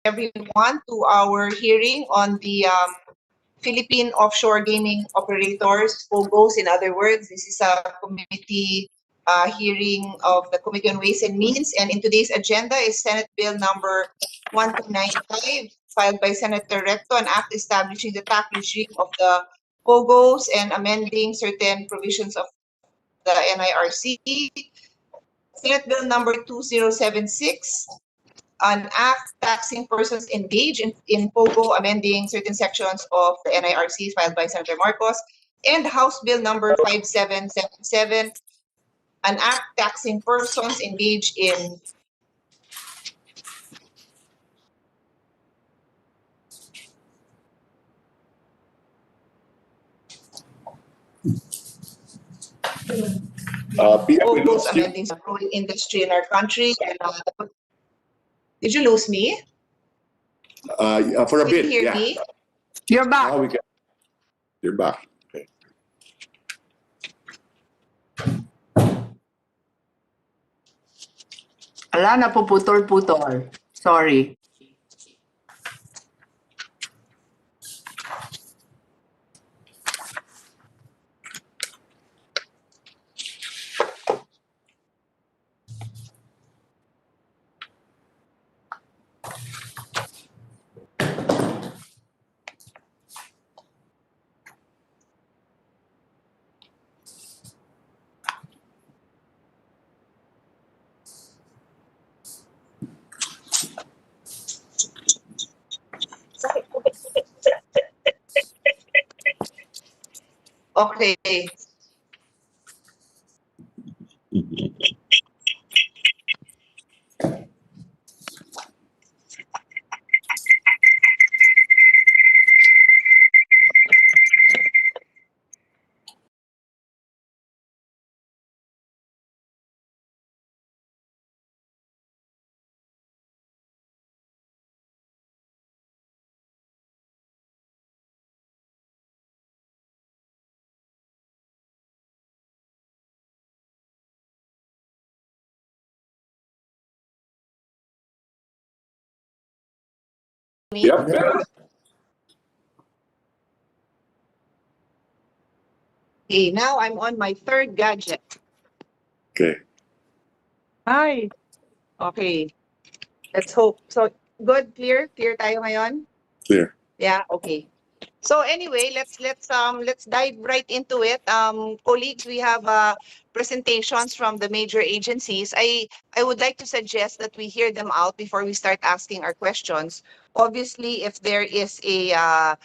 everyone to our hearing on the Philippine Offshore Gaming Operators, POGOs. In other words, this is a committee hearing of the Committee on Ways and Means. And in today's agenda is Senate Bill number 1295, filed by Senator Recto, an act establishing the tax regime of the POGOs and amending certain provisions of the NIRC. Senate Bill number 2076, an act taxing persons engaged in POGO, amending certain sections of the NIRC, filed by Senator Marcos, and House Bill number 5777, an act taxing persons engaged in POGOs, amending the growing industry in our country. And, did you lose me? For a bit, Can you hear yeah. me? You're back. Now we can. You're back. Okay. Ala, napuputol-putol. Sorry. Okay. Yep. Okay, now I'm on my third gadget. Okay. Hi. Okay. Let's hope. So, good, clear? Clear tayo ngayon? Clear. Yeah, okay. So anyway, let's dive right into it. Colleagues, we have presentations from the major agencies. I would like to suggest that we hear them out before we start asking our questions. Obviously, if there is a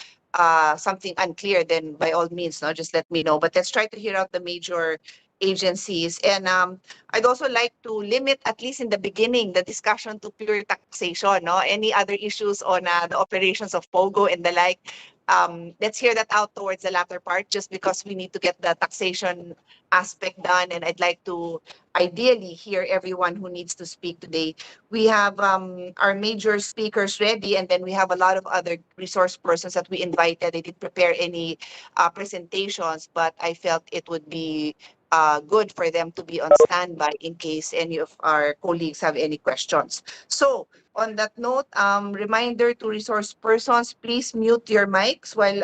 something unclear, then by all means, no, just let me know. But let's try to hear out the major agencies. And I'd also like to limit, at least in the beginning, the discussion to pure taxation. No, any other issues on the operations of POGO and the like. Let's hear that out towards the latter part, just because we need to get the taxation aspect done. And I'd like to ideally hear everyone who needs to speak today. We have our major speakers ready, and then we have a lot of other resource persons that we invited. They didn't prepare any presentations, but I felt it would be good for them to be on standby in case any of our colleagues have any questions. So, on that note, reminder to resource persons, please mute your mics while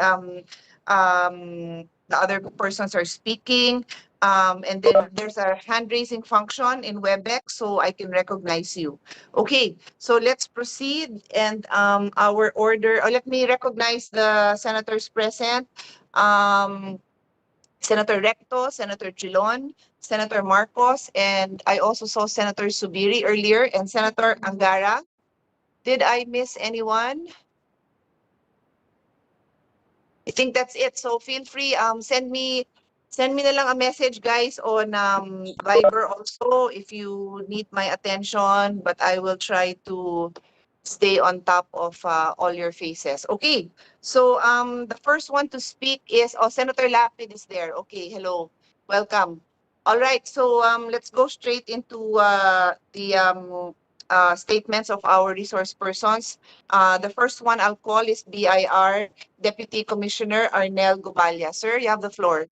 the other persons are speaking. And then there's a hand raising function in WebEx, so I can recognize you. Okay, so let's proceed. And our order, let me recognize the senators present. Senator Recto, Senator Chilon, Senator Marcos, and I also saw Senator Subiri earlier, and Senator Angara. Did I miss anyone? I think that's it. So feel free, send me na lang a message, guys, on Viber also if you need my attention, but I will try to stay on top of all your faces. Okay, so the first one to speak is, Senator Lapid is there. Okay, hello, welcome. All right, so let's go straight into the statements of our resource persons. The first one I'll call is BIR Deputy Commissioner Arnel Guballa. Sir, you have the floor.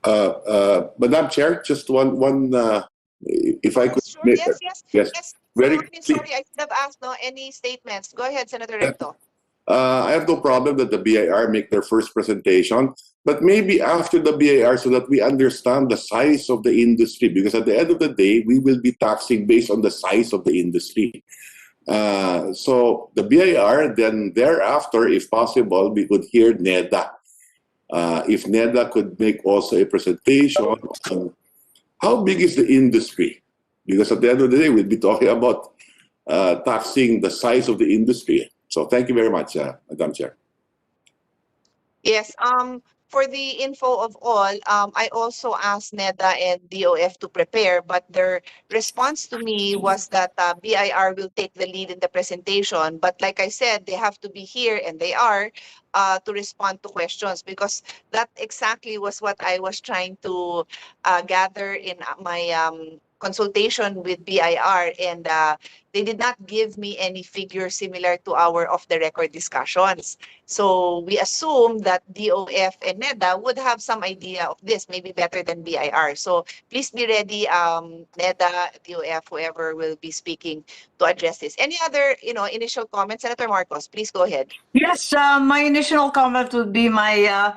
Madam Chair, just one. If I could. Sure, yes, yes, Yes. yes. Very Sorry, I should have asked, no, any statements. Go ahead, Senator Recto. I have no problem that the BIR make their first presentation, but maybe after the BIR so that we understand the size of the industry, because at the end of the day, we will be taxing based on the size of the industry. So the BIR, then thereafter, if possible, we could hear NEDA. If NEDA could make also a presentation on how big is the industry, because at the end of the day, we'll be talking about taxing the size of the industry. So thank you very much, Madam Chair. Yes, for the info of all, I also asked NEDA and DOF to prepare, but their response to me was that BIR will take the lead in the presentation. But like I said, they have to be here, and they are, to respond to questions, because that exactly was what I was trying to gather in my consultation with BIR, and they did not give me any figure similar to our off-the-record discussions. So we assume that DOF and NEDA would have some idea of this, maybe better than BIR. So please be ready, NEDA, DOF, whoever will be speaking to address this. Any other, initial comments? Senator Marcos, please go ahead. Yes, my initial comment would be my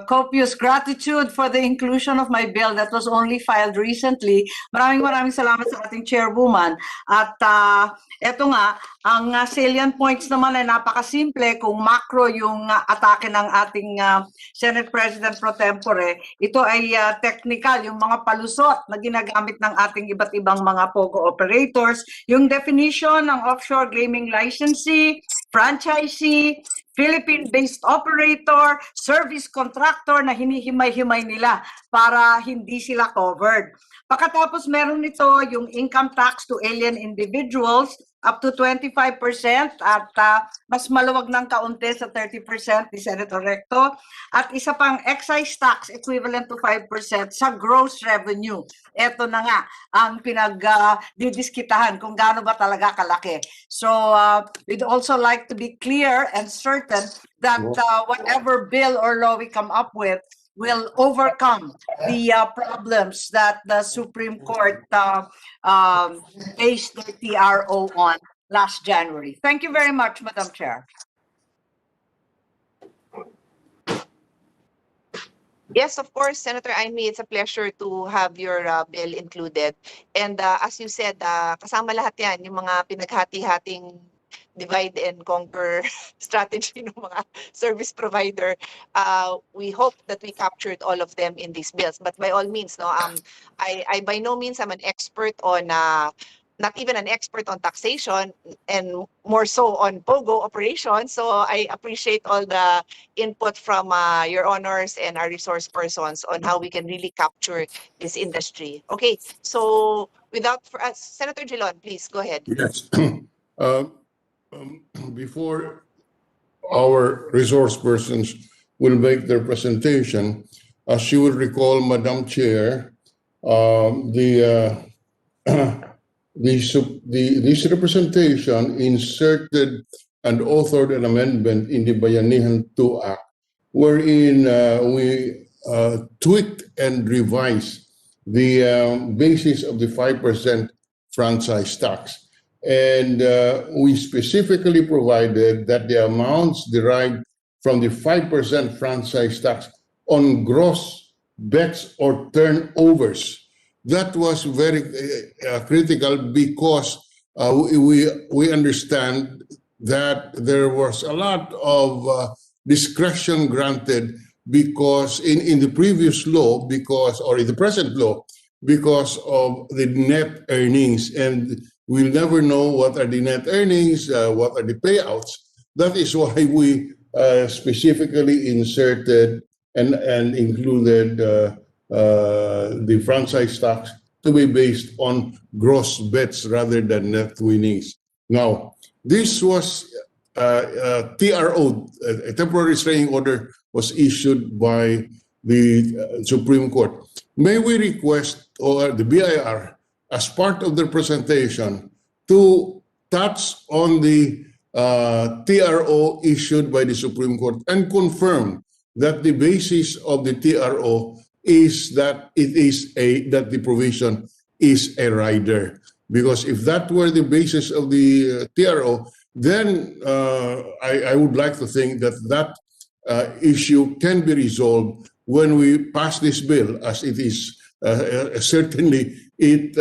copious gratitude for the inclusion of my bill that was only filed recently. Maraming salamat sa ating chairwoman. At eto nga, ang salient points naman ay napakasimple. Kung macro yung atake ng ating Senate President pro tempore, ito ay technical, yung mga palusot na ginagamit ng ating iba't ibang mga POGO operators, yung definition ng offshore gaming licensee, franchisee, Philippine-based operator, service contractor na hinihimay-himay nila para hindi sila covered. Pagkatapos meron nito yung income tax to alien individuals up to 25% at mas maluwag ng kaunti sa 30% ni Senator Recto, at isa pang excise tax equivalent to 5% sa gross revenue. Ito na nga ang pinagdidiskitahan kung gaano ba talaga kalaki. So we'd also like to be clear and certain that whatever bill or law we come up with will overcome the problems that the Supreme Court based the TRO on last January. Thank you very much, Madam Chair. Yes, of course, Senator Amy, it's a pleasure to have your bill included. And as you said, kasama lahat yan, yung mga pinaghati-hating divide and conquer strategy ng mga service provider. We hope that we captured all of them in these bills. But by all means, I by no means am an expert on not even an expert on taxation, and more so on POGO operations. So I appreciate all the input from your honors and our resource persons on how we can really capture this industry. Okay, so without, Senator Gilon, please go ahead. Yes. Before our resource persons will make their presentation, as you will recall, Madam Chair, this representation inserted and authored an amendment in the Bayanihan 2 Act, wherein we tweaked and revised the basis of the 5% franchise tax. And we specifically provided that the amounts derived from the 5% franchise tax on gross bets or turnovers, that was very critical, because we understand that there was a lot of discretion granted, because in the previous law, or in the present law, because of the net earnings, and we'll never know what are the net earnings, what are the payouts. That is why we specifically inserted and included the franchise tax to be based on gross bets rather than net winnings. Now, this was TRO, a temporary restraining order was issued by the Supreme Court. May we request, or the BIR, as part of their presentation, to touch on the TRO issued by the Supreme Court and confirm that the basis of the TRO is that that the provision is a rider. Because if that were the basis of the TRO, then I would like to think that that issue can be resolved when we pass this bill, as it is. Certainly, it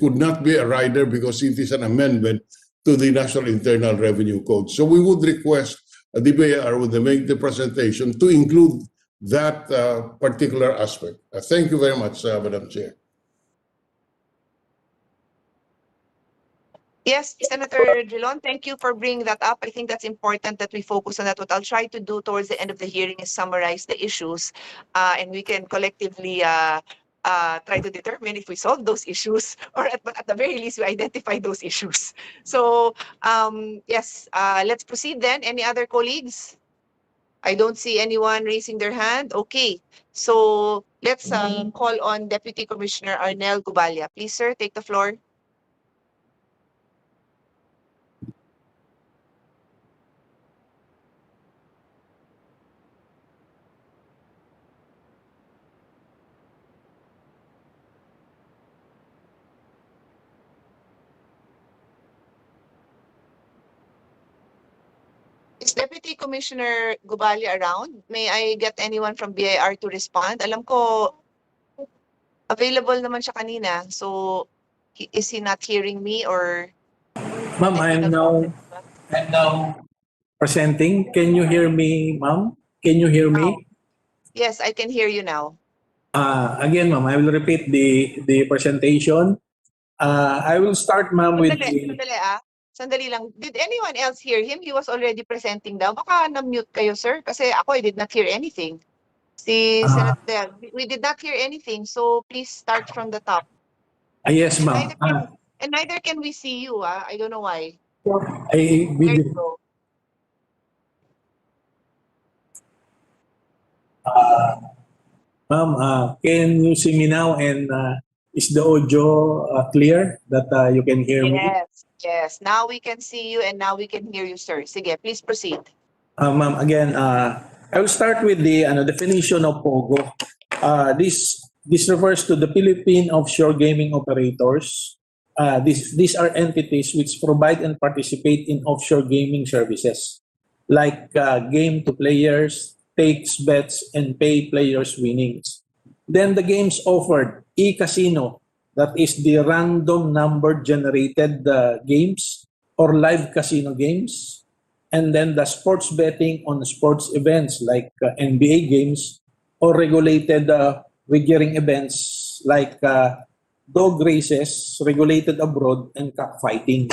could not be a rider because it is an amendment to the National Internal Revenue Code. So we would request the BIR would make the presentation to include that particular aspect. Thank you very much, Madam Chair. Yes, Senator Drilon, thank you for bringing that up. I think that's important that we focus on that. What I'll try to do towards the end of the hearing is summarize the issues, and we can collectively try to determine if we solve those issues, or at the very least, we identify those issues. So, yes, let's proceed then. Any other colleagues? I don't see anyone raising their hand. Okay, so let's call on Deputy Commissioner Arnel Gubalya. Please, sir, take the floor. Is Deputy Commissioner Gubalya around? May I get anyone from BIR to respond? Alam ko, available naman siya kanina. So, is he not hearing me or? Ma'am, I'm now presenting. Can you hear me, ma'am? Can you hear me? Yes, I can hear you now. Again, ma'am, I will repeat the presentation. I will start, ma'am, with the... Sandali lang. Did anyone else hear him? He was already presenting daw. Baka na-mute kayo, sir. Kasi ako, I did not hear anything. Si Senator, we did not hear anything. So, please start from the top. Yes, ma'am. And neither can we see you. I don't know why. I, There you go. Ma'am, can you see me now, and is the audio clear that you can hear me? Yes. Now we can see you and now we can hear you, sir. Sige, please proceed. Ma'am, again, I will start with the definition of POGO. This refers to the Philippine offshore gaming operators. These are entities which provide and participate in offshore gaming services, like game to players, takes bets, and pay players' winnings. Then the games offered, e-casino, that is the random number generated games or live casino games. And then the sports betting on sports events like NBA games or regulated wagering events like dog races regulated abroad and cockfighting.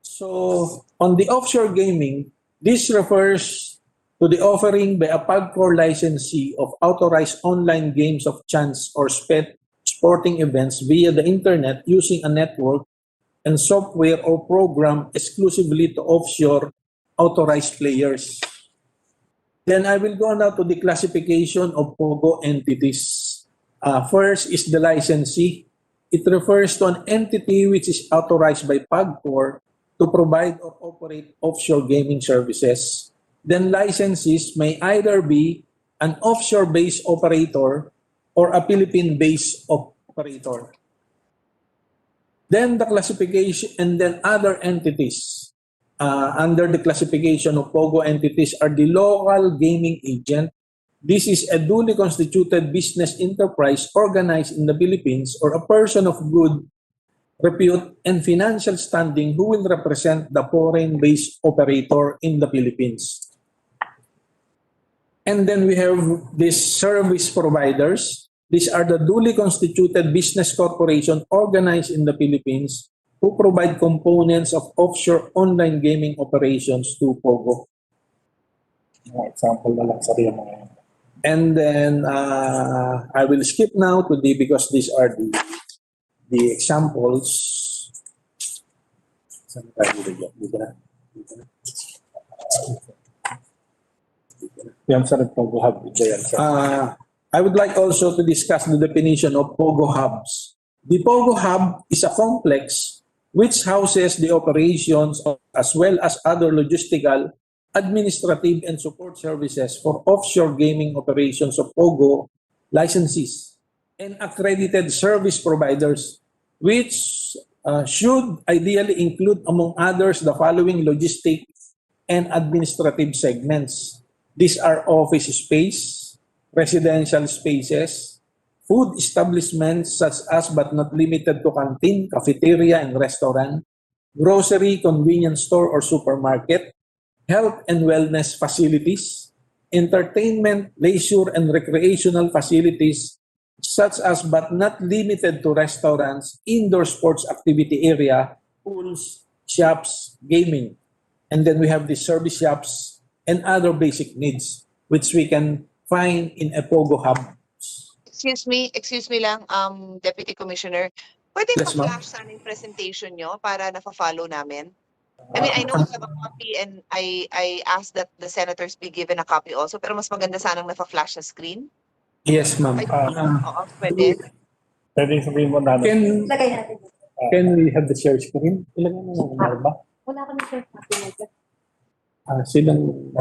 So on the offshore gaming, this refers to the offering by a PAGCOR licensee of authorized online games of chance or sporting events via the internet using a network and software or program exclusively to offshore authorized players. Then I will go now to the classification of POGO entities. First is the licensee. It refers to an entity which is authorized by PAGCOR to provide or operate offshore gaming services. Then licensees may either be an offshore-based operator or a Philippine-based operator. Then the classification, and then other entities under the classification of POGO entities are the local gaming agent. This is a duly constituted business enterprise organized in the Philippines or a person of good repute and financial standing who will represent the foreign-based operator in the Philippines. And then we have these service providers. These are the duly constituted business corporation organized in the Philippines who provide components of offshore online gaming operations to POGO. Example na lang sa mga. And then I will skip now to because these are the examples. I would like also to discuss the definition of POGO hubs. The POGO hub is a complex which houses the operations of, as well as other logistical administrative and support services for offshore gaming operations of Pogo licensees and accredited service providers, which should ideally include, among others, the following logistic and administrative segments. These are office space, residential spaces, food establishments such as but not limited to canteen, cafeteria, and restaurant, grocery, convenience store or supermarket, health and wellness facilities, entertainment, leisure, and recreational facilities such as but not limited to restaurants, indoor sports activity area, pools, shops, gaming. And then we have the service shops and other basic needs which we can find in a Pogo hub. Excuse me lang, Deputy Commissioner. Pwede Yes, ma'am. pa-flash sana yung presentation nyo para nafa-follow namin? I mean, I know we have a copy and I asked that the senators be given a copy also, pero mas maganda sanang nafa-flash sa screen. Yes, ma'am. Oo, pwede. Pwede sabihin mo namin. Can we have the share screen? Ilagay mo na ba? Wala kami share copy. Silang...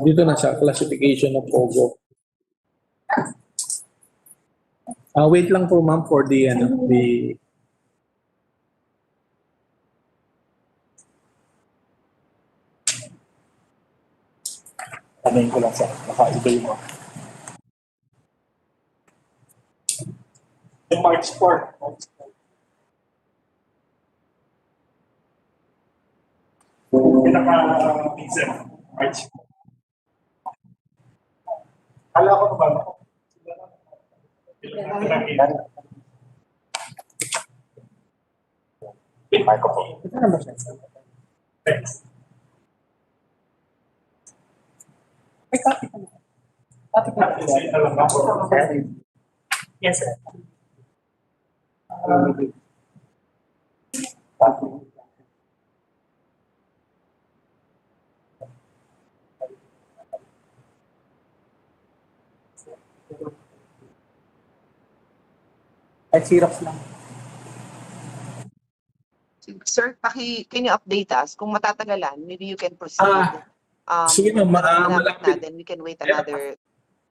dito na sa classification of Pogo. Wait lang po ma'am for the Sabihin ko lang sa naka-ibay mo. Yung March 4. Pinaka-pizza. March 4. Kala ko ba? Microphone. Thanks. Yes, sir. Ay, Xerox lang. Sir, can you update us? Kung matatagalan, maybe you can proceed. Sige ma'am, malapit na, then we can wait another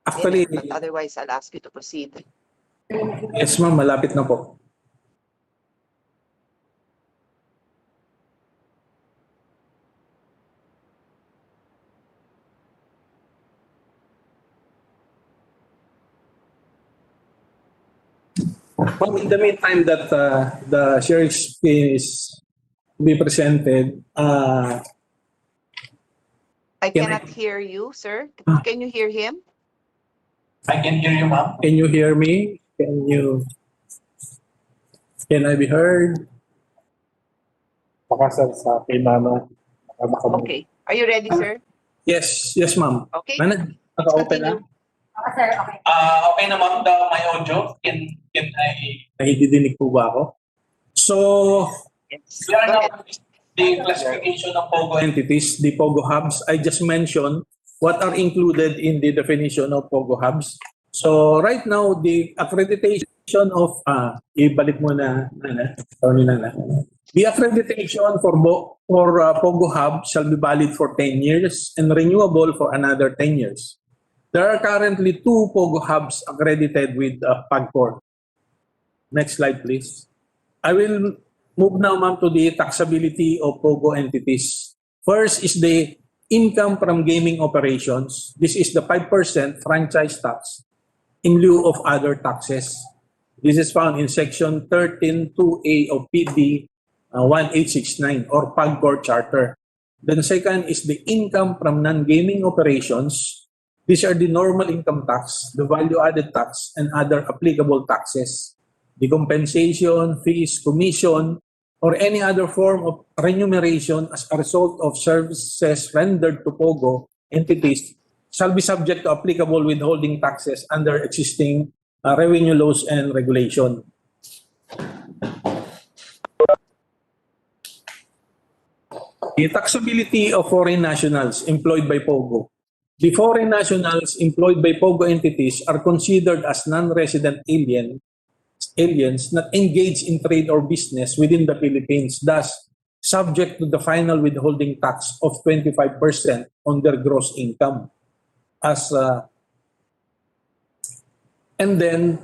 Actually, minute, but otherwise I'll ask you to proceed. yes ma'am, malapit na po. Well, in the meantime that the share screen is to be presented, I Can cannot hear you, sir. Can you hear him? I can hear you, ma'am. can you hear me? Can I be heard? Baka sa kay mama. Okay. Are you ready, sir? Yes, ma'am. Okay. Naka-open na? Sir, okay. Okay na ma'am, my audio. Can I... Nahididinig po ba ako? So, Yes. We are Go now ahead. the classification of Pogo entities, the Pogo hubs. I just mentioned what are included in the definition of Pogo hubs. So right now, the accreditation of, ibalik mo na, the accreditation for Pogo hub shall be valid for 10 years and renewable for another 10 years. There are currently 2 Pogo hubs accredited with PAGCOR. Next slide, please. I will move now, ma'am, to the taxability of Pogo entities. First is the income from gaming operations. This is the 5% franchise tax in lieu of other taxes. This is found in Section 13(2)(a) of PD 1869 or PAGCOR Charter. Then second is the income from non-gaming operations. These are the normal income tax, the value-added tax, and other applicable taxes. The compensation, fees, commission, or any other form of remuneration as a result of services rendered to Pogo entities shall be subject to applicable withholding taxes under existing revenue laws and regulation. The taxability of foreign nationals employed by Pogo. The foreign nationals employed by Pogo entities are considered as non-resident aliens aliens not engaged in trade or business within the Philippines, thus subject to the final withholding tax of 25% on their gross income. And then,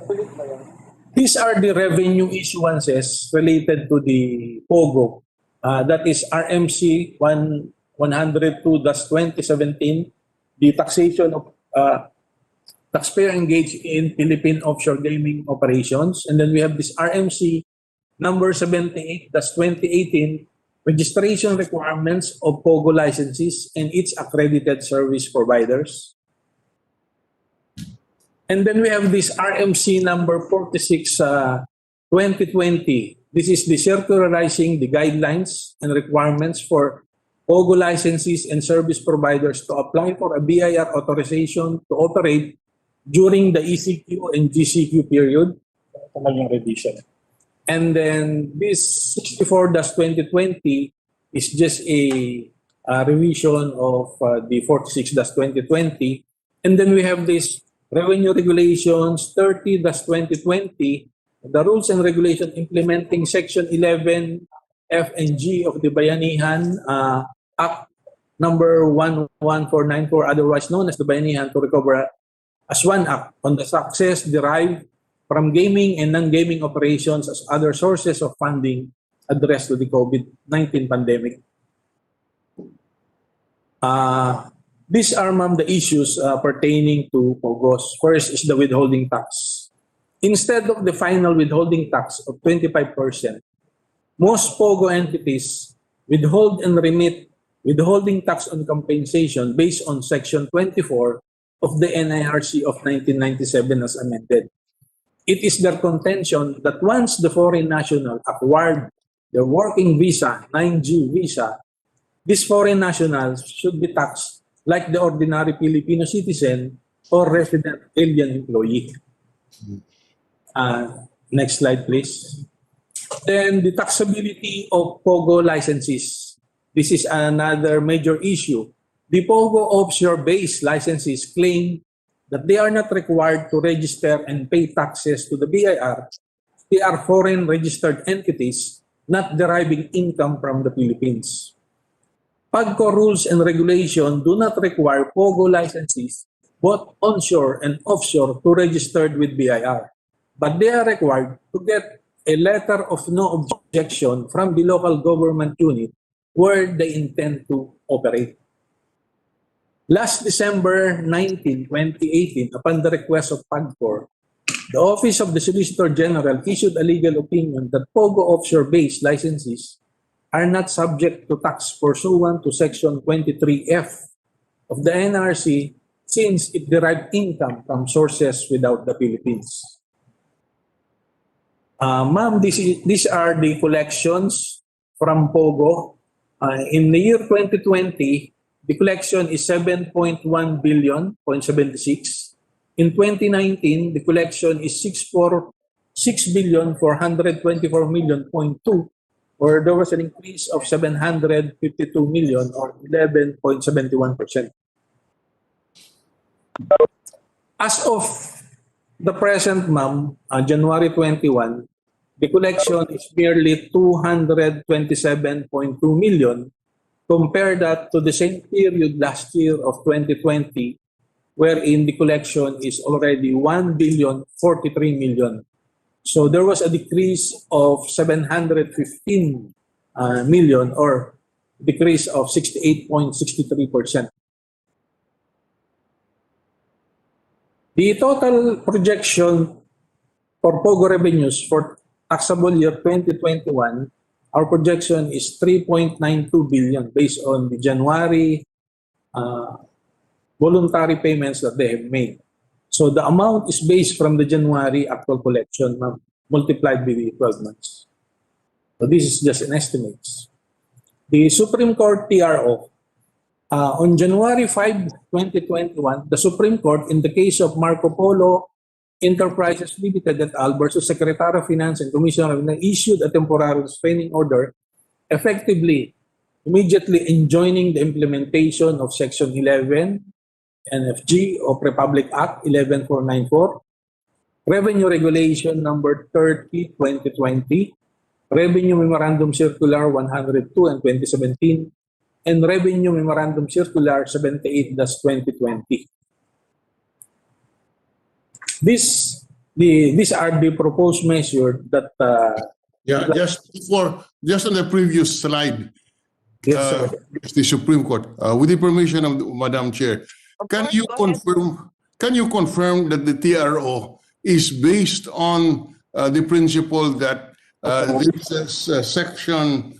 these are the revenue issuances related to the POGO. That is RMC 102-2017, the taxation of taxpayer engaged in Philippine offshore gaming operations. And then we have this RMC number 78-2018, registration requirements of POGO licenses and its accredited service providers. And then we have this RMC number 46-2020. This is the circularizing the guidelines and requirements for POGO licenses and service providers to apply for a BIR authorization to operate during the ECQ and GCQ period. And then this 64-2020 is just a revision of the 46-2020. And then we have this Revenue Regulations 30-2020, the rules and regulation implementing Section 11 F and G of the Bayanihan Act number 11494, otherwise known as the Bayanihan to Recover as One Act, on the success derived from gaming and non-gaming operations as other sources of funding addressed to the COVID-19 pandemic. These are, ma'am, the issues pertaining to POGOs. First is the withholding tax. Instead of the final withholding tax of 25%, most POGO entities withhold and remit withholding tax on compensation based on Section 24 of the NIRC of 1997 as amended. It is their contention that once the foreign national acquired their working visa, 9G visa, these foreign nationals should be taxed like the ordinary Filipino citizen or resident alien employee. Next slide, please. Then the taxability of POGO licenses. This is another major issue. The POGO offshore-based licenses claim that they are not required to register and pay taxes to the BIR. They are foreign registered entities not deriving income from the Philippines. PAGCO rules and regulation do not require POGO licenses, both onshore and offshore, to register with BIR. But they are required to get a letter of no objection from the local government unit where they intend to operate. Last December 19, 2018, upon the request of PAGCOR, the Office of the Solicitor General issued a legal opinion that POGO offshore-based licenses are not subject to tax pursuant to Section 23F of the NRC since it derived income from sources without the Philippines. Ma'am, these are the collections from POGO. In the year 2020, the collection is 7.1 billion, 0.76. In 2019, the collection is 6 billion, 424 million, 0.2. Or there was an increase of 752 million or 11.71%. As of the present, ma'am, January 21, the collection is merely 227.2 million. Compare that to the same period last year of 2020, wherein the collection is already 1 billion 43 million. So there was a decrease of 715 million or decrease of 68.63%. The total projection for POGO revenues for taxable year 2021, our projection is 3.92 billion based on the January voluntary payments that they have made. So the amount is based from the January actual collection multiplied by the 12 months. So this is just an estimate. The Supreme Court TRO, on January 5, 2021, the Supreme Court, in the case of Marco Polo Enterprises Limited et al. Versus Secretary of Finance and Commissioner of Finance, issued a temporary restraining order, effectively, immediately enjoining the implementation of Section 11 NFG of Republic Act 11494 Revenue Regulation number 30, 2020, Revenue Memorandum Circular 102 and 2017, and Revenue Memorandum Circular 78-2020. These are the proposed measures that Yeah, just on the previous slide, yes, sir. the Supreme Court, with the permission of Madam Chair, Of can course, you go ahead. confirm that the TRO is based on the principle that section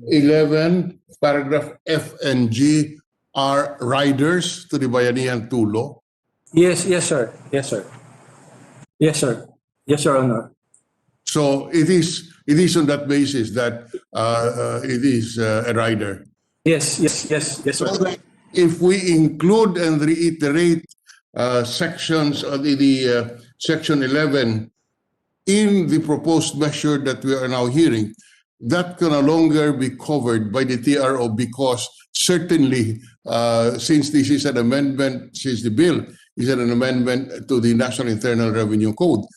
11, paragraph F and G are riders to the Bayanihan 2 law? Yes, sir. Yes, sir. Yes, sir. Yes, Your Honor. So it is on that basis that it is a rider. Yes, So sir. if we include and reiterate sections of the section 11 in the proposed measure that we are now hearing, that can no longer be covered by the TRO, because certainly since this is an amendment, since the bill is an amendment to the National Internal Revenue Code,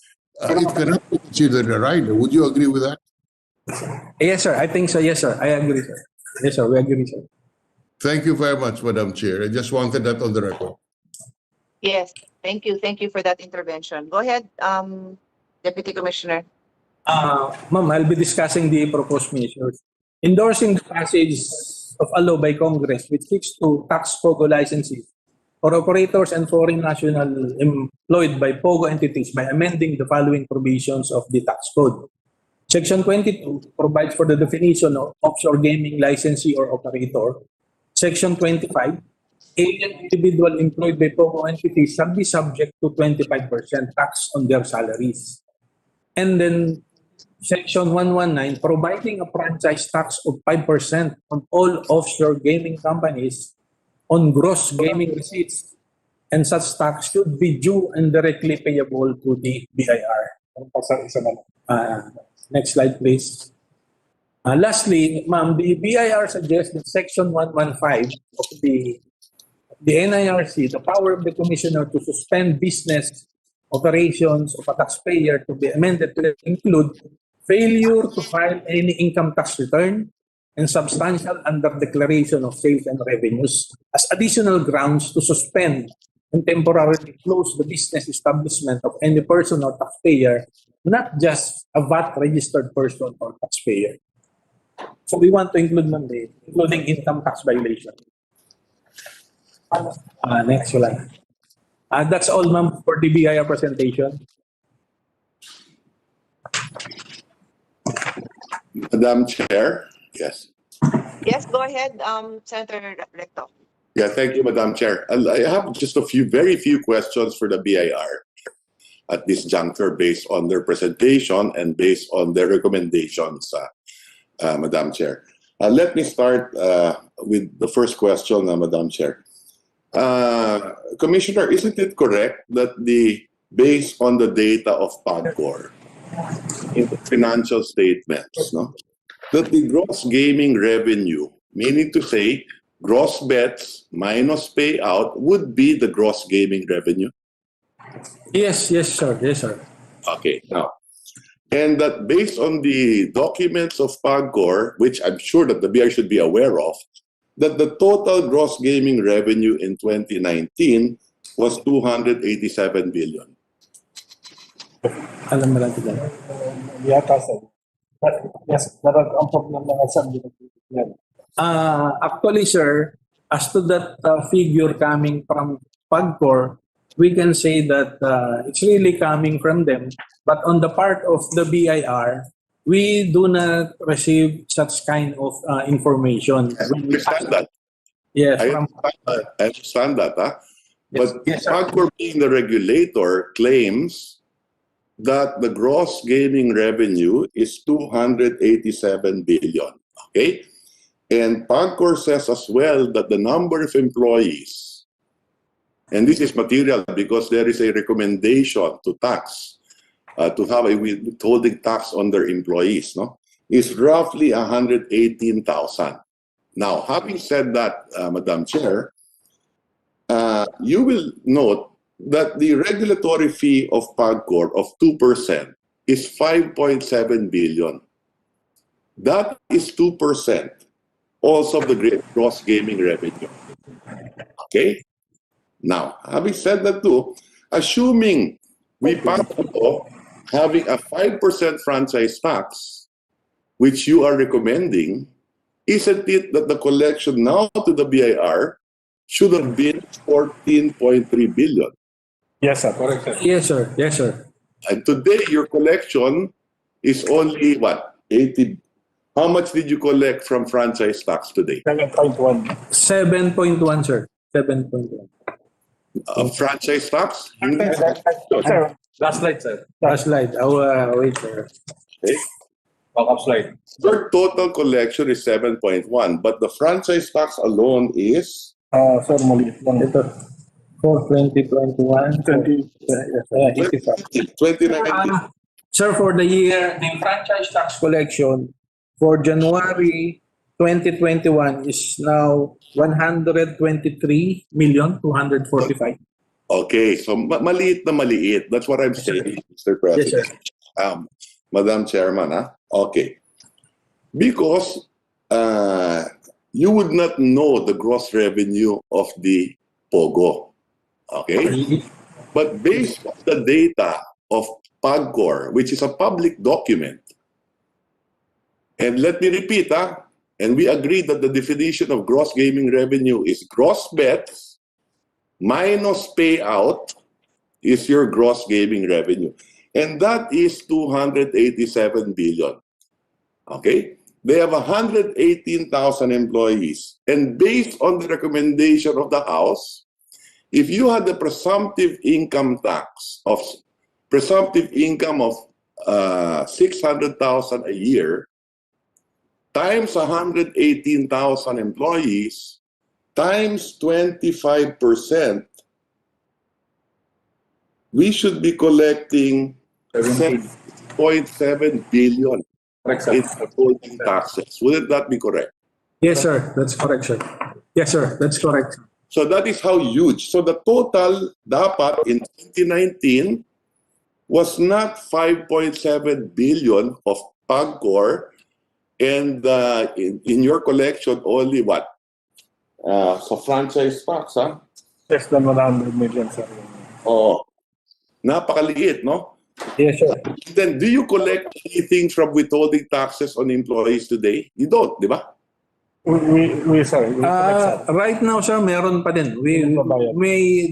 it cannot be considered a rider. Would you agree with that? Yes, sir. I think so. Yes, sir. I agree, sir. Yes, sir. We agree, sir. Thank you very much, Madam Chair. I just wanted that on the record. Yes, thank you. Thank you for that intervention. Go ahead, Deputy Commissioner. Ma'am, I'll be discussing the proposed measures. Endorsing the passage of a law by Congress which seeks to tax Pogo licenses for operators and foreign national employed by Pogo entities by amending the following provisions of the tax code. Section 22 provides for the definition of offshore gaming licensee or operator. Section 25, alien individual employed by Pogo entities shall be subject to 25% tax on their salaries. And then Section 119, providing a franchise tax of 5% on all offshore gaming companies on gross gaming receipts, and such tax should be due and directly payable to the BIR. Next slide, please. Lastly, ma'am, the BIR suggests that Section 115 of the NIRC, the power of the Commissioner to suspend business operations of a taxpayer, to be amended to include failure to file any income tax return and substantial under-declaration of sales and revenues as additional grounds to suspend and temporarily close the business establishment of any person or taxpayer, not just a VAT-registered person or taxpayer. So we want to include Monday, including income tax violation. Next slide. That's all, ma'am, for the BIR presentation. Madam Chair, yes. Yes, go ahead, Senator Recto. Yeah, thank you, Madam Chair. I have just very few questions for the BIR at this juncture based on their presentation and based on their recommendations, Madam Chair. Let me start with the first question, Madam Chair. Commissioner, isn't it correct that based on the data of PAGCOR in the financial statements, no, that the gross gaming revenue, meaning to say gross bets minus payout, would be the gross gaming revenue? Yes, sir. Yes, sir. Okay, now, and that based on the documents of PAGCOR, which I'm sure that the BI should be aware of, that the total gross gaming revenue in 2019 was 287 billion. Alam mo lang ito. Yata, sir. Yes, ang problem na sa actually, sir, as to that figure coming from PAGCOR, we can say that it's really coming from them. But on the part of the BIR, we do not receive such kind of information. I understand that. Yes, I understand that. But yes, PAGCOR, being the regulator, claims that the gross gaming revenue is 287 billion. Okay? And PAGCOR says as well that the number of employees, and this is material because there is a recommendation to tax, to have a withholding tax on their employees, no, is roughly 118,000. Now, having said that, Madam Chair, you will note that the regulatory fee of PAGCOR of 2% is 5.7 billion. That is 2% also of the gross gaming revenue. Okay? Now, having said that too, assuming we pass a law having a 5% franchise tax, which you are recommending, isn't it that the collection now to the BIR should have been 14.3 billion? Yes, sir. Correct, sir. Yes, sir. Yes, sir. And today, your collection is only what? 80. How much did you collect from franchise tax today? 7.1. 7.1, sir. 7.1. Franchise tax? Hindi. Sir, last slide, sir. Last slide. Wait, sir. Okay. Backup slide. Your total collection is 7.1, but the franchise tax alone is Sir, maliit lang. Ito. For 2021. 85. 2019. Sir, for the year, the franchise tax collection for January 2021 is now 123,245,000. Okay, so maliit na maliit. That's what I'm saying, Mr. President. Madam Chairman, okay. Because you would not know the gross revenue of the POGO. Okay? But based on the data of PAGCOR, which is a public document, and let me repeat, and we agree that the definition of gross gaming revenue is gross bets minus payout is your gross gaming revenue. And that is 287 billion. Okay? They have 118,000 employees. And based on the recommendation of the House, if you had the presumptive income tax of 600,000 a year times 118,000 employees times 25%, we should be collecting 7.7 billion in withholding taxes. Wouldn't that be correct? Yes, sir. That's correct, sir. Yes, sir. That's correct. So that is how huge. So the total dapat in 2019 was not 5.7 billion of PAGCOR, and in your collection only what? So franchise tax, Less than 100 million, sir. Oh, napakaliit, no? Yes, sir. Then do you collect anything from withholding taxes on employees today? You don't, di ba? We sir. We collect, sir. Right now, sir, meron pa din.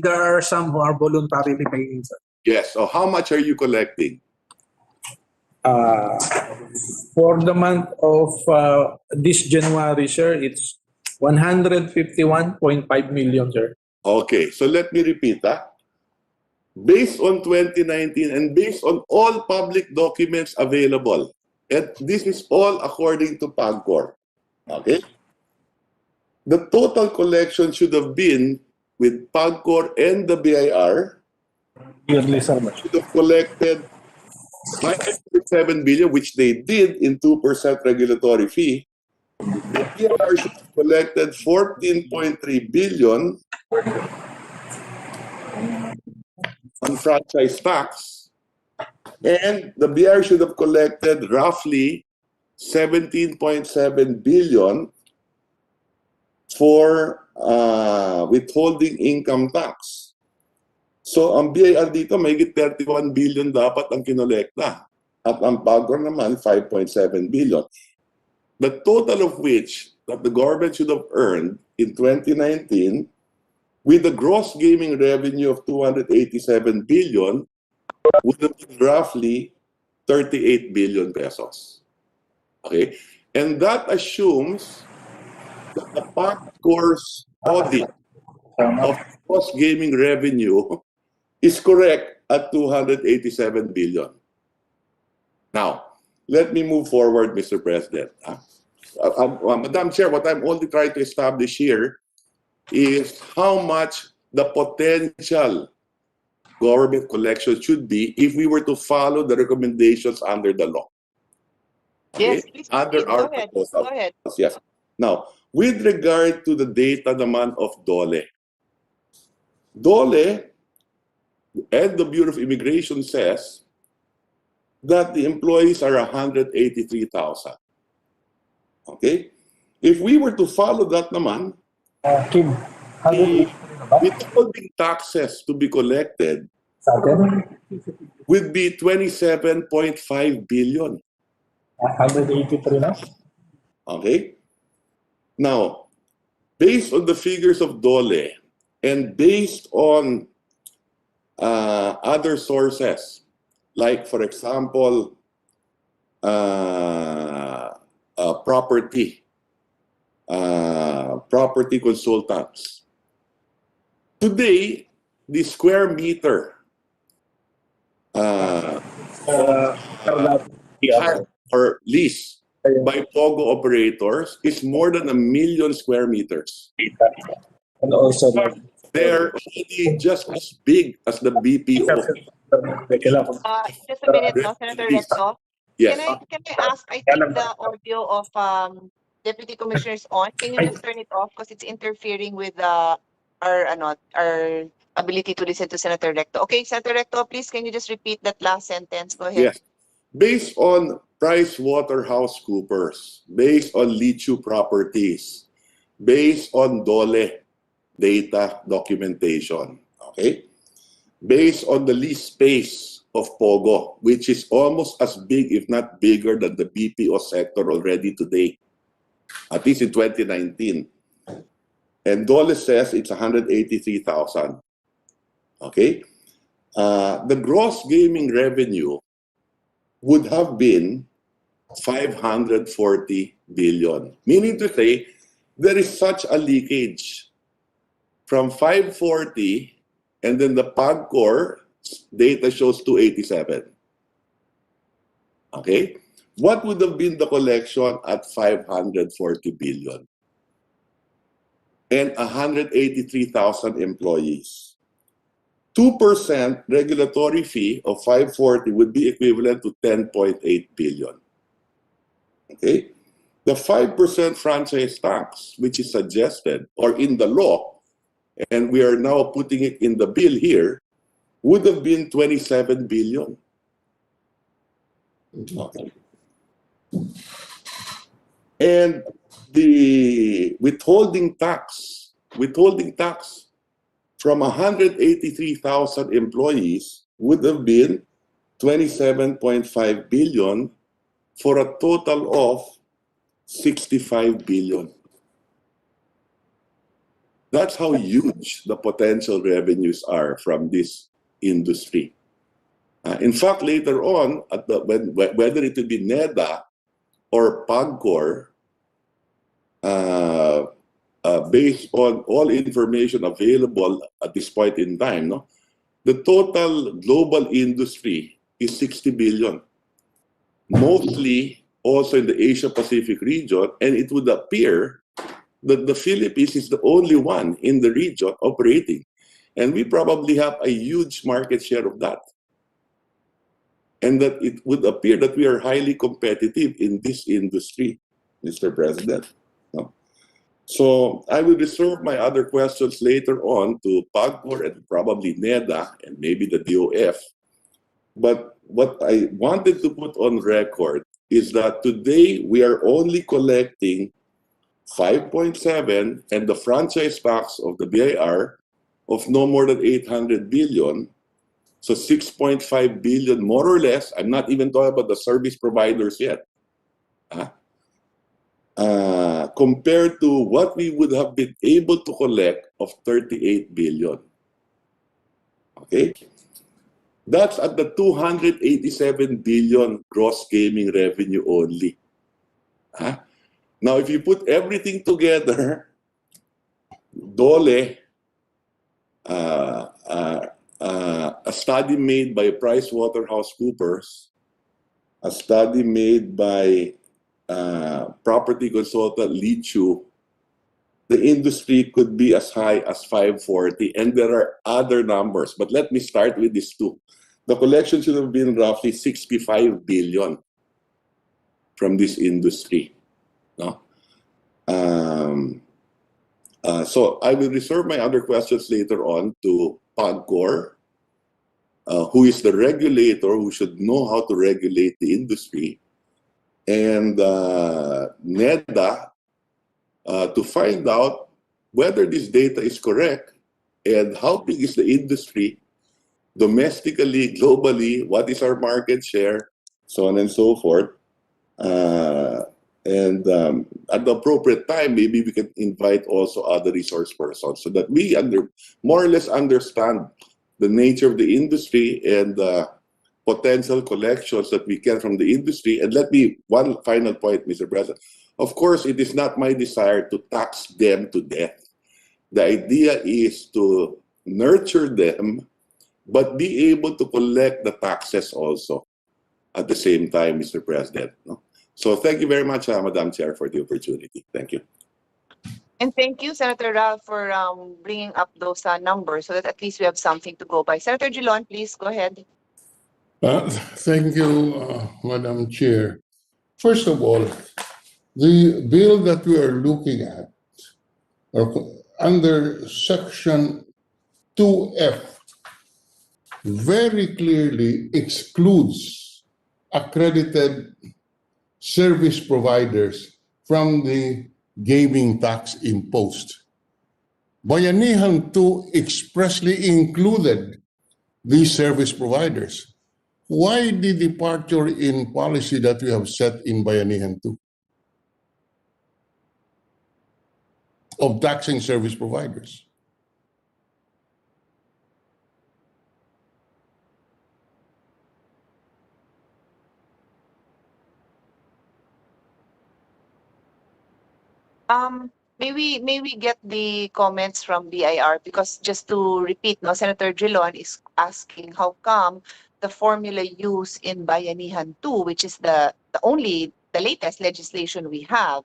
There are some who are voluntarily paying, sir. Yes. So how much are you collecting? For the month of this January, sir, it's 151.5 million, sir. Okay, so let me repeat. Based on 2019 and based on all public documents available, and this is all according to PAGCOR, okay? The total collection should have been with PAGCOR and the BIR, Yearly, sir. should have collected 5.7 billion, which they did in 2% regulatory fee. The BIR should have collected 14.3 billion on franchise tax, and the BIR should have collected roughly 17.7 billion for withholding income tax. So ang BIR dito may 31 billion dapat ang kinolekta, at ang PAGCOR naman 5.7 billion. The total of which that the government should have earned in 2019 with the gross gaming revenue of 287 billion would have been roughly 38 billion pesos. Okay? And that assumes that the PAGCOR's audit of gross gaming revenue is correct at 287 billion. Now, let me move forward, Mr. President. Madam Chair, what I'm only trying to establish here is how much the potential government collection should be if we were to follow the recommendations under the law. Yes, please Under proceed. our Go ahead. proposal. Go ahead. Yes. Now, with regard to the data naman of DOLE, DOLE And the Bureau of Immigration says that the employees are 183,000. Okay? If we were to follow that naman, Kim, the 183 na ba? withholding taxes to be collected Sa atin? would be 27.5 billion. 183 na? Okay? Now, based on the figures of DOLE and based on other sources, like, for example, property consultants. Today, the square meter hire or lease by Pogo operators is more than 1 million square meters. And also, They're already just as big as the BPO. Just a minute, no, Senator Recto. Yes. Can I ask? I think the audio of Deputy Commissioner is on. Can you just turn it off because it's interfering with our ability to listen to Senator Recto. Okay, Senator Recto, please can you just repeat that last sentence? Go ahead. Yes. Based on PricewaterhouseCoopers, based on Lichu Properties, based on DOLE data documentation, okay? Based on the lease space of Pogo, which is almost as big, if not bigger, than the BPO sector already today, at least in 2019. And DOLE says it's 183,000. Okay? The gross gaming revenue would have been 540 billion. Meaning to say, there is such a leakage from 540 and then the PAGCOR data shows 287. Okay? What would have been the collection at 540 billion? And 183,000 employees. 2% regulatory fee of 540 would be equivalent to 10.8 billion. Okay? The 5% franchise tax, which is suggested or in the law, and we are now putting it in the bill here, would have been 27 billion. Okay. And the withholding tax from 183,000 employees would have been 27.5 billion for a total of 65 billion. That's how huge the potential revenues are from this industry. In fact, later on, whether it will be NEDA or PAGCOR, based on all information available at this point in time, no, the total global industry is 60 billion, mostly also in the Asia-Pacific region, and it would appear that the Philippines is the only one in the region operating, and we probably have a huge market share of that. And that it would appear that we are highly competitive in this industry, Mr. President. No? So I will reserve my other questions later on to PAGCOR and probably NEDA and maybe the DOF. But what I wanted to put on record is that today we are only collecting 5.7 and the franchise tax of the BIR of no more than 800 billion. So 6.5 billion, more or less. I'm not even talking about the service providers yet. Compared to what we would have been able to collect of 38 billion. Okay? That's at the 287 billion gross gaming revenue only. Now, if you put everything together, DOLE, a study made by PricewaterhouseCoopers, a study made by property consultant Lichu, the industry could be as high as 540, and there are other numbers. But let me start with these two. The collection should have been roughly 65 billion from this industry. No? So I will reserve my other questions later on to PAGCOR who is the regulator, who should know how to regulate the industry, and NEDA to find out whether this data is correct and how big is the industry domestically, globally, what is our market share, so on and so forth. And at the appropriate time, maybe we can invite also other resource persons so that we more or less understand the nature of the industry and potential collections that we get from the industry. And one final point, Mr. President. Of course, it is not my desire to tax them to death. The idea is to nurture them, but be able to collect the taxes also at the same time, Mr. President. No? So thank you very much, Madam Chair, for the opportunity. Thank you. And thank you, Senator Ralph, for bringing up those numbers so that at least we have something to go by. Senator Gilon, please go ahead. Thank you, Madam Chair. First of all, the bill that we are looking at under Section 2F very clearly excludes accredited service providers from the gaming tax imposed. Bayanihan 2 expressly included these service providers. Why the departure in policy that we have set in Bayanihan 2 of taxing service providers? May we get the comments from BIR, because just to repeat, no, Senator Gilon is asking how come the formula used in Bayanihan 2, which is the latest legislation we have,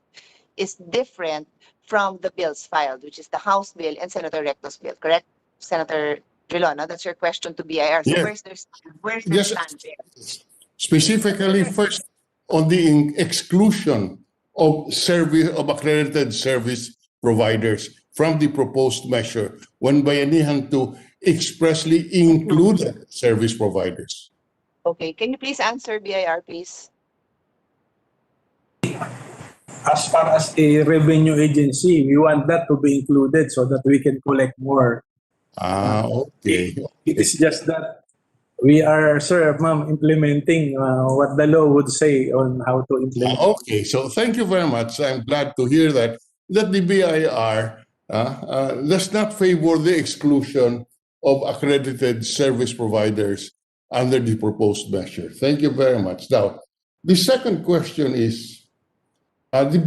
is different from the bills filed, which is the House bill and Senator Recto's bill, correct? Senator Gilon, no? That's your question to BIR. So Yes. where's their stand there? Specifically, first on the exclusion of accredited service providers from the proposed measure, when Bayanihan 2 expressly included service providers. Okay, can you please answer BIR, please? As far as a revenue agency, we want that to be included so that we can collect more. Okay. It is just that we are, sir, ma'am, implementing what the law would say on how to implement. Okay, so thank you very much. I'm glad to hear that the BIR does not favor the exclusion of accredited service providers under the proposed measure. Thank you very much. Now, the second question is, the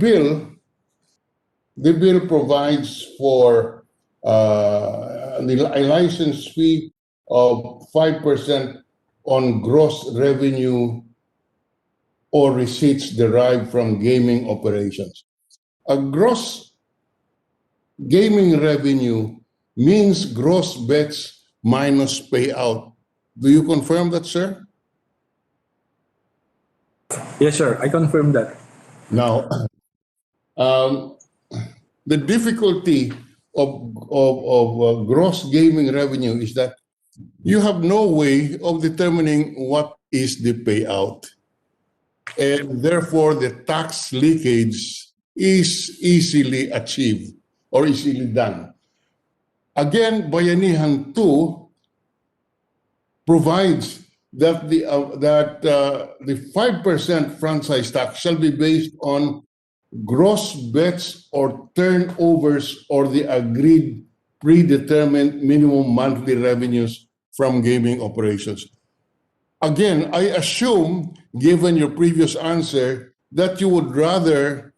bill provides for a license fee of 5% on gross revenue or receipts derived from gaming operations. A gross gaming revenue means gross bets minus payout. Do you confirm that, sir? Yes, sir, I confirm that. Now, the difficulty of gross gaming revenue is that you have no way of determining what is the payout. And therefore, the tax leakage is easily achieved or easily done. Again, Bayanihan 2 provides that the 5% franchise tax shall be based on gross bets or turnovers or the agreed predetermined minimum monthly revenues from gaming operations. Again, I assume, given your previous answer, that you would rather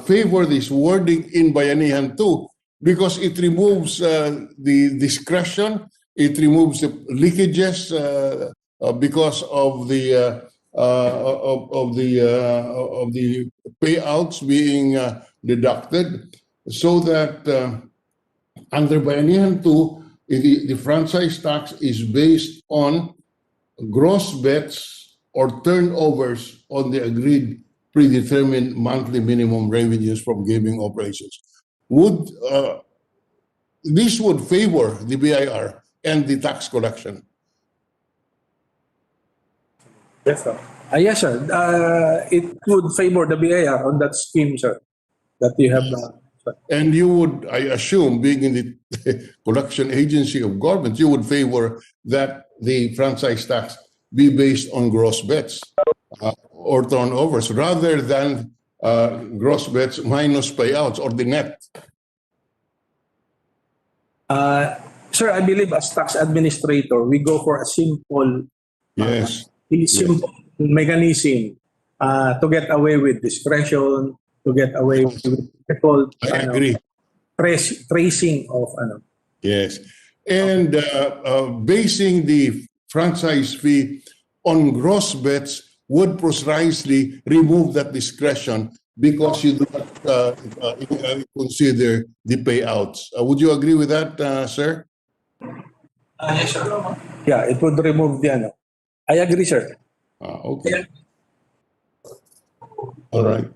favor this wording in Bayanihan 2 because it removes the discretion, it removes the leakages because of the payouts being deducted, so that under Bayanihan 2, the franchise tax is based on gross bets or turnovers on the agreed predetermined monthly minimum revenues from gaming operations. This would favor the BIR and the tax collection. Yes, sir. Yes, sir. It would favor the BIR on that scheme, sir, that you have. And you would, I assume, being in the collection agency of government, you would favor that the franchise tax be based on gross bets or turnovers rather than gross bets minus payouts or the net. Sir, I believe as tax administrator, we go for a simple, Yes. simple mechanism to get away with discretion, to get away with default, I agree. tracing of Yes. And basing the franchise fee on gross bets would precisely remove that discretion because you do not consider the payouts. Would you agree with that, sir? Yes, sir. Yeah, it would remove the I agree, sir. Okay. All right.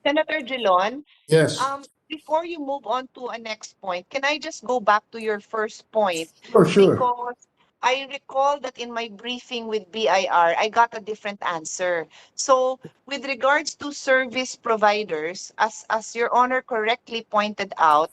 Senator Gilon, Yes. before you move on to a next point, can I just go back to your first point? For sure. Because I recall that in my briefing with BIR, I got a different answer. So with regards to service providers, as your honor correctly pointed out,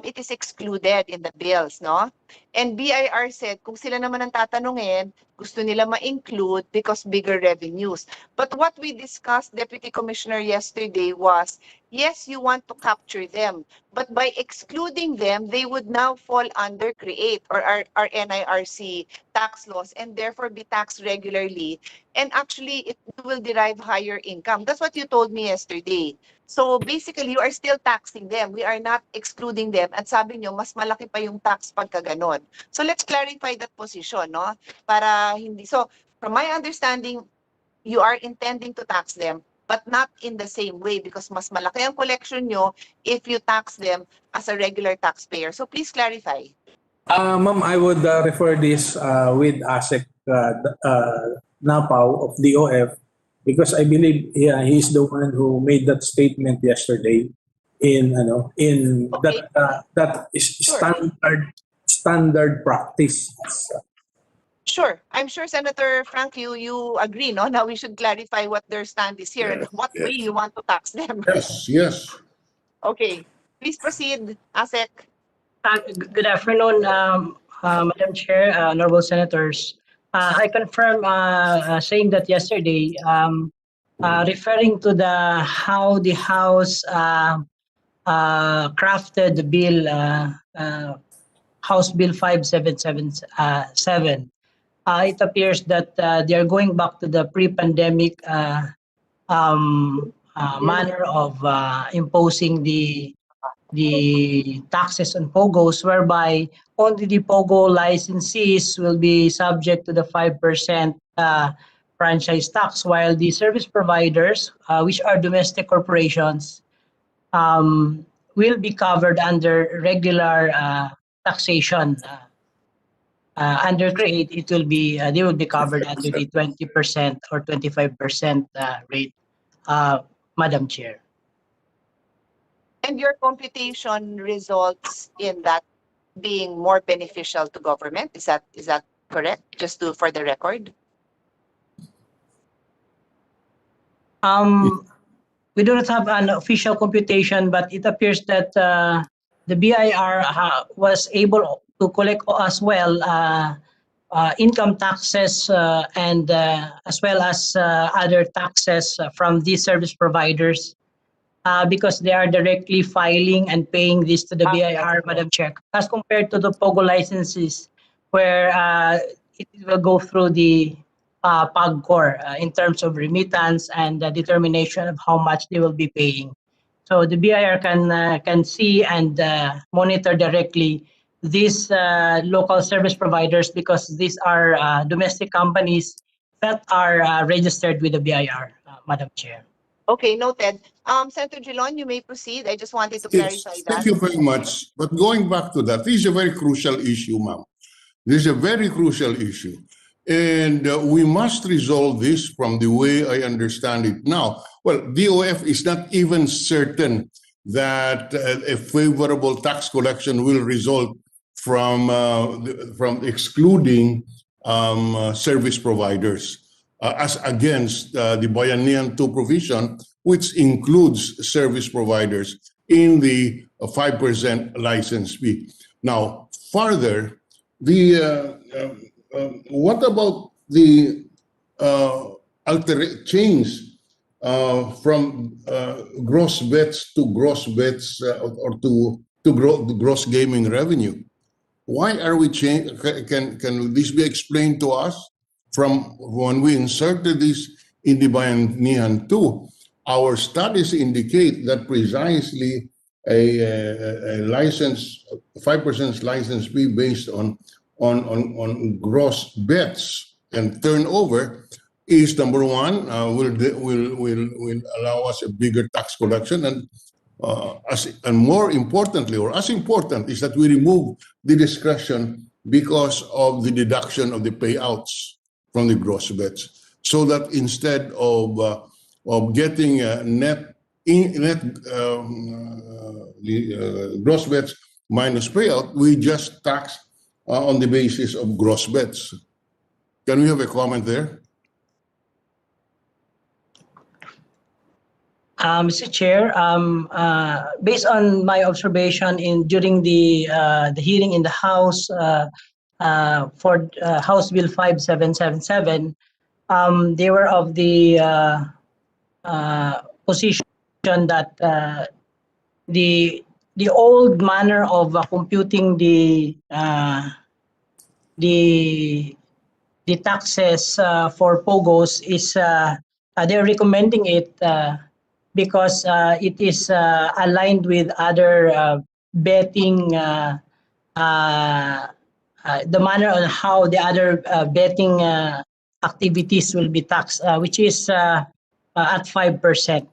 it is excluded in the bills, no? And BIR said, kung sila naman ang tatanungin, gusto nila ma-include because bigger revenues. But what we discussed, Deputy Commissioner, yesterday was, yes, you want to capture them, but by excluding them, they would now fall under CREATE or our NIRC tax laws and therefore be taxed regularly. And actually, it will derive higher income. That's what you told me yesterday. So basically, you are still taxing them. We are not excluding them. At sabi nyo, mas malaki pa yung tax pagka ganon. So let's clarify that position, no? Para hindi. So from my understanding, you are intending to tax them, but not in the same way because mas malaki ang collection nyo if you tax them as a regular taxpayer. So please clarify. Ma'am, I would refer this with ASEC Napaw of DOF because I believe he's the one who made that statement yesterday in Okay. that is Sure. standard practice. Sure. I'm sure Senator Frank, you agree, no? Now we should clarify what their stand is here and Yes, what way you want to tax them. Yes, yes. Okay. Please proceed, ASEC. Good afternoon, Madam Chair, honorable senators. I confirm saying that yesterday, referring to how the House crafted the bill, House Bill 5777. It appears that they are going back to the pre-pandemic manner of imposing the taxes on Pogos, whereby only the Pogo licensees will be subject to the 5% franchise tax, while the service providers, which are domestic corporations, will be covered under regular taxation. Under CREATE, it will be they will be covered under the 20% or 25% rate, Madam Chair. And your computation results in that being more beneficial to government. Is that correct? Just for the record. We do not have an official computation, but it appears that the BIR was able to collect as well income taxes and as well as other taxes from these service providers because they are directly filing and paying this to the BIR, Madam Chair, as compared to the Pogo licenses where it will go through the PAGCOR in terms of remittance and the determination of how much they will be paying. So the BIR can see and monitor directly these local service providers because these are domestic companies that are registered with the BIR, Madam Chair. Okay, noted. Senator Gilon, you may proceed. I just wanted to Yes, clarify that. thank you very much. But going back to that, this is a very crucial issue, ma'am. This is a very crucial issue. And we must resolve this from the way I understand it now. Well, DOF is not even certain that a favorable tax collection will result from excluding service providers. as against the Bayanihan 2 provision, which includes service providers in the 5% license fee. Now, further, what about the change from gross bets to gross bets or to gross gaming revenue? Why are we changing? Can this be explained to us? From when we inserted this in the Bayanihan 2, our studies indicate that precisely a license, 5% license fee based on gross bets and turnover is number one, will allow us a bigger tax collection, and more importantly, or as important, is that we remove the discretion because of the deduction of the payouts from the gross bets, so that instead of getting gross bets minus payout, we just tax on the basis of gross bets. Can we have a comment there? Mr. Chair, based on my observation during the hearing in the House for House Bill 5777, they were of the position that the old manner of computing the taxes for Pogos is they're recommending it because it is aligned with other betting, the manner on how the other betting activities will be taxed, which is at 5%,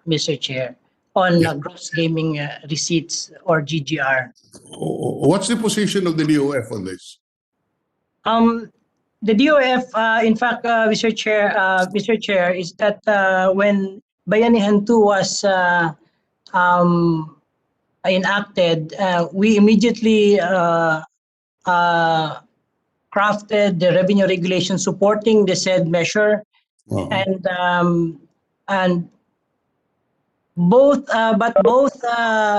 Mr. Chair, on gross gaming receipts or GGR. What's the position of the DOF on this? The DOF, in fact, Mr. Chair, is that when Bayanihan 2 was enacted, we immediately crafted the revenue regulation supporting the said measure, and both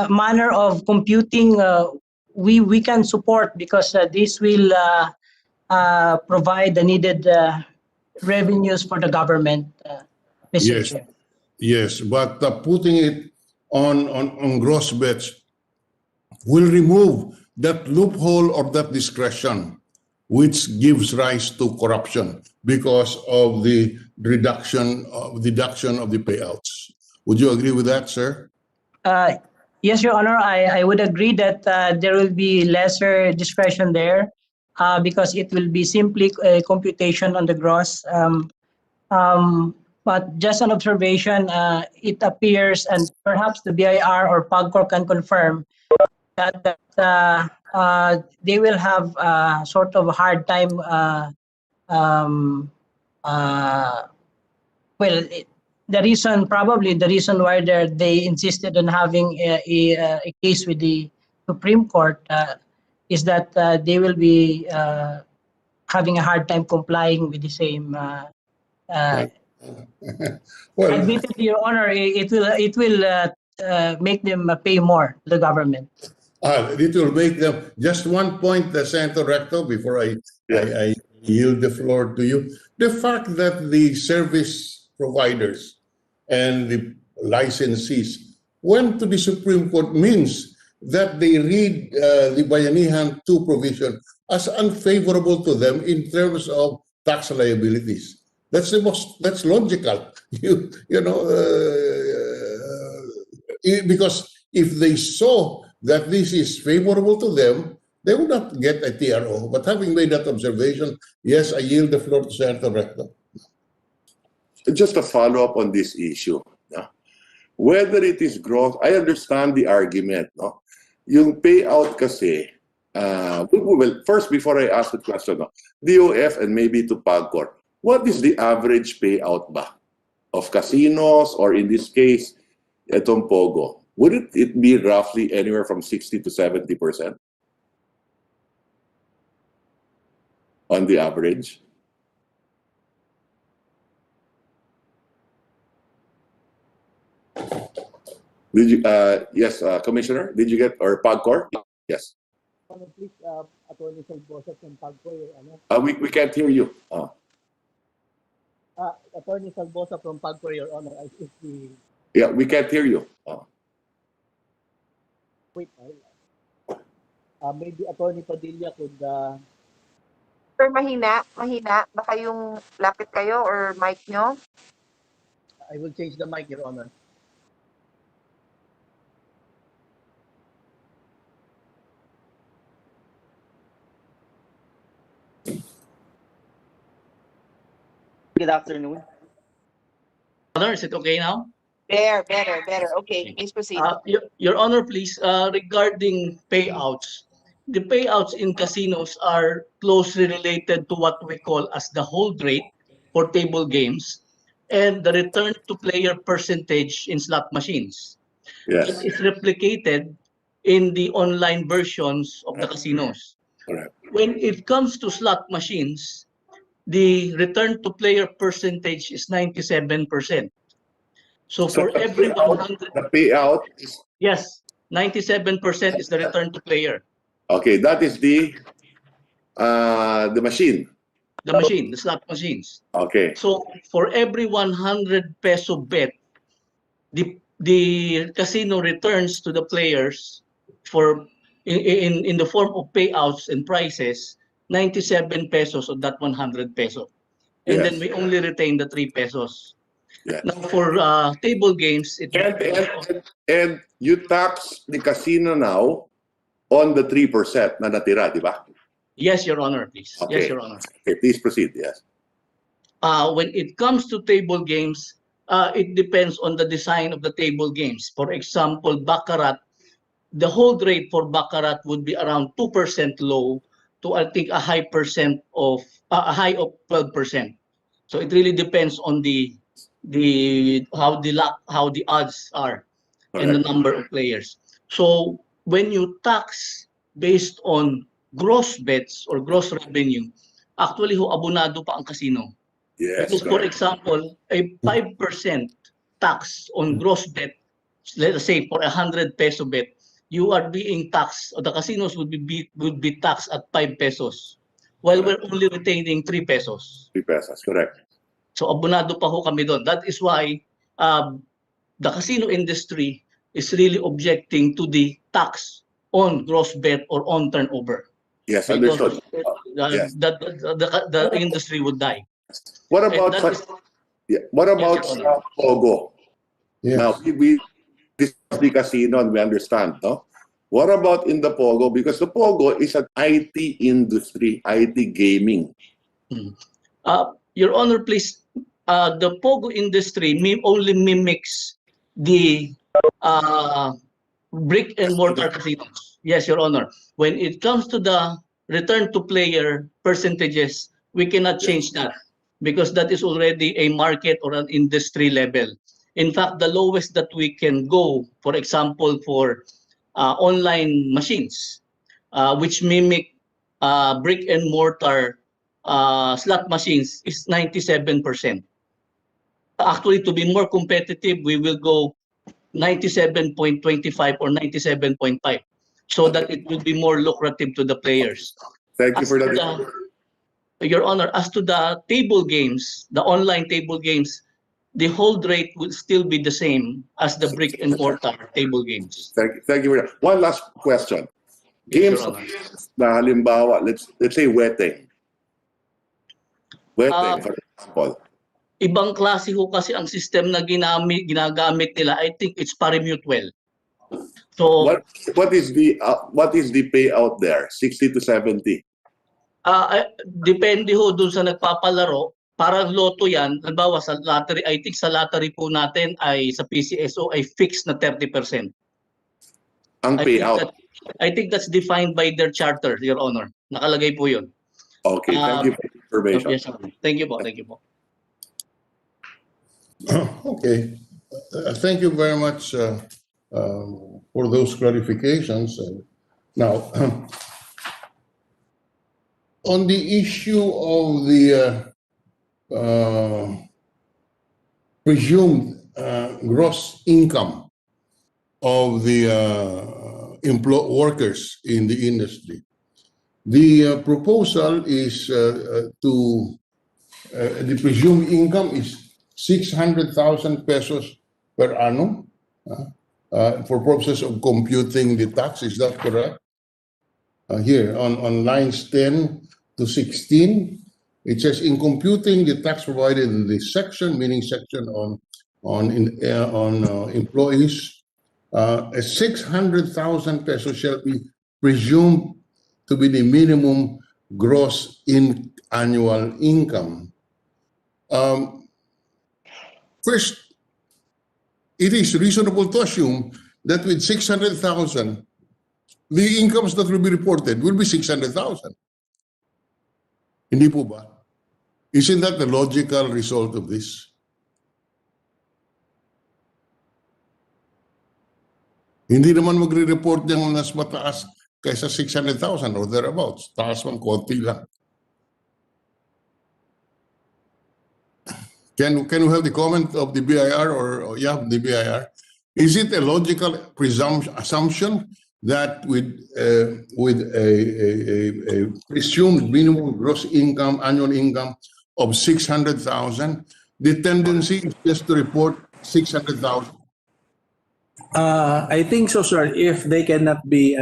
manner of computing we can support, because this will provide the needed revenues for the government, Mr. Chair. Yes, but putting it on gross bets will remove that loophole or that discretion which gives rise to corruption because of the deduction of the payouts. Would you agree with that, sir? Yes, Your Honor, I would agree that there will be lesser discretion there because it will be simply a computation on the gross. But just an observation, it appears, and perhaps the BIR or PAGCOR can confirm, that they will have sort of a hard time. The reason why they insisted on having a case with the Supreme Court is that they will be having a hard time complying with the same. Admittedly, Your Honor, it will make them pay more to the government. It will make them. Just one point, Senator Recto, before I yield the floor to you. The fact that the service providers and the licensees went to the Supreme Court means that they read the Bayanihan 2 provision as unfavorable to them in terms of tax liabilities. That's logical, because if they saw that this is favorable to them, they would not get a TRO. But having made that observation, yes, I yield the floor to Senator Recto. Just a follow-up on this issue. Whether it is gross, I understand the argument. No? Yung payout kasi, well, first, before I ask the question, DOF and maybe to PAGCOR, what is the average payout ba of casinos, or in this case, itong Pogo? Would it be roughly anywhere from 60 to 70% on the average? Did you, yes, Commissioner, did you get, or PAGCOR? Yes. Please, Attorney Salvosa from PAGCOR, Your Honor. We can't hear you. Attorney Salvosa from PAGCOR, Your Honor. Yeah, we can't hear you. Wait, maybe Attorney Padilla could... Sir, mahina. Baka yung lapit kayo or mic nyo. I will change the mic, Your Honor. Good afternoon. Honor, is it okay now? Better. Okay, please proceed. Your Honor, please, regarding payouts, the payouts in casinos are closely related to what we call as the hold rate for table games and the return to player percentage in slot machines. Yes. It is replicated in the online versions of the casinos. Correct. When it comes to slot machines, the return to player percentage is 97%. So for every 100, the payout is, yes, 97% is the return to player. okay, that is the machine. The machine, the slot machines. Okay. So for every 100 peso bet, the casino returns to the players for in the form of payouts and prizes 97 pesos of that 100 peso. And Yes. then we only retain the 3 pesos. Yes. Now for table games, it And you tax the casino now on the 3% na natira, di ba? yes, Your Honor, please. Okay. Yes, Your Honor. Okay, please proceed. Yes. When it comes to table games, it depends on the design of the table games. For example, Baccarat, the hold rate for Baccarat would be around 2% low to I think a high of 12%. So it really depends on how the odds are and the Correct. number of players. So when you tax based on gross bets or gross revenue, actually abonado pa ang casino. Yes. Because for Correct. example, a 5% tax on gross bet, let us say for 100 peso bet, you are being taxed, or the casinos would be taxed at 5 pesos, while we're only retaining 3 pesos. 3 pesos. Correct. So abonado pa ho kami doon. That is why the casino industry is really objecting to the tax on gross bet or on turnover. Yes, Because understood. Yes. the industry would die. What And about that is, what about Yes, Your Honor. Pogo? Yes. Now we discuss the casino and we understand, no? What about in the Pogo? Because the Pogo is an IT industry, IT gaming. Your Honor, please, the Pogo industry only mimics the brick and mortar casinos. Yes, Your Honor. When it comes to the return to player percentages, we cannot change that because that is already a market or an industry level. In fact, the lowest that we can go, for example, for online machines, which mimic brick and mortar slot machines, is 97%. Actually, to be more competitive, we will go 97.25 or 97.5 so that it will be more lucrative to the players. Thank you As for to that. Your Honor, as to the table games, the online table games, the hold rate will still be the same as the brick and mortar table games. Thank you very much. One last question. Yes, Games Your Honor. na halimbawa, let's say wedding. Wedding, for example. Ibang klase ho kasi ang system na ginagamit nila. I think it's pari-mutuel. So What is the payout there? 60 to 70? depende ho dun sa nagpapalaro. Parang loto yan. Halimbawa sa lottery, I think sa lottery po natin ay sa PCSO ay fixed na 30%. Ang payout. I think that's defined by their charter, Your Honor. Nakalagay po yun. Okay, thank you for the information. Yes, Your Honor. Thank you po. Thank you po. Okay. Thank you very much for those clarifications. Now, on the issue of the presumed gross income of the workers in the industry. The proposal is the presumed income is 600,000 pesos per annum for purposes of computing the tax. Is that correct? Here on lines 10 to 16, it says in computing the tax provided in this section, meaning section on employees, 600,000 pesos shall be presumed to be the minimum gross annual income. First, it is reasonable to assume that with 600,000, the incomes that will be reported will be 600,000. Hindi po ba? Isn't that the logical result of this? Hindi naman magre-report niyang mas mataas kaysa 600,000 or thereabouts. Taas man, konti lang. Can we have the comment of the BIR or the BIR? Is it a logical assumption that with a presumed minimum gross income, annual income of 600,000, the tendency is just to report 600,000? I think so, sir. If they cannot be,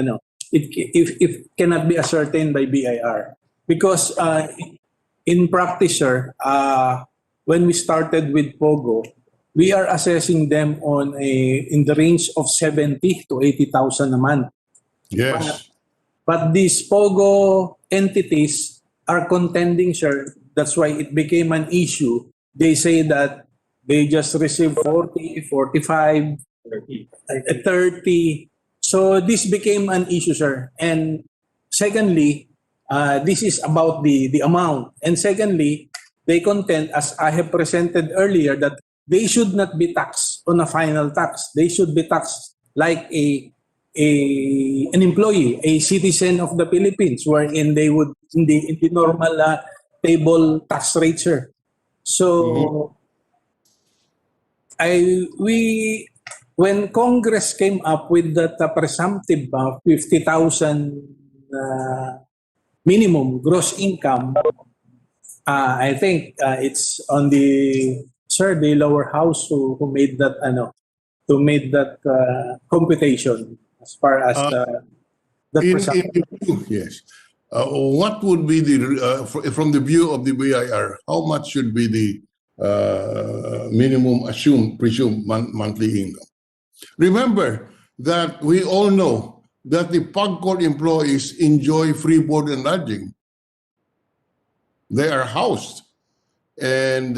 if cannot be ascertained by BIR, because in practice, sir, when we started with Pogo, we are assessing them in the range of 70 to 80,000 a month. Yes. But these Pogo entities are contending, sir. That's why it became an issue. They say that they just received 40, 45, 30. So this became an issue, sir. And secondly, this is about the amount. And secondly, they contend, as I have presented earlier, that they should not be taxed on a final tax. They should be taxed like an employee, a citizen of the Philippines, wherein they would in the normal table tax rate, sir. So when Congress came up with that presumptive 50,000 minimum gross income, I think it's on the lower house who made that computation as far as the presumptive. Yes. What would be from the view of the BIR? How much should be the minimum presumed monthly income? Remember that we all know that the POGCOR employees enjoy free board and lodging. They are housed, and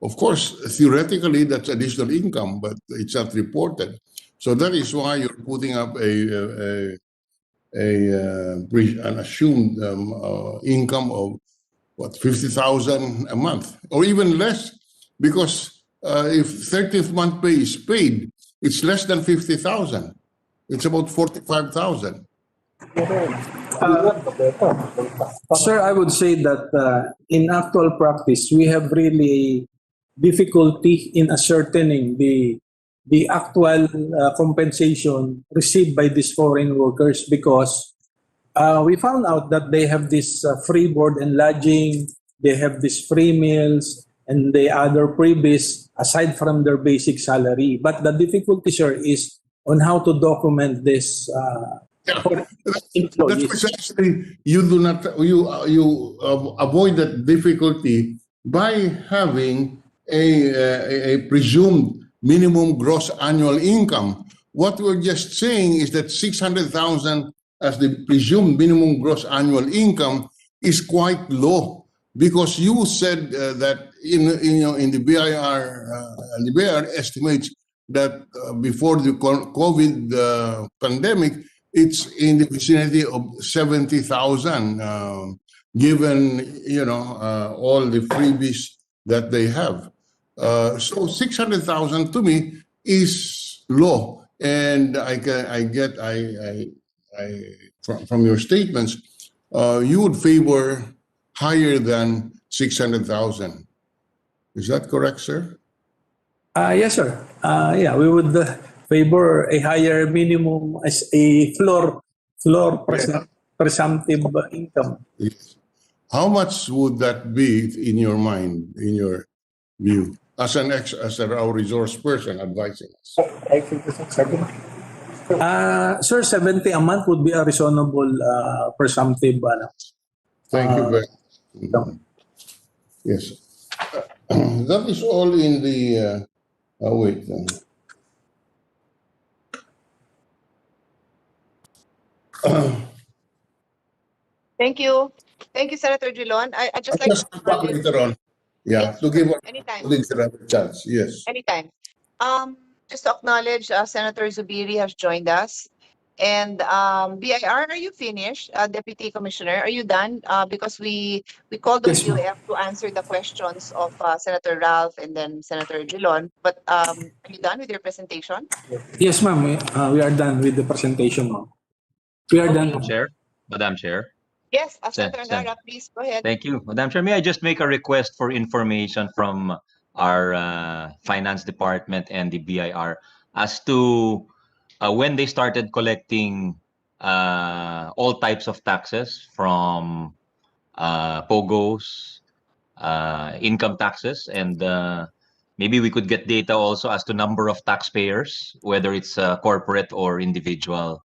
of course, theoretically, that's additional income, but it's not reported. So that is why you're putting up an assumed income of 50,000 a month, or even less, because if 30th month pay is paid, it's less than 50,000. It's about 45,000. Sir, I would say that in actual practice, we have really difficulty in ascertaining the actual compensation received by these foreign workers, because we found out that they have this free board and lodging, they have these free meals, and the other freebies aside from their basic salary. But the difficulty, sir, is on how to document this. That's precisely you avoid that difficulty by having a presumed minimum gross annual income. What we're just saying is that 600,000 as the presumed minimum gross annual income is quite low, because you said that in the BIR the BIR estimates that before the COVID pandemic, it's in the vicinity of 70,000, given all the freebies that they have. So 600,000 to me is low, and from your statements, you would favor higher than 600,000. Is that correct, sir? Yes, sir. Yeah, we would favor a higher minimum as a floor presumptive income. Yes. How much would that be in your mind, in your view, as our resource person advising us? I think this is 7. Sir, 70 a month would be a reasonable presumptive. Thank you very much. Yes. That is all in the, wait. Thank you. Thank you, Senator Drilon. I'd just I'll like just to come back acknowledge. later on. Yeah, Yes, to give our anytime. colleagues another chance. Yes. Anytime. Just to acknowledge, Senator Zubiri has joined us. And BIR, are you finished? Deputy Commissioner, are you done? Because we called on Yes, ma'am. UF to answer the questions of Senator Ralph and then Senator Drilon. But are you done with your presentation? Yes, ma'am. We are done with the presentation, ma'am. We are done. Okay. Madam Chair. Yes, Sen- Senator Sen- Angara, please go ahead. Thank you. Madam Chair, may I just make a request for information from our finance department and the BIR as to when they started collecting all types of taxes from POGOs, income taxes, and maybe we could get data also as to number of taxpayers, whether it's corporate or individual,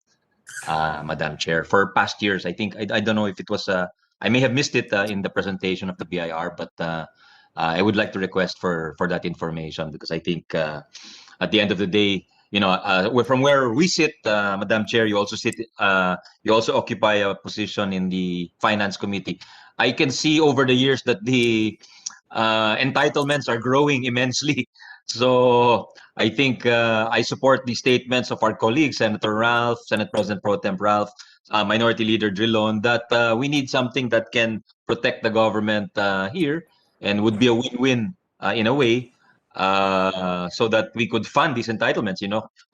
Madam Chair. For past years, I think, I don't know if it was, I may have missed it in the presentation of the BIR, but I would like to request for that information, because I think at the end of the day, from where we sit, Madam Chair, you also sit, you also occupy a position in the Finance Committee. I can see over the years that the entitlements are growing immensely. So I think I support the statements of our colleagues, Senator Ralph, Senate President Pro Tem Ralph, Minority Leader Drilon, that we need something that can protect the government here and would be a win-win in a way, so that we could fund these entitlements.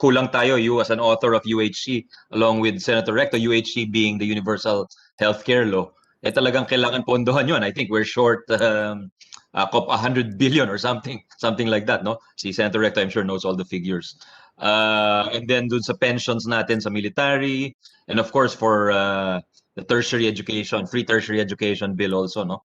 Kulang tayo, you as an author of UHC, along with Senator Recto, UHC being the Universal Healthcare Law, talagang kailangan pondohan yun. I think we're short 100 billion or something like that, no? Si Senator Recto, I'm sure, knows all the figures. And then dun sa pensions natin sa military, and of course for the tertiary education, free tertiary education bill also, no?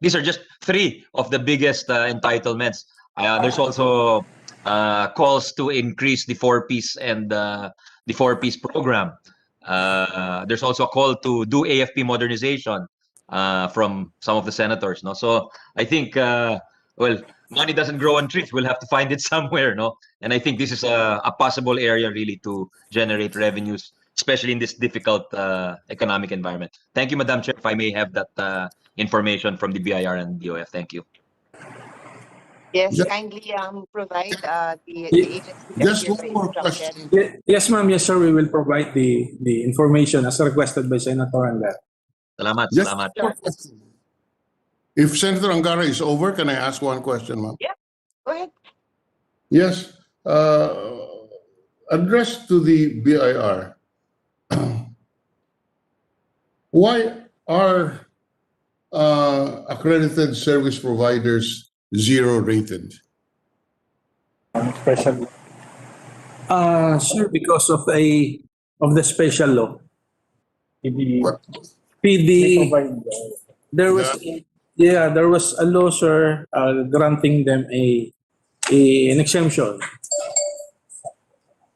These are just 3 of the biggest entitlements. There's also calls to increase the 4-piece and the 4-piece program. There's also a call to do AFP modernization from some of the senators, no? So I think, money doesn't grow on trees. We'll have to find it somewhere, no? And I think this is a possible area really to generate revenues, especially in this difficult economic environment. Thank you, Madam Chair. If I may have that information from the BIR and DOF. Thank you. Yes, Just- kindly provide the agency that Just you're one more instructed. question. Yes, ma'am. Yes, sir. We will provide the information as requested by Senator Angara. Salamat, Just salamat. one more question. If Senator Angara is over, can I ask one question, ma'am? Go ahead. Yes. Addressed to the BIR. Why are accredited service providers 0 rated? Especially. Sir, because of the special law. What? PD, Provide, there was a law, sir, granting them an exemption.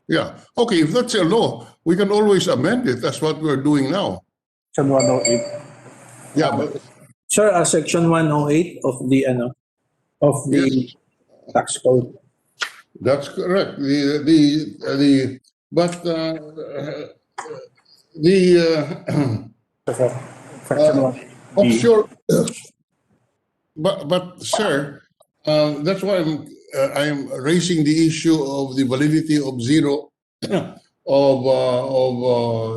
Yeah. Okay, if that's a law, we can always amend it. That's what we're doing now. Section 108. Yeah, but Sir, Section 108 of the Yes. tax code. that's correct. Section 1. Offshore. But sir, that's why I'm raising the issue of the validity of 0 of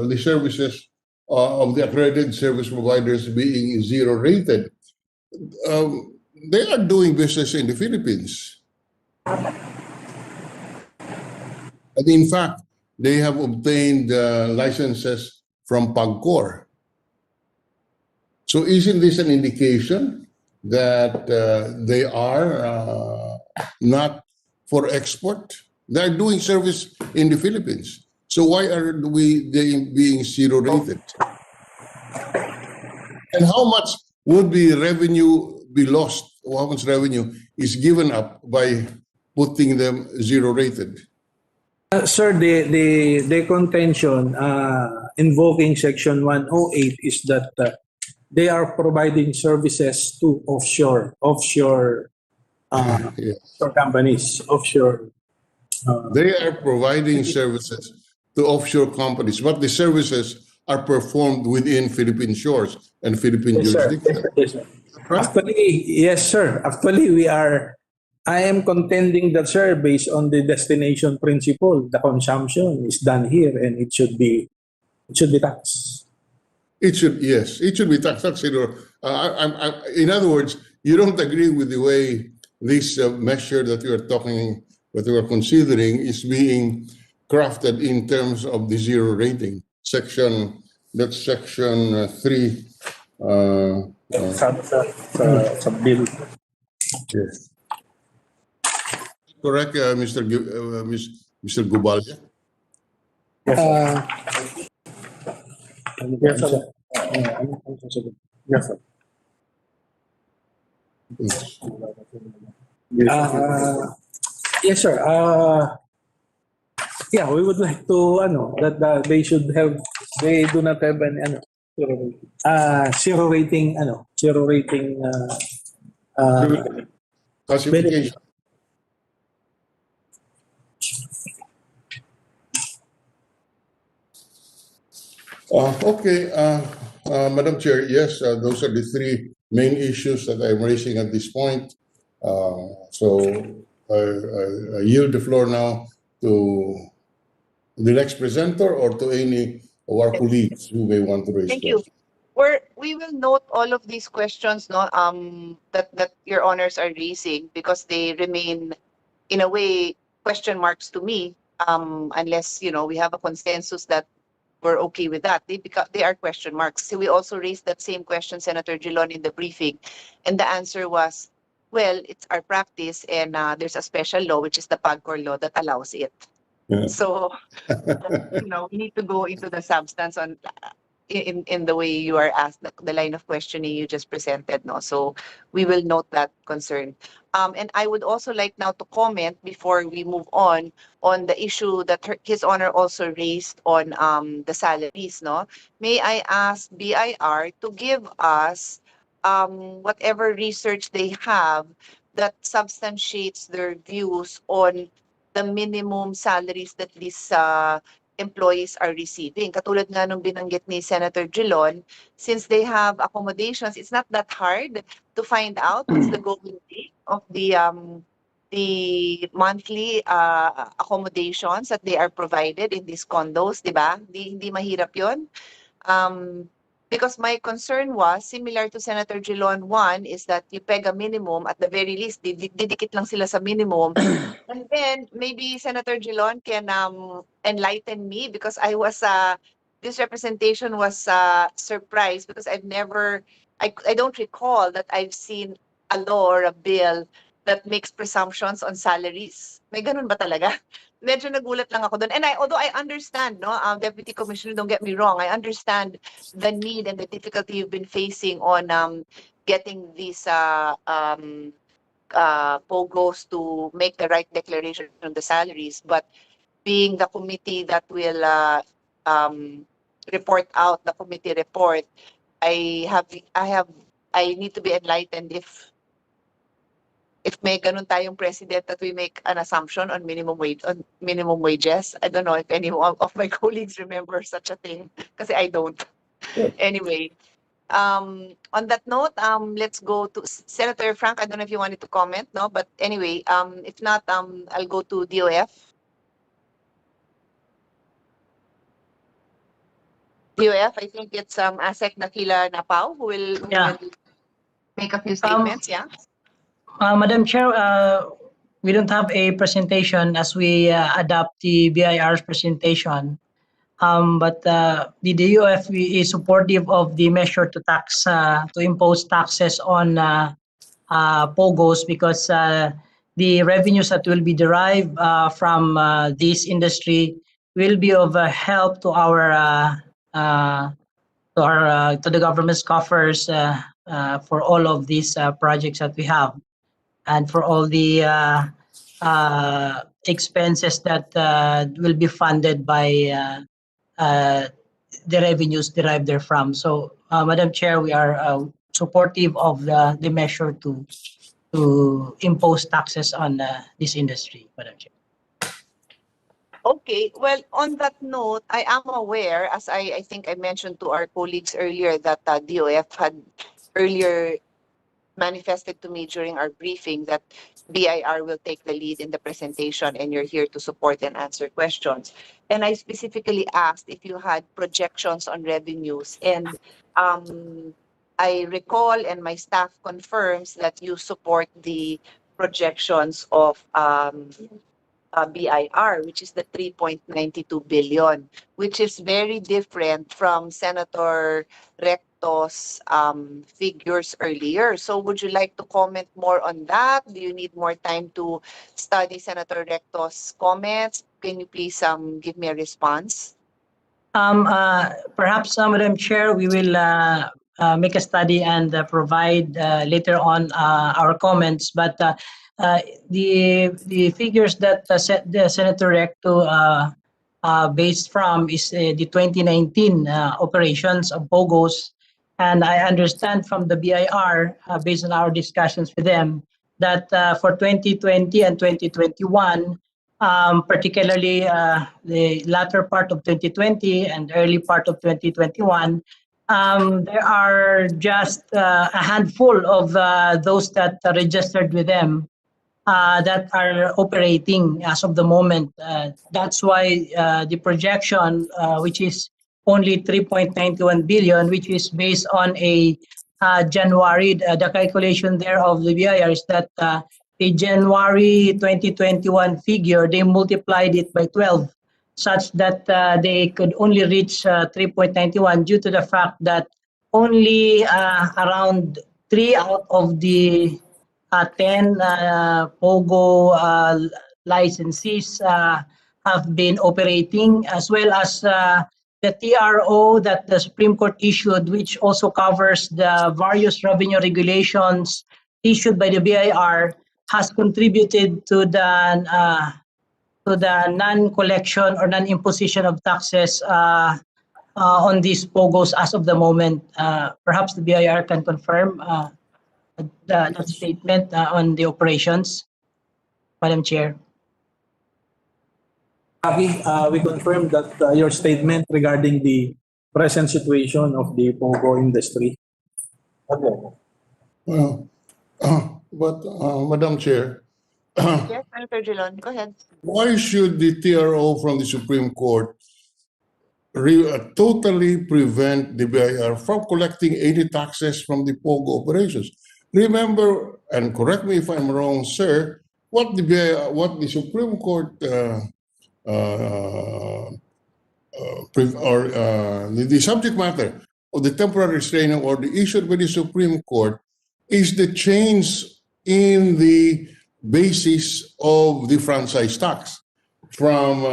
the services of the accredited service providers being 0 rated. They are doing business in the Philippines. And in fact, they have obtained licenses from PAGCOR. So isn't this an indication that they are not for export. They're doing service in the Philippines. So why are they being zero rated? And how much would the revenue be lost? Or how much revenue is given up by putting them zero rated? Sir, the contention invoking Section 108 is that they are providing services to offshore Yeah. companies, offshore. They are providing services to offshore companies, but the services are performed within Philippine shores and Philippine Yes, sir. jurisdiction. Yes, sir. Right? Actually, yes, sir. Actually, I am contending that, sir, based on the destination principle, the consumption is done here and it should be taxed. It should be taxed. In other words, you don't agree with the way this measure that you are considering is being crafted in terms of the zero rating section. That's section 3. Sa bill. Yes. Correct, Mr. Gubalya? Yes, sir. Yes, sir. Yes, sir. Yeah, we would like to that they do not have any zero rating Classification. Okay, Madam Chair, yes, those are the three main issues that I'm raising at this point. So I yield the floor now to the next presenter or to any of our colleagues who may want to raise Thank you. questions. We will note all of these questions, no, that your honors are raising, because they remain, in a way, question marks to me, unless, we have a consensus that we're okay with that. They are question marks. So we also raised that same question, Senator Gilon, in the briefing, and the answer was, well, it's our practice, and there's a special law, which is the PAGCOR law, that allows it. Yeah. So, we need to go into the substance on in the way you are asked, the line of questioning you just presented, no? So we will note that concern. And I would also like now to comment before we move on the issue that His Honor also raised on the salaries, no? May I ask BIR to give us whatever research they have that substantiates their views on the minimum salaries that these employees are receiving. Katulad nga nung binanggit ni Senator Gilon, since they have accommodations, it's not that hard to find out what's the going rate of the monthly accommodations that they are provided in these condos, di ba? Hindi mahirap yun. Because my concern was, similar to Senator Gilon, one is that you peg a minimum, at the very least, didikit lang sila sa minimum. And then, maybe Senator Gilon can enlighten me, because I was, this representation was surprised, because I don't recall that I've seen a law or a bill that makes presumptions on salaries. May ganun ba talaga? Medyo nagulat lang ako doon. And although I understand, no, Deputy Commissioner, don't get me wrong, I understand the need and the difficulty you've been facing on getting these POGOs to make the right declaration on the salaries. But being the committee that will report out the committee report, I need to be enlightened if may ganun tayong president that we make an assumption on minimum wages. I don't know if any of my colleagues remember such a thing, kasi I don't. Anyway, on that note, let's go to Senator Frank. I don't know if you wanted to comment, no? But anyway, if not, I'll go to DOF. DOF, I think it's ASEC Nakila Napao who will make a few statements. Madam Chair, we don't have a presentation as we adopt the BIR's presentation. But the DOF is supportive of the measure to impose taxes on POGOs, because the revenues that will be derived from this industry will be of help to our to the government's coffers for all of these projects that we have, and for all the expenses that will be funded by the revenues derived therefrom. So, Madam Chair, we are supportive of the measure to impose taxes on this industry, Madam Chair. Okay, well, on that note, I am aware, as I think I mentioned to our colleagues earlier, that DOF had earlier manifested to me during our briefing that BIR will take the lead in the presentation and you're here to support and answer questions. And I specifically asked if you had projections on revenues. And I recall, and my staff confirms, that you support the projections of BIR, which is the 3.92 billion, which is very different from Senator Recto's figures earlier. So would you like to comment more on that? Do you need more time to study Senator Recto's comments? Can you please give me a response? Perhaps, Madam Chair, we will make a study and provide later on our comments. But the figures that the Senator Recto based from is the 2019 operations of Pogos, and I understand from the BIR, based on our discussions with them, that for 2020 and 2021, particularly the latter part of 2020 and early part of 2021, there are just a handful of those that are registered with them that are operating as of the moment. That's why the projection, which is only 3.91 billion, which is based on a January, the calculation there of the BIR is that the January 2021 figure, they multiplied it by 12, such that they could only reach 3.91 due to the fact that only around 3 out of the 10 Pogo licensees have been operating, as well as the TRO that the Supreme Court issued, which also covers the various revenue regulations issued by the BIR, has contributed to the non-collection or non-imposition of taxes on these Pogos as of the moment. Perhaps the BIR can confirm that statement on the operations, Madam Chair. Aki, we confirm that your statement regarding the present situation of the Pogo industry. Okay. But, Madam Chair, Yes, Senator Drilon, go ahead. why should the TRO from the Supreme Court totally prevent the BIR from collecting any taxes from the Pogo operations? Remember, and correct me if I'm wrong, sir, what the Supreme Court the subject matter of the temporary restraining order issued by the Supreme Court is the change in the basis of the franchise tax from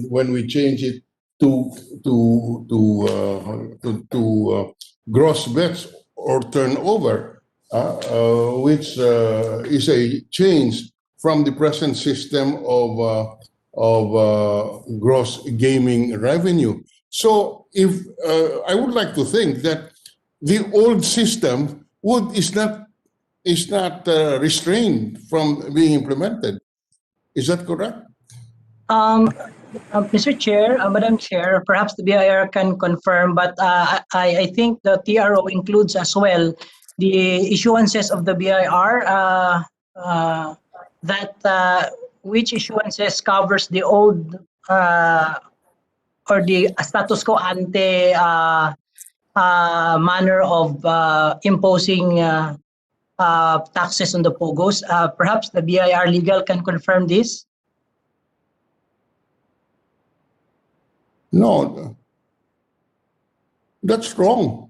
when we change it to gross bets or turnover, which is a change from the present system of gross gaming revenue. So, if I would like to think that the old system is not restrained from being implemented. Is that correct? Mr. Chair, Madam Chair, perhaps the BIR can confirm, but I think the TRO includes as well the issuances of the BIR which issuances covers the old or the status quo ante manner of imposing taxes on the Pogos. Perhaps the BIR legal can confirm this. No, that's wrong.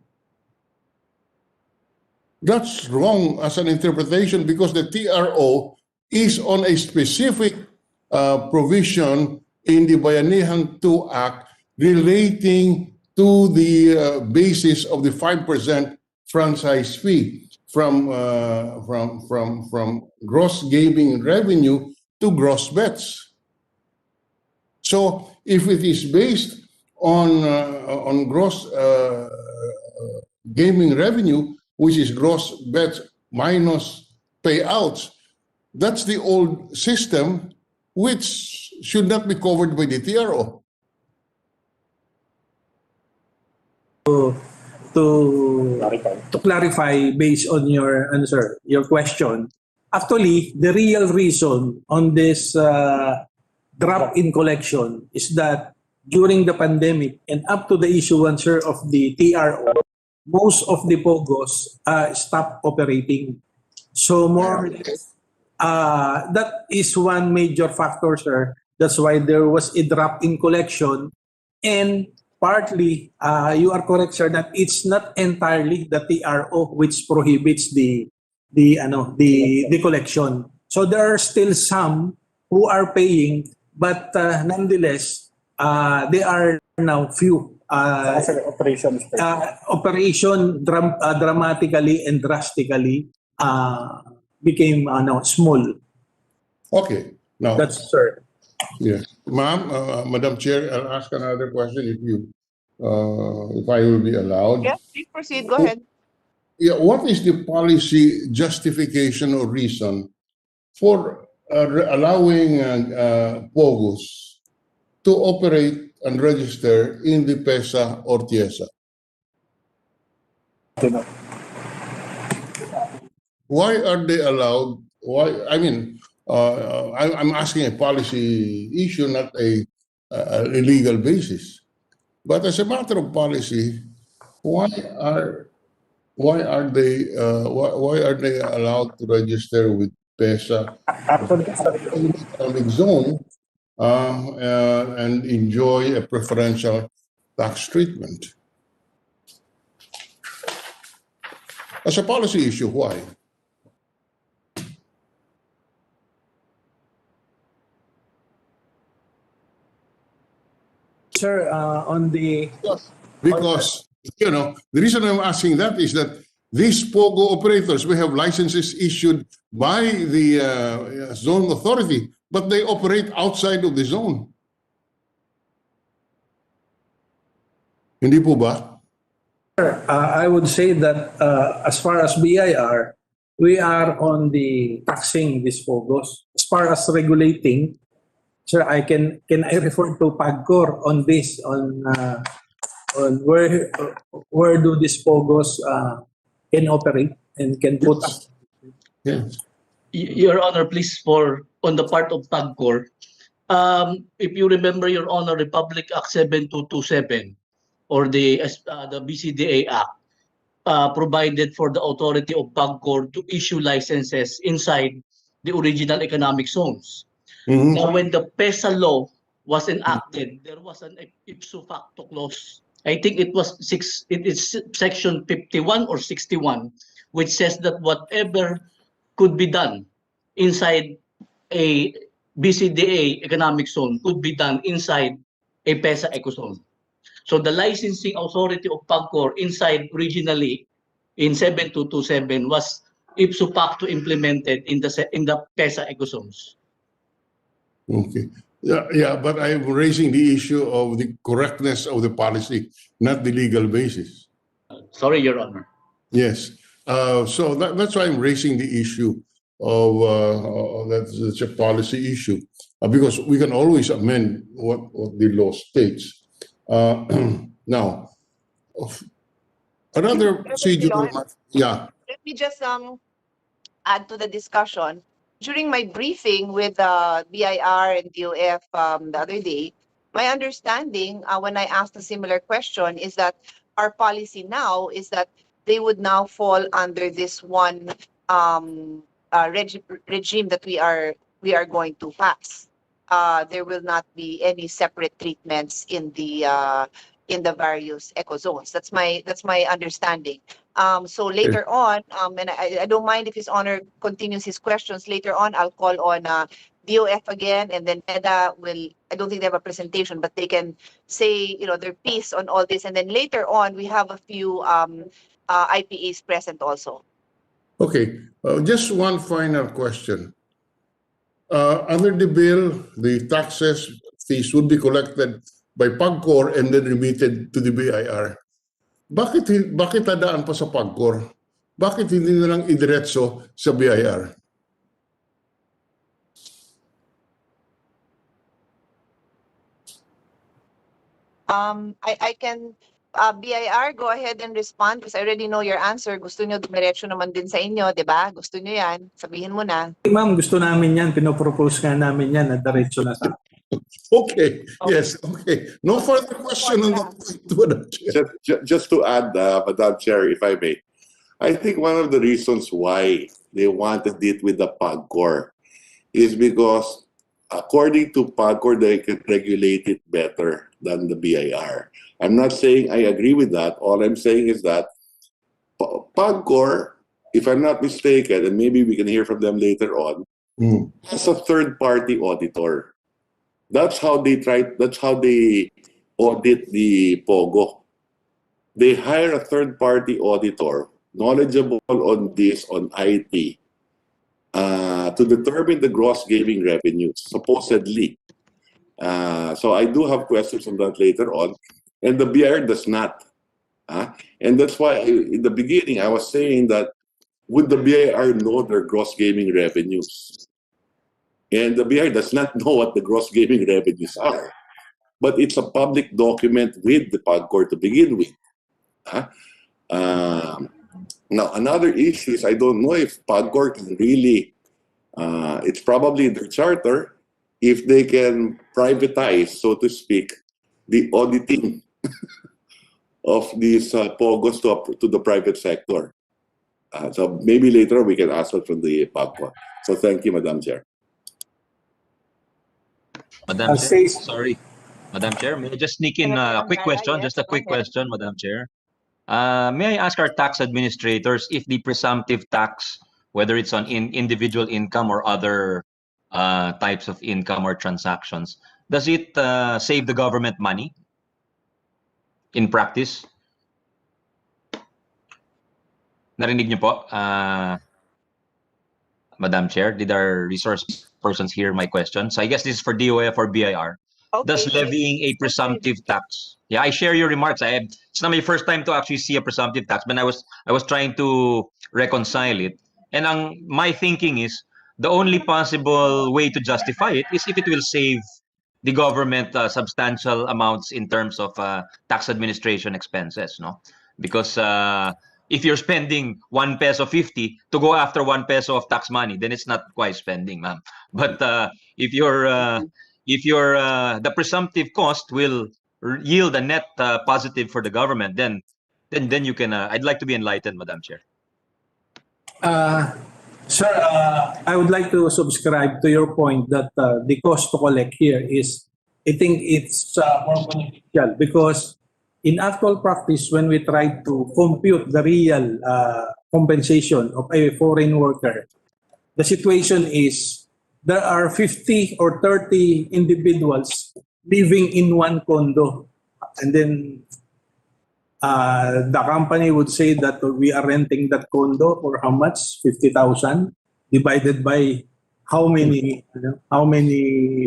That's wrong as an interpretation because the TRO is on a specific provision in the Bayanihan 2 Act relating to the basis of the 5% franchise fee from gross gaming revenue to gross bets. So if it is based on gross gaming revenue, which is gross bets minus payouts, that's the old system, which should not be covered by the TRO. To clarify based on your answer, your question, actually, the real reason on this drop in collection is that during the pandemic and up to the issuance of the TRO, most of the POGOs stopped operating. So more or less, that is one major factor, sir. That's why there was a drop in collection. And partly, you are correct, sir, that it's not entirely the TRO which prohibits the collection. So there are still some who are paying, but nonetheless, they are now few. Operation dramatically and drastically became small. Okay. Now, That's sir. yeah, ma'am, Madam Chair, I'll ask another question if I will be allowed. Yes, please proceed. Go ahead. Yeah, what is the policy justification or reason for allowing Pogus to operate and register in the Pesa or Tiesa? Why are they allowed? Why? I mean, I'm asking a policy issue, not a legal basis. But as a matter of policy, why are they allowed to register with Pesa in the economic zone and enjoy a preferential tax treatment? As a policy issue, why? Sir, on the Because, the reason I'm asking that is that these POGO operators, we have licenses issued by the zone authority, but they operate outside of the zone. Hindi po ba? I would say that as far as BIR, we are on the taxing these POGOs. As far as regulating, sir, can I refer to PAGCOR on this on where do these POGOs can operate and can put up? Yes. Your Honor, please, on the part of PAGCOR, if you remember, Your Honor, Republic Act 7227 or the BCDA Act provided for the authority of PAGCOR to issue licenses inside the original economic zones. Mhm. Now, when the PESA law was enacted, there was an ipso facto clause. I think it is section 51 or 61, which says that whatever could be done inside a BCDA economic zone could be done inside a PESA ecozone. So the licensing authority of PAGCOR inside originally in 7227 was ipso facto implemented in the PESA ecozones. Okay. Yeah, but I'm raising the issue of the correctness of the policy, not the legal basis. Sorry, Your Honor. Yes. So that's why I'm raising the issue of that's a policy issue because we can always amend what the law states. Now, another procedural matter. Yeah. Let me just add to the discussion. During my briefing with BIR and DOF the other day, my understanding when I asked a similar question is that our policy now is that they would now fall under this one regime that we are going to pass. There will not be any separate treatments in the in the various eco zones. That's my understanding. So later on, and I don't mind if His Honor continues his questions. Later on, I'll call on DOF again, and then EDA will. I don't think they have a presentation, but they can say their piece on all this, and then later on we have a few IPAs present also. Okay, just one final question. Under the bill, the taxes fees would be collected by PAGCOR and then remitted to the BIR. Bakit dadaan pa sa PAGCOR? Bakit hindi na lang idiretso sa BIR? I can BIR, go ahead and respond because I already know your answer. Gusto nyo dumiretso naman din sa inyo, di ba? Gusto nyo yan. Sabihin mo na. Ma'am, gusto namin yan. Pinopropose nga namin yan na diretso na sa. Okay, yes, okay. No further question on that point, Madam Chair. Just to add, Madam Chair, if I may, I think one of the reasons why they wanted it with the PAGCOR is because according to PAGCOR, they can regulate it better than the BIR. I'm not saying I agree with that. All I'm saying is that PAGCOR, if I'm not mistaken, and maybe we can hear from them later on, has a third-party auditor. That's how they audit the Pogo. They hire a third-party auditor, knowledgeable on this, on IT, to determine the gross gaming revenues, supposedly. So I do have questions on that later on. And the BIR does not. And that's why in the beginning I was saying that would the BIR know their gross gaming revenues? And the BIR does not know what the gross gaming revenues are. But it's a public document with the PAGCOR to begin with. Now, another issue is I don't know if PAGCOR can really, it's probably in their charter, if they can privatize, so to speak, the auditing of these POGOs to the private sector. So maybe later we can ask that from the PAGCOR. So thank you, Madam Chair. Madam Chair, sorry. Madam Chair, may I just sneak in a quick question? Just a quick question, Madam Chair. May I ask our tax administrators if the presumptive tax, whether it's on individual income or other types of income or transactions, does it save the government money in practice? Narinig niyo po, Madam Chair? Did our resource persons hear my question? So I guess this is for DOF or BIR. Okay. Does levying a presumptive tax? Yeah, I share your remarks. It's not my first time to actually see a presumptive tax, but I was trying to reconcile it. And my thinking is the only possible way to justify it is if it will save the government substantial amounts in terms of tax administration expenses, no? Because if you're spending 1 peso 50 to go after 1 peso of tax money, then it's not quite spending, ma'am. But if the presumptive cost will yield a net positive for the government, then you can. I'd like to be enlightened, Madam Chair. Sir, I would like to subscribe to your point that the cost to collect here is, I think it's more beneficial because in actual practice, when we try to compute the real compensation of a foreign worker, the situation is there are 50 or 30 individuals living in one condo. And then the company would say that we are renting that condo for how much? 50,000 divided by how many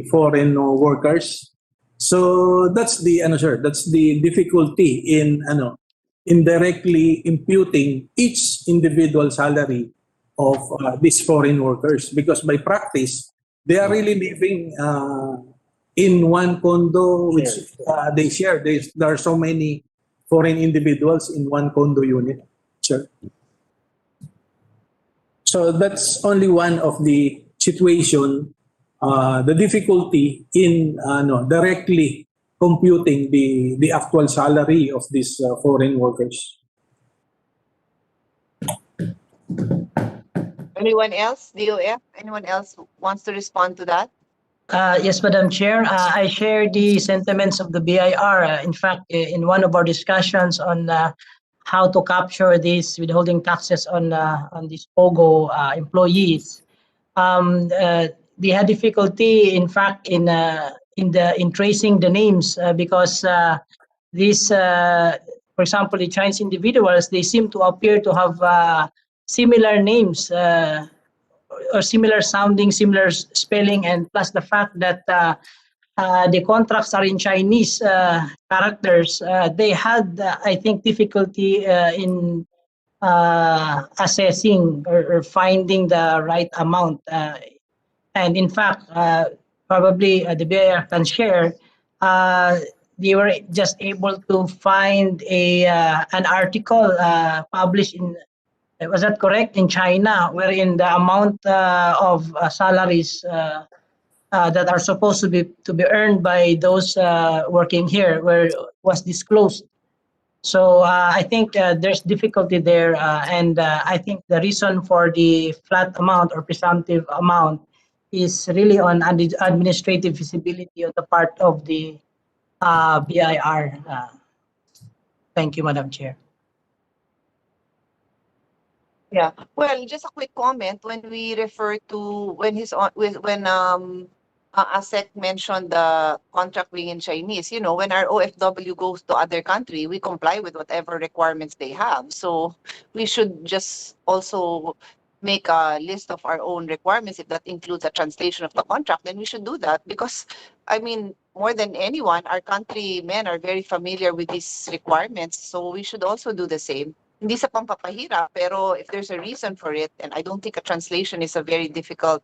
foreign workers. So that's the difficulty in indirectly imputing each individual salary of these foreign workers, because by practice they are really living in one condo which they share. There are so many foreign individuals in one condo unit. Sure. So that's only one of the situation, the difficulty in directly computing the actual salary of these foreign workers. Anyone else? DOF? Anyone else wants to respond to that? Yes, Madam Chair. I share the sentiments of the BIR. In fact, in one of our discussions on how to capture these withholding taxes on these POGO employees, they had difficulty, in fact, in tracing the names because these, for example, the Chinese individuals, they seem to appear to have similar names. Or similar sounding, similar spelling, and plus the fact that the contracts are in Chinese characters, they had, I think, difficulty in assessing or finding the right amount. And in fact, probably the BIR can share, they were just able to find an article published in, was that correct, in China, wherein the amount of salaries that are supposed to be earned by those working here was disclosed. So I think there's difficulty there, and I think the reason for the flat amount or presumptive amount is really on administrative feasibility on the part of the BIR. Thank you, Madam Chair. Yeah. Well, just a quick comment when we refer to when he's on with when ASEC mentioned the contract being in Chinese, you know, when our OFW goes to other country, we comply with whatever requirements they have. So we should just also make a list of our own requirements. If that includes a translation of the contract, then we should do that because, I mean, more than anyone, our countrymen are very familiar with these requirements. So we should also do the same. Hindi sa pampapahirap, pero if there's a reason for it, and I don't think a translation is a very difficult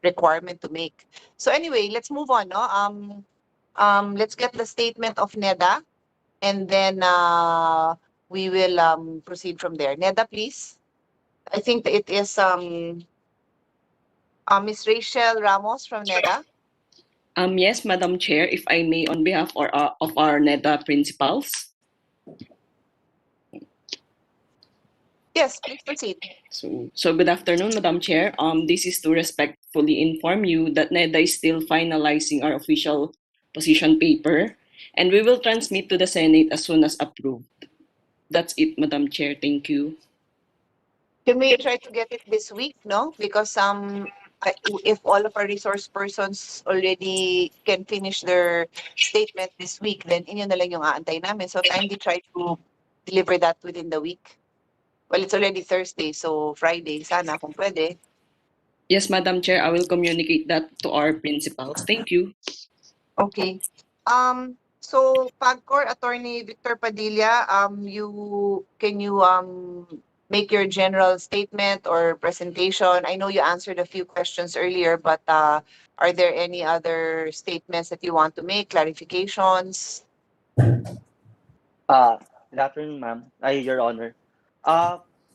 requirement to make. So anyway, let's move on. No? Let's get the statement of NEDA, and then we will proceed from there. NEDA, please. I think it is Ms. Rachel Ramos from NEDA. Yes, Madam Chair, if I may, on behalf of our NEDA principals. Yes, please proceed. So good afternoon, Madam Chair. This is to respectfully inform you that NEDA is still finalizing our official position paper, and we will transmit to the Senate as soon as approved. That's it, Madam Chair. Thank you. Can we try to get it this week, no? Because if all of our resource persons already can finish their statement this week, then inyo na lang yung aantay namin. So kindly try to deliver that within the week. Well, it's already Thursday, so Friday, sana kung pwede. Yes, Madam Chair, I will communicate that to our principals. Thank you. Okay. So PAGCOR Attorney Victor Padilla, can you make your general statement or presentation? I know you answered a few questions earlier, but are there any other statements that you want to make, clarifications? Good afternoon, ma'am. Your Honor.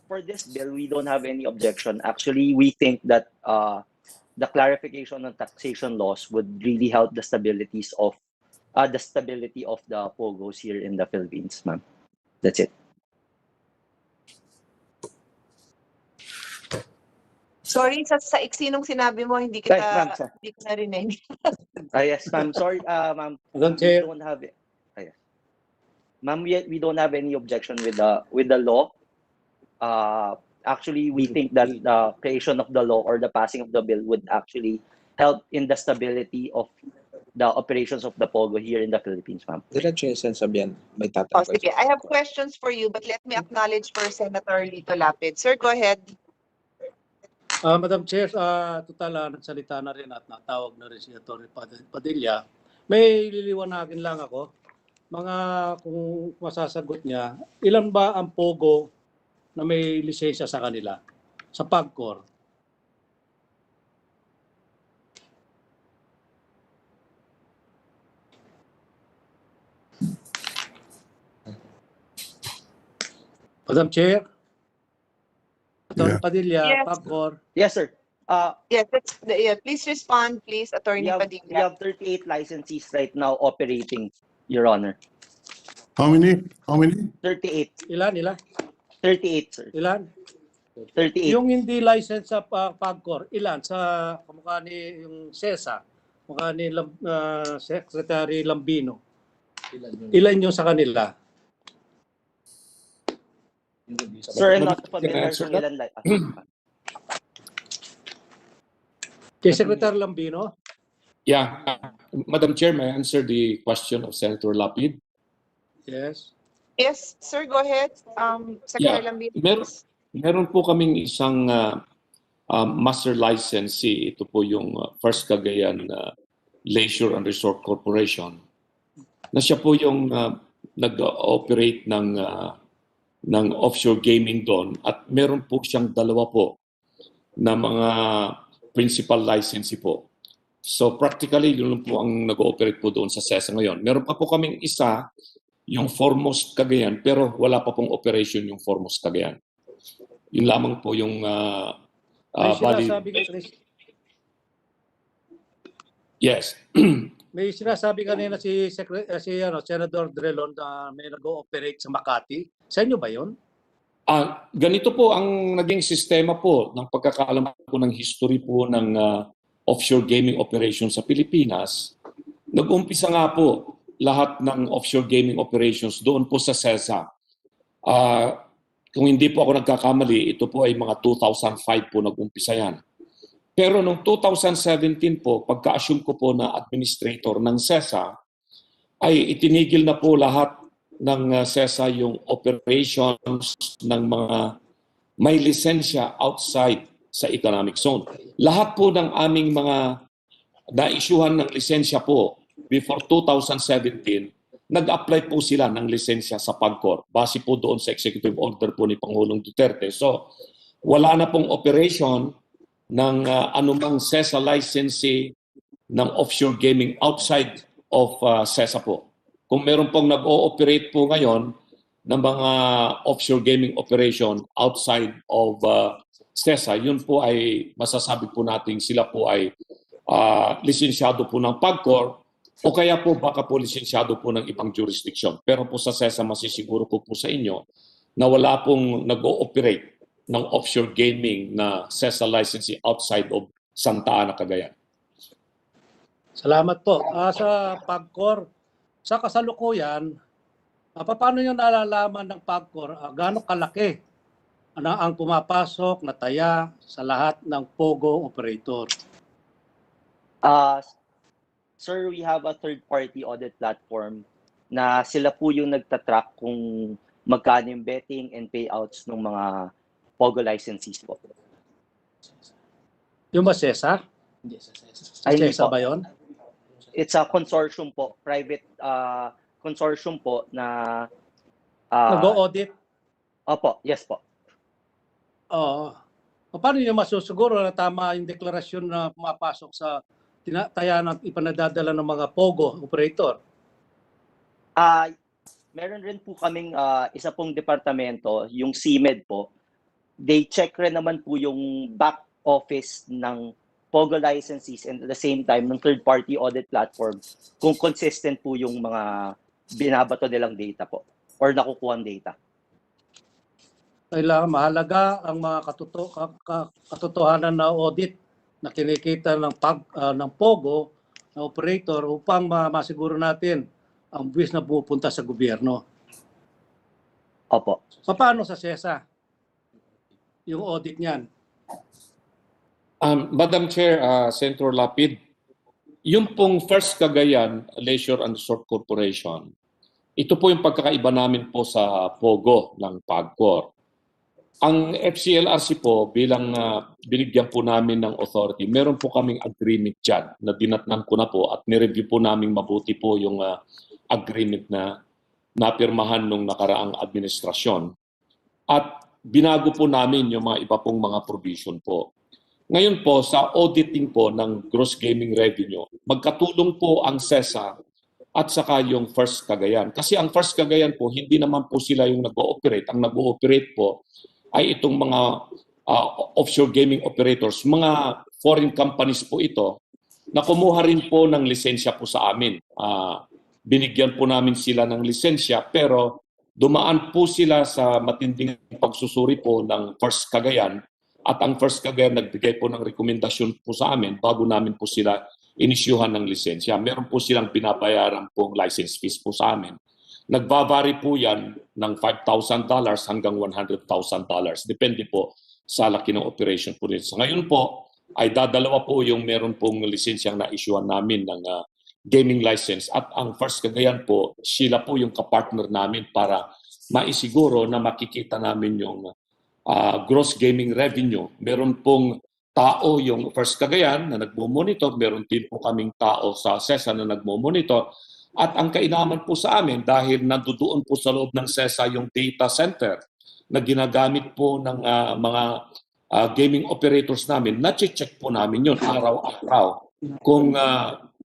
For this bill, we don't have any objection. Actually, we think that the clarification on taxation laws would really help the stability of the POGOs here in the Philippines, ma'am. That's it. Sorry, sa iksinong sinabi mo, hindi Right, ma'am, kita narinig. yes, ma'am. Sorry, ma'am. Madam We Chair. don't have it. Yes. Ma'am, we don't have any objection with the law. Actually, we think that the creation of the law or the passing of the bill would actually help in the stability of the operations of the POGO here in the Philippines, ma'am. Diretso yung sabihan, may Oh, tatanong. sige. I have questions for you, but let me acknowledge first Senator Lito Lapid. Sir, go ahead. Madam Chair, total nagsalita na rin at natawag na rin si Atty. Padilla. May liliwanagin lang ako. Kung masasagot niya, ilan ba ang POGO na may lisensya sa kanila sa PAGCOR? Madam Chair, Atty. Padilla, Yes. PAGCOR. Yes, sir. Yes, please respond, please, Attorney We Padilla. have 38 licensees right now operating, Your Honor. How many? 38. Ilan? 38, sir. Ilan? 38. Yung hindi license sa PAGCOR, ilan? Sa kamukha ni yung CESA, mukha ni Secretary Lambino. Ilan yung sa kanila? Sir, I'm not Can I familiar answer kung that? ilan. Kay Secretary Lambino? Yeah. Madam Chair, may I answer the question of Senator Lapid? Yes. Yes, sir, go ahead. Secretary Lambino. Meron po kaming isang master licensee. Ito po yung First Cagayan Leisure and Resort Corporation. Na siya po yung nag-operate ng offshore gaming doon. At meron po siyang dalawa po na mga principal licensee po. So practically, yun po ang nag-ooperate po doon sa CESA ngayon. Meron pa po kaming isa, yung Foremost Cagayan, pero wala pa pong operation yung Foremost Cagayan. Yun lamang po yung Yes. May sinasabi kanina si Senador Drelon na may nag-ooperate sa Makati. Sa inyo ba yun? Ganito po ang naging sistema po ng pagkakaalam ko ng history po ng offshore gaming operation sa Pilipinas. Nag-umpisa nga po lahat ng offshore gaming operations doon po sa CESA. Kung hindi po ako nagkakamali, ito po ay mga 2005 po nag-umpisa yan. Pero noong 2017 po, pagka-assume ko po na administrator ng CESA, ay itinigil na po lahat ng CESA yung operations ng mga may lisensya outside sa economic zone. Lahat po ng aming mga na-issuehan ng lisensya po before 2017, nag-apply po sila ng lisensya sa PAGCOR base po doon sa executive order po ni Pangulong Duterte. So, wala na pong operation ng anumang CESA licensee ng offshore gaming outside of CESA po. Kung meron pong nag-ooperate po ngayon ng mga offshore gaming operation outside of CESA, yun po ay masasabi po natin sila po ay lisensyado po ng PAGCOR o kaya po baka po lisensyado po ng ibang jurisdiction. Pero po sa CESA masisiguro ko po sa inyo na wala pong nag-ooperate ng offshore gaming na CESA licensee outside of Santa Ana, Cagayan. Salamat po. Sa PAGCOR, sa kasalukuyan, paano nyo nalalaman ng PAGCOR gaano kalaki ang pumapasok na taya sa lahat ng Pogo operator? Sir, we have a third-party audit platform na sila po yung nagtatrack kung magkano yung betting and payouts ng mga Pogo licensees po. Yung ba CESA? Sa CESA ba yun? It's a consortium po, private consortium po na nag-audit? Opo, yes po. Paano nyo masusiguro na tama yung deklarasyon na pumapasok sa tinataya na ipanadadala ng mga Pogo operator? Meron rin po kaming isa pong departamento, yung CMED po. They check rin naman po yung back office ng Pogo licensees and at the same time ng third-party audit platform kung consistent po yung mga binabato nilang data po or nakukuha data. Kailangan mahalaga ang mga katotohanan na audit na kinikita ng Pogo na operator upang masiguro natin ang buwis na pupunta sa gobyerno. Opo. Paano sa CESA yung audit niyan? Madam Chair, Senator Lapid, yung pong First Cagayan Leisure and Resort Corporation, ito po yung pagkakaiba namin po sa Pogo ng PAGCOR. Ang FCLRC po, bilang binigyan po namin ng authority, meron po kaming agreement dyan na dinatnan ko na po at nireview po namin mabuti po yung agreement na napirmahan nung nakaraang administrasyon. At binago po namin yung mga iba pong mga provision po. Ngayon po, sa auditing po ng gross gaming revenue, magkatulong po ang CESA at saka yung First Cagayan. Kasi ang First Cagayan po, hindi naman po sila yung nag-ooperate. Ang nag-ooperate po ay itong mga offshore gaming operators, mga foreign companies po ito, na kumuha rin po ng lisensya po sa amin. Binigyan po namin sila ng lisensya, pero dumaan po sila sa matinding pagsusuri po ng First Cagayan, at ang First Cagayan nagbigay po ng rekomendasyon po sa amin bago namin po sila inisyuhan ng lisensya. Meron po silang binabayaran pong license fees po sa amin. Nagbabari po yan ng $5,000 hanggang $100,000. Depende po sa laki ng operation po nito. So ngayon po ay dadalawa po yung meron pong lisensyang na-issuean namin ng gaming license. At ang First Cagayan po, sila po yung kapartner namin para maisiguro na makikita namin yung gross gaming revenue. Meron pong tao yung First Cagayan na nagmo-monitor, meron din po kaming tao sa SESA na nagmo-monitor. At ang kainaman po sa amin, dahil nandoon po sa loob ng SESA yung data center na ginagamit po ng mga gaming operators namin, na-check po namin yun araw-araw kung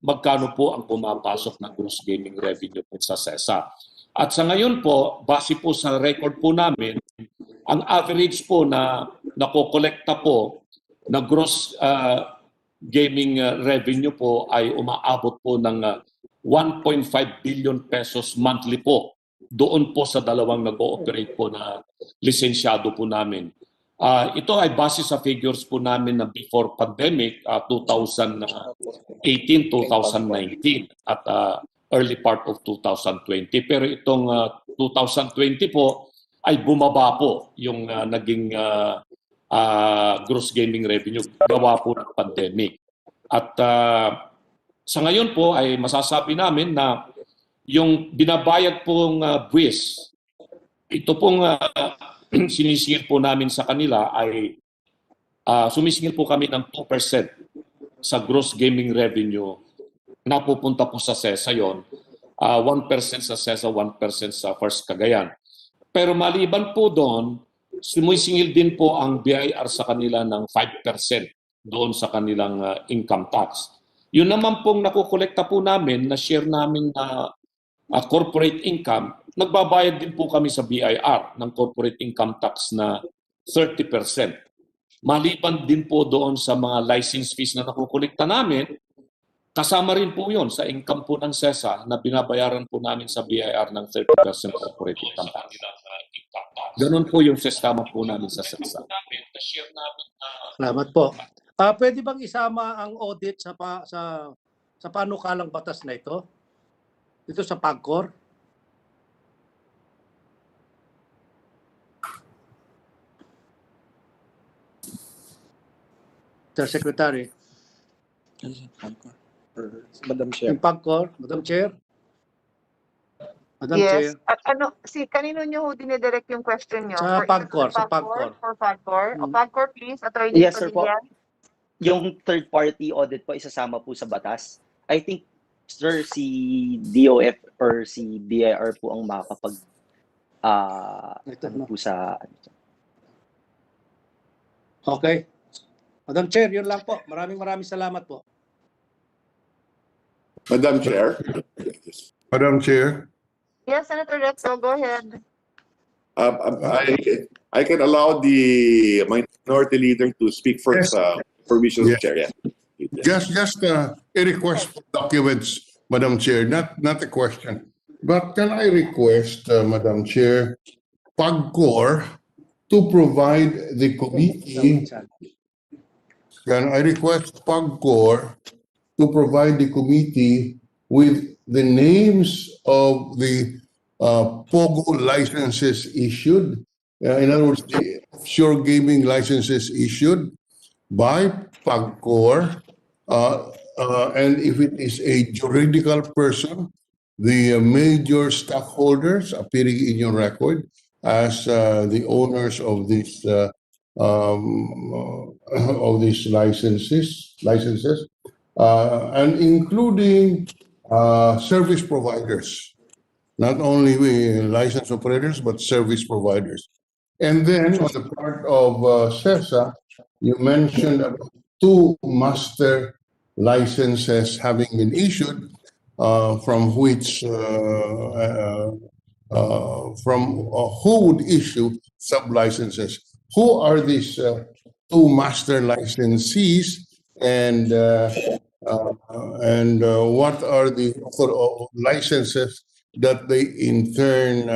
magkano po ang pumapasok ng gross gaming revenue po sa SESA. At sa ngayon po, base po sa record po namin, ang average po na nakokolekta po na gross gaming revenue po ay umaabot po ng 1.5 billion pesos monthly po doon po sa dalawang nag-ooperate po na lisensyado po namin. Ito ay base sa figures po namin na before pandemic, 2018-2019 at early part of 2020. Pero itong 2020 po ay bumaba po yung naging gross gaming revenue gawa po ng pandemic. At sa ngayon po ay masasabi namin na yung binabayad pong buwis, ito pong sinisingil po namin sa kanila ay sumisingil po kami ng 2% sa gross gaming revenue na pupunta po sa SESA yon. 1% sa SESA, 1% sa First Cagayan. Pero maliban po doon, sumisingil din po ang BIR sa kanila ng 5% doon sa kanilang income tax. Yun naman pong nakukolekta po namin na share namin na corporate income, nagbabayad din po kami sa BIR ng corporate income tax na 30%. Maliban din po doon sa mga license fees na nakukolekta namin, kasama rin po yun sa income po ng SESA na binabayaran po namin sa BIR ng 30% corporate income tax. Ganun po yung sistema po namin sa SESA. Salamat po. Pwede bang isama ang audit sa panukalang batas na ito? Ito sa PAGCOR? Sir Secretary. Madam Chair. Yung PAGCOR, Madam Chair. Madam Yes. Chair. At kanino nyo ho dinidirect yung question nyo? Sa PAGCOR, sa PAGCOR. For PAGCOR. O PAGCOR, please, Attorney Yes, sir po. Padilla. Yung third party audit po isasama po sa batas. I think, sir, si DOF or si BIR po ang makakapag po sa... Okay. Madam Chair, yun lang po. Maraming salamat po. Madam Chair. Madam Chair. Yes, Senator Recto, go ahead. I can allow the minority leader to speak first. Permission, Yes. Chair. Yeah. Just a request for documents, Madam Chair, not a question. But can I request, Madam Chair, PAGCOR to provide the committee? Can I request PAGCOR to provide the committee with the names of the Pogo licenses issued? In other words, the offshore gaming licenses issued by PAGCOR, and if it is a juridical person, the major stockholders appearing in your record as the owners of these licenses, and including service providers, not only license operators but service providers. And then on the part of SESA, you mentioned about 2 master licenses having been issued, from which who would issue sub-licenses? Who are these 2 master licensees, and what are the licenses that they in turn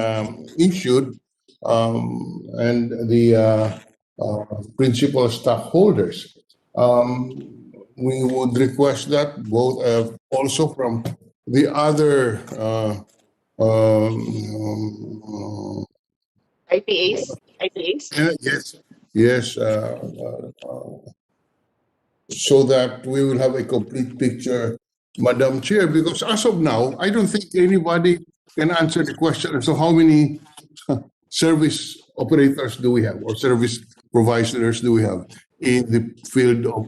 issued, and the principal stockholders? we would request that both also from the other IPAs? yes, yes, so that we will have a complete picture, Madam Chair, because as of now, I don't think anybody can answer the question as to how many service operators do we have or service providers do we have in the field of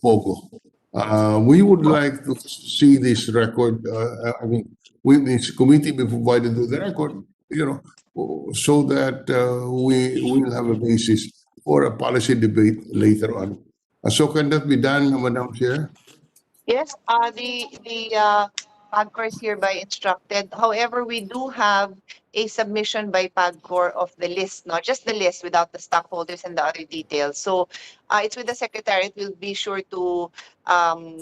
Pogo. We would like to see this record, I mean, with this committee be provided with the record, so that we will have a basis for a policy debate later on. So can that be done, Madam Chair? Yes, the PAGCOR is hereby instructed. However, we do have a submission by PAGCOR of the list, not just the list without the stockholders and the other details. So it's with the Secretariat. We'll be sure to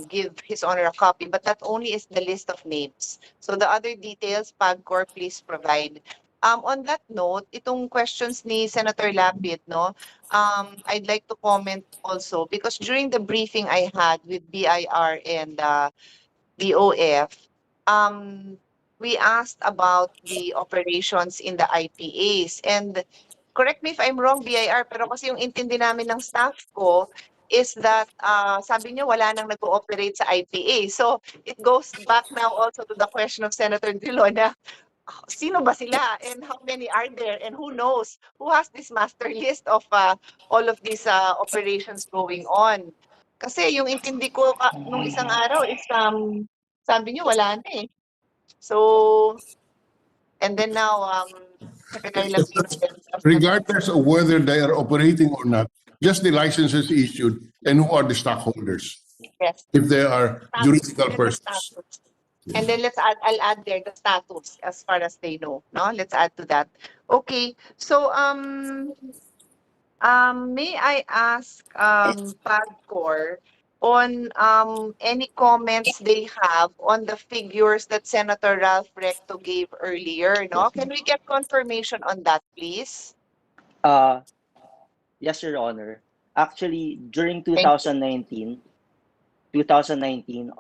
give His Honor a copy, but that only is the list of names. So the other details, PAGCOR, please provide. On that note, itong questions ni Senator Lapid, no? I'd like to comment also because during the briefing I had with BIR and DOF, we asked about the operations in the IPAs. And correct me if I'm wrong, BIR, pero kasi yung intindi namin ng staff ko is that sabi niyo wala nang nag-ooperate sa IPA. So it goes back now also to the question of Senator Drilon na sino ba sila and how many are there and who knows who has this master list of all of these operations going on. Kasi yung intindi ko nung isang araw is sabi niyo wala na eh. So and then now Secretary Lapid Regardless of whether they are operating or not, just the licenses issued and who are the stockholders, yes. if they are juridical And the persons. status. And then I'll add there the status as far as they know. No, let's add to that. Okay, so may I ask PAGCOR on any comments they have on the figures that Senator Ralph Recto gave earlier? No, can we get confirmation on that, please? Yes, Your Honor. Actually, during 2019,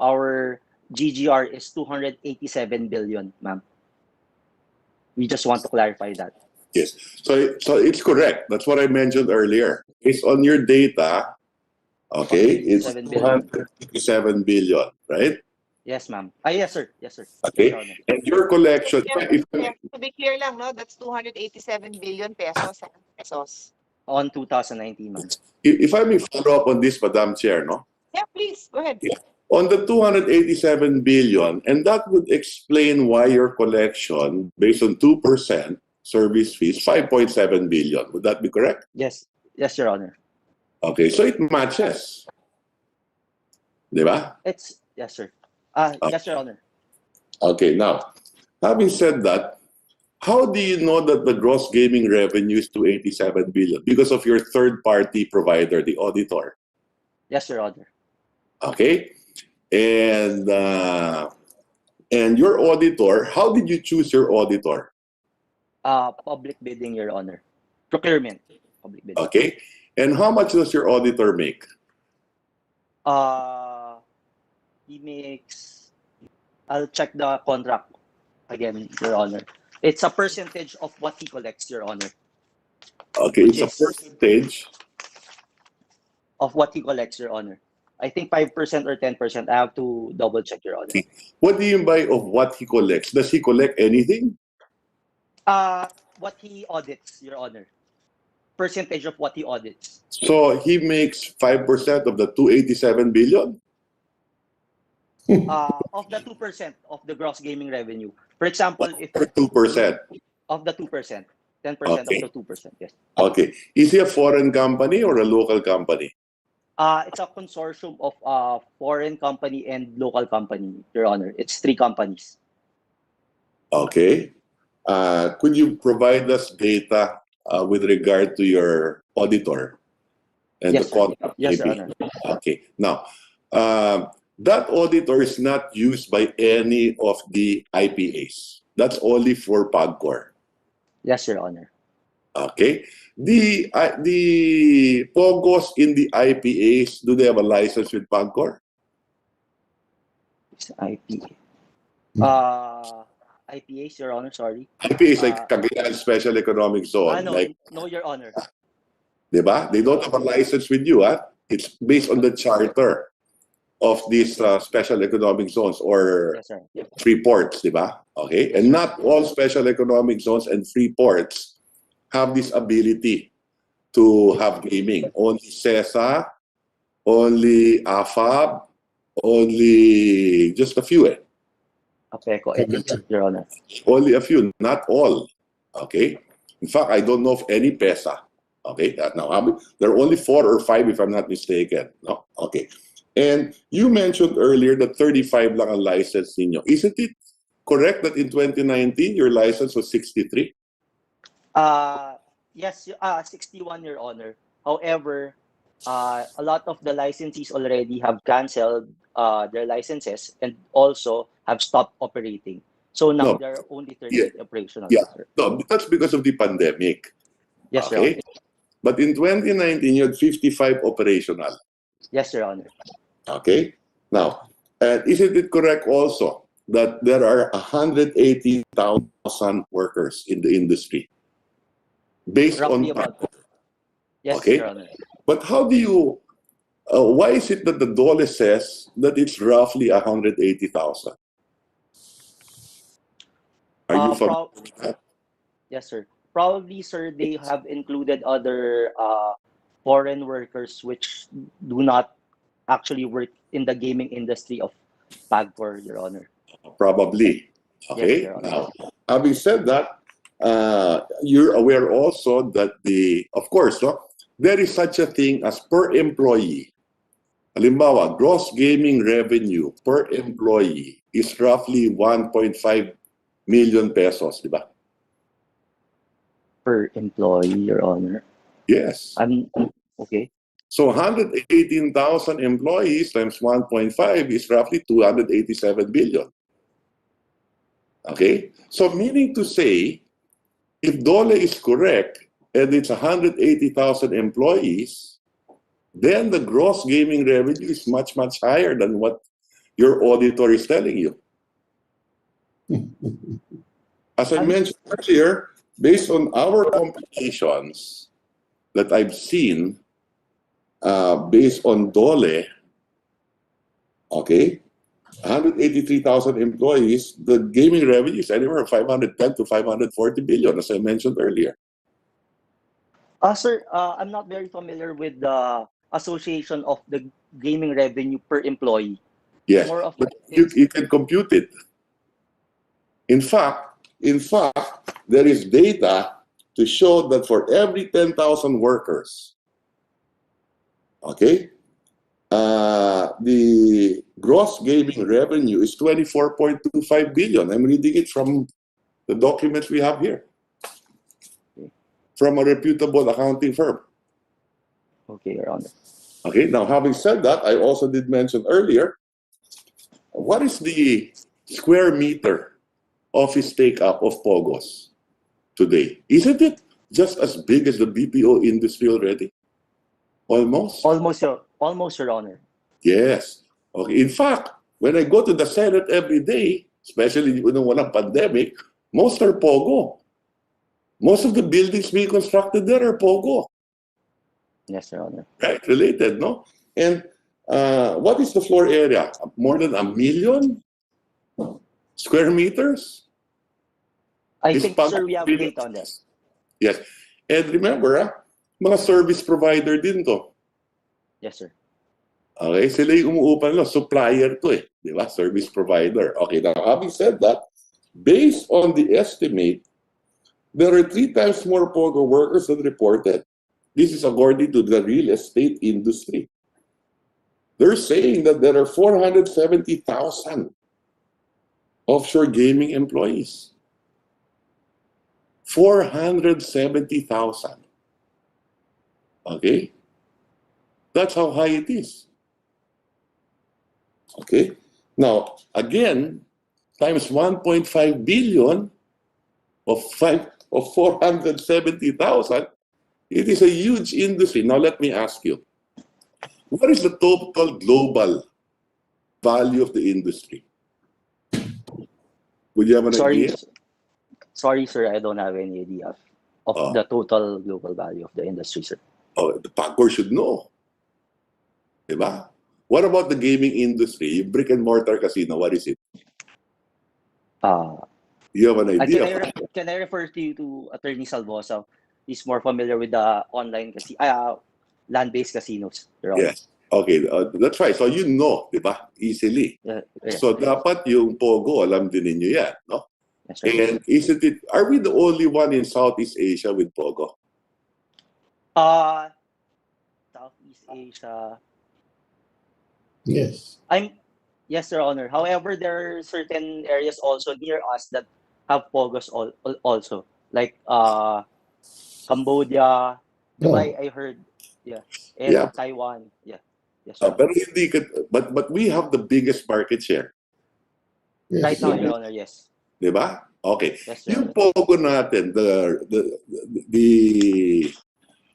our GGR is 287 billion, ma'am. We just want to clarify that. Yes. So it's correct. That's what I mentioned earlier. Based on your data, okay, it's 287 billion, right? Yes, ma'am. Yes, sir. Yes, sir. Okay. Yes, Your Honor. And your collection, To be clear lang, no, that's 287 billion pesos. On 2019, ma'am. if I may follow up on this, Madam Chair, no? Yeah, please, go ahead. Yeah. On the 287 billion, and that would explain why your collection, based on 2% service fees, 5.7 billion. Would that be correct? Yes. Yes, Your Honor. Okay, so it matches. Di ba? Yes, sir. Yes, Your Honor. Okay, now, having said that, how do you know that the gross gaming revenue is 287 billion? Because of your third-party provider, the auditor. Yes, Your Honor. Okay, and your auditor, how did you choose your auditor? Public bidding, Your Honor. Procurement. Public bidding. Okay, and how much does your auditor make? He makes. I'll check the contract again, Your Honor. It's a percentage of what he collects, Your Honor. Okay, it's a percentage of what he collects, Your Honor. I think 5% or 10%. I have to double check, Your Honor. What do you mean by of what he collects? Does he collect anything? What he audits, Your Honor. Percentage of what he audits. So he makes 5% of the 287 billion? Of the 2% of the gross gaming revenue. For example, if 2%. Of the 2%. 10% Okay. of the 2%, yes. Okay. Is he a foreign company or a local company? It's a consortium of foreign company and local company, Your Honor. It's 3 companies. Okay. Could you provide us data with regard to your auditor and Yes, the sir. contract? Yes, Your maybe? Honor. Okay. Now, that auditor is not used by any of the IPAs. That's only for PAGCOR. Yes, Your Honor. Okay. The POGOs in the IPAs, do they have a license with PAGCOR? IPA. IPAs, Your Honor, sorry. IPA is like Cagayan Special Economic Zone. No, Like, no, Your Honor. diba? They don't have a license with you, huh? It's based on the charter of these special economic zones or Yes, sir. free ports, diba? Okay? And not all special economic zones and free ports have this ability to have gaming. Only CESA, only AFAB, only just a few. APECO, I think, Your Honor. Only a few, not all. Okay? In fact, I don't know of any Pesa. Okay? Now, there are only 4 or 5 if I'm not mistaken. No? Okay. And you mentioned earlier that 35 lang ang license ninyo. Isn't it correct that in 2019, your license was 63? Yes, 61, Your Honor. However, a lot of the licensees already have canceled their licenses and also have stopped operating. So now No. there are only 38 operational. Yeah. Sir. No, that's because of the pandemic. Yes, Your Okay? Honor. But in 2019, you had 55 operational. Yes, Your Honor. Okay? Now, isn't it correct also that there are 180,000 workers in the industry? Based Roughly on about that. Yes, okay? Your Honor. But how do you, why is it that the DOLE says that it's roughly 180,000? Are you familiar with that? Yes, sir. Probably, sir, they have included other foreign workers which do not actually work in the gaming industry of PAGCOR, Your Honor. Probably. Okay. Yes, Your Honor. Now, having said that, you're aware also that of course, no, there is such a thing as per employee. Halimbawa, gross gaming revenue per employee is roughly 1.5 million pesos, di ba? Per employee, Your Honor. Yes. Okay. So 118,000 employees times 1.5 is roughly 287 billion. Okay? So meaning to say, if DOLE is correct and it's 180,000 employees, then the gross gaming revenue is much, much higher than what your auditor is telling you. As I mentioned earlier, based on our computations that I've seen, based on DOLE, okay, 183,000 employees, the gaming revenue is anywhere from 510 to 540 billion, as I mentioned earlier. Sir, I'm not very familiar with the association of the gaming revenue per employee. Yes, More of but you can compute it. In fact, there is data to show that for every 10,000 workers, okay, the gross gaming revenue is 24.25 billion. I'm reading it from the documents we have here, from a reputable accounting firm. Okay, Your Honor. Okay, now having said that, I also did mention earlier, what is the square meter office take-up of Pogos today? Isn't it just as big as the BPO industry already? Almost? Almost, Your Honor. Yes. Okay. In fact, when I go to the Senate every day, especially when walang pandemic, most are Pogo. Most of the buildings being constructed there are Pogo. Yes, Your Honor. Right? Related, no? And what is the floor area? More than 1 million square meters? I think, sir, we have data on that. Yes. And remember, mga service provider din to. Yes, sir. Okay, sila yung umuupan lang. Supplier to eh. Di ba? Service provider. Okay, now having said that, based on the estimate, there are 3 times more Pogo workers than reported. This is according to the real estate industry. They're saying that there are 470,000 offshore gaming employees. 470,000. Okay? That's how high it is. Okay? Now, again, times 1.5 billion of 470,000, it is a huge industry. Now, let me ask you, what is the total global value of the industry? Would you have an Sorry, idea? sorry, sir. I don't have any idea of Oh. the total global value of the industry, sir. Oh, the POGOs should know. Diba? What about the gaming industry? Brick and mortar casino, what is it? You have an idea? Can I refer to you to Attorney Salvosa? He's more familiar with the online land-based casinos. Your Honor. Yes. Okay, that's right. So you know, di ba? Easily. Yeah. So dapat yung Pogo, alam din ninyo yan, no? That's right. And isn't it, are we the only one in Southeast Asia with Pogo? Southeast Asia. Yes. Yes, Your Honor. However, there are certain areas also near us that have Pogos also, like Cambodia, Dubai. I heard, and Yeah. Taiwan. Yeah. Yes, sir. Pero hindi but we have the biggest market share. Yes. Right now, Your Honor, yes. Di ba? Okay. Yes, Your Yung Pogo natin, the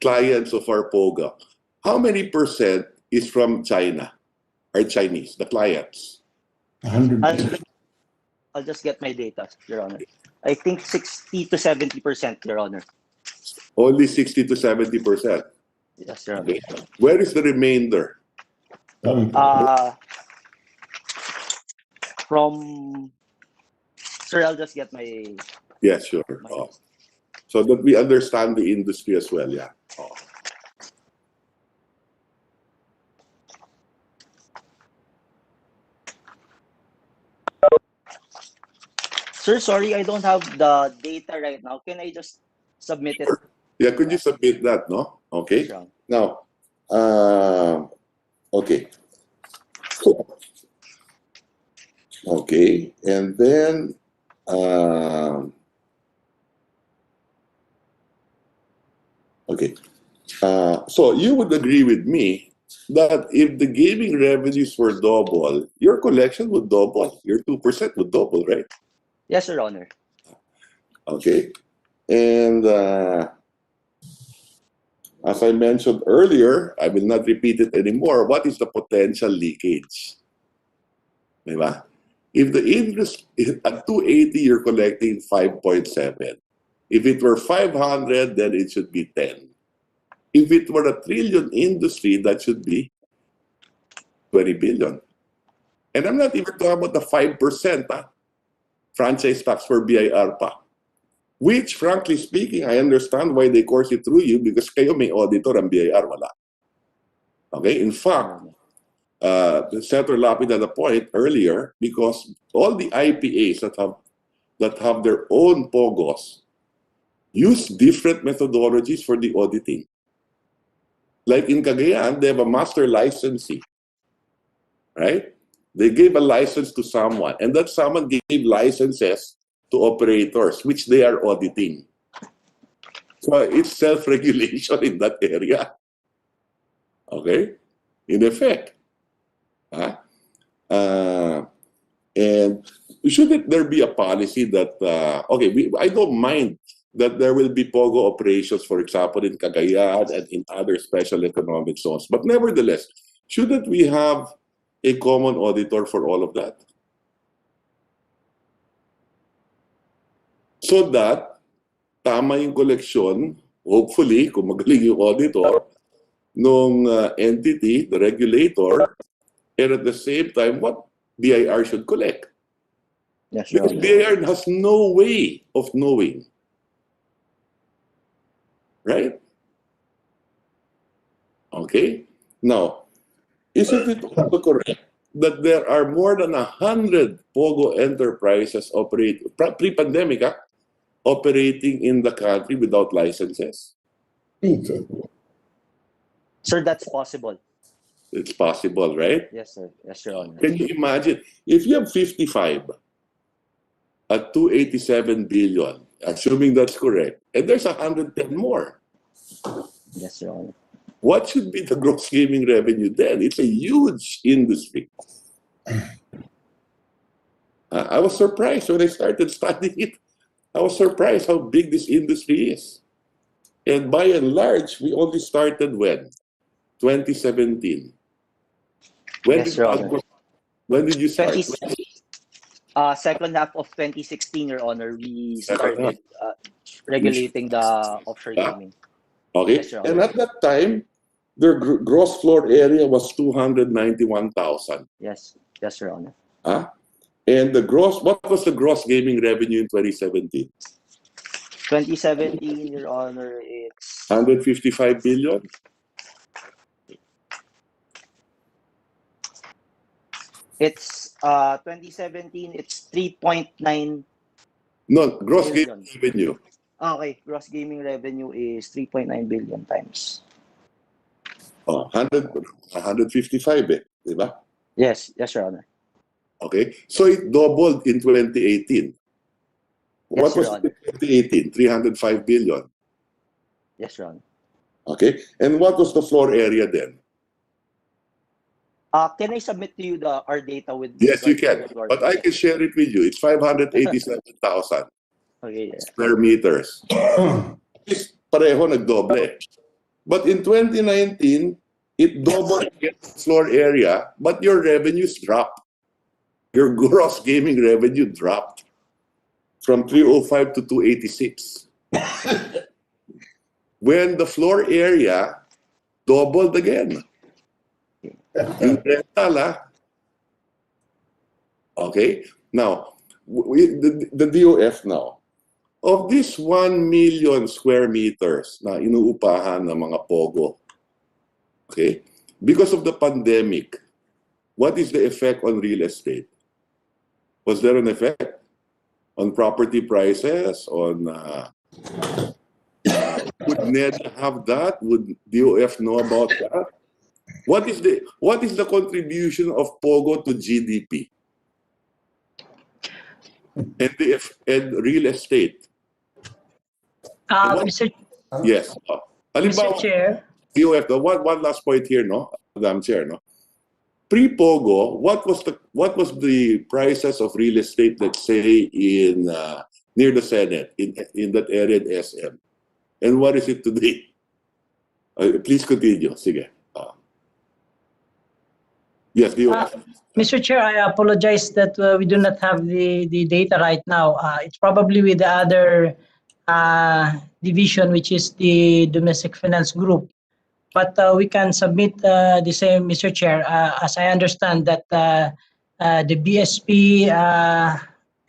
clients of our Pogo, how many percent is from China? Or Chinese, the clients? 100%. I'll just get my data, Your Honor. I think 60 to 70%, Your Honor. Only 60 to 70%. Yes, Your Honor. Okay. Where is the remainder? From sir, I'll just get my. Yes, sure. Oh. So that we understand the industry as well, yeah. Oh. Sir, sorry, I don't have the data right now. Can I just submit it? Yeah, could you submit that, no? Okay. Sure. Now, okay. Okay, and then, okay. So you would agree with me that if the gaming revenues were double, your collection would double, your 2% would double, right? Yes, Your Honor. Okay. And as I mentioned earlier, I will not repeat it anymore. What is the potential leakage? Diba? If the interest at 280, you're collecting 5.7. If it were 500, then it should be 10. If it were a trillion industry, that should be 20 billion. And I'm not even talking about the 5% franchise tax for BIR pa. Which, frankly speaking, I understand why they course it through you because kayo may auditor ang BIR, wala. Okay? In fact, Senator Lapid had a point earlier because all the IPAs that have their own POGOs use different methodologies for the auditing. Like in Cagayan, they have a master licensee, right? They gave a license to someone, and that someone gave licenses to operators, which they are auditing. So it's self-regulation in that area. Okay? In effect. And shouldn't there be a policy that, I don't mind that there will be POGO operations, for example, in Cagayan and in other special economic zones. But nevertheless, shouldn't we have a common auditor for all of that? So that, tama yung koleksyon, hopefully, kung magaling yung auditor, nung entity, the regulator, and at the same time, what BIR should collect. Yes, because BIR has no way of knowing. Right? Okay? Now, isn't it also correct that there are more than 100 POGO enterprises pre-pandemic, operating in the country without licenses? Sir, that's possible. It's possible, right? Yes, sir. Yes, Your Honor. Can you imagine? If you have 55 at 287 billion, assuming that's correct, and there's 110 more. Yes, Your Honor. What should be the gross gaming revenue then? It's a huge industry. I was surprised when I started studying it. I was surprised how big this industry is. And by and large, we only started when? 2017. When, Yes, did Your POGOs, When did you start? second half of 2016, Your Honor, we Second half. started regulating the offshore gaming. Okay. Yes, Your And Honor. at that time, their gross floor area was 291,000. Yes, Your Honor. And what was the gross gaming revenue in 2017? 2017, Your Honor, it's 155 billion? It's 2017, it's 3.9 No, gross billion. gaming revenue. Okay, gross gaming revenue is 3.9 billion times. 155 di ba? Yes, Your Honor. Okay. So it doubled in 2018. What Yes, Your was Honor. it in 2018? 305 billion. Yes, Your Honor. Okay. And what was the floor area then? Can I submit to you our data with Yes, you regard to can. the floor But I area? can share it with you. It's 587,000 Okay, square meters. It's pareho nagdoble. But in 2019, it doubled again floor area, but your revenues dropped. Your gross gaming revenue dropped from 305 to 286. When the floor area doubled again. Yung rental, okay? Now, the DOF now, of this 1 million square meters na inuupahan ng mga Pogo, okay, because of the pandemic, what is the effect on real estate? Was there an effect on property prices? Would NED have that? Would DOF know about that? What is the contribution of Pogo to GDP and real estate? Mr. Yes. Mr. Chair. DOF, one last point here, no, Madam Chair, no. Pre-Pogo, what was the prices of real estate, let's say in near the Senate in that area in SM, and what is it today? Please continue. Sige. Yes, DOF. Mr. Chair, I apologize that we do not have the data right now. It's probably with the other division, which is the Domestic Finance Group. But we can submit the same, Mr. Chair, as I understand that the BSP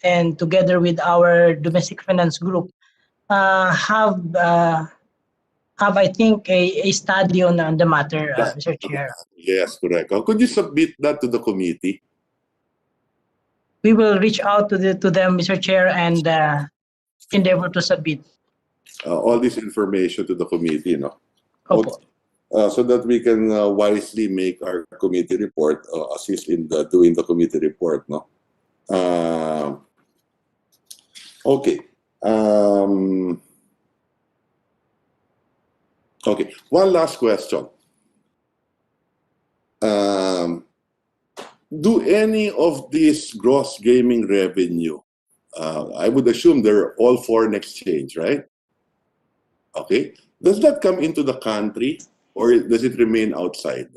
and together with our Domestic Finance Group have I think a study on the matter, Mr. Chair. Yes, correct. Could you submit that to the committee? We will reach out to them, Mr. Chair, and endeavor to submit All this information to the committee, no? Opo. So that we can wisely make our committee report, assist in doing the committee report, no? Okay. Okay. One last question. Do any of these gross gaming revenue, I would assume they're all foreign exchange, right? Okay. Does that come into the country or does it remain outside?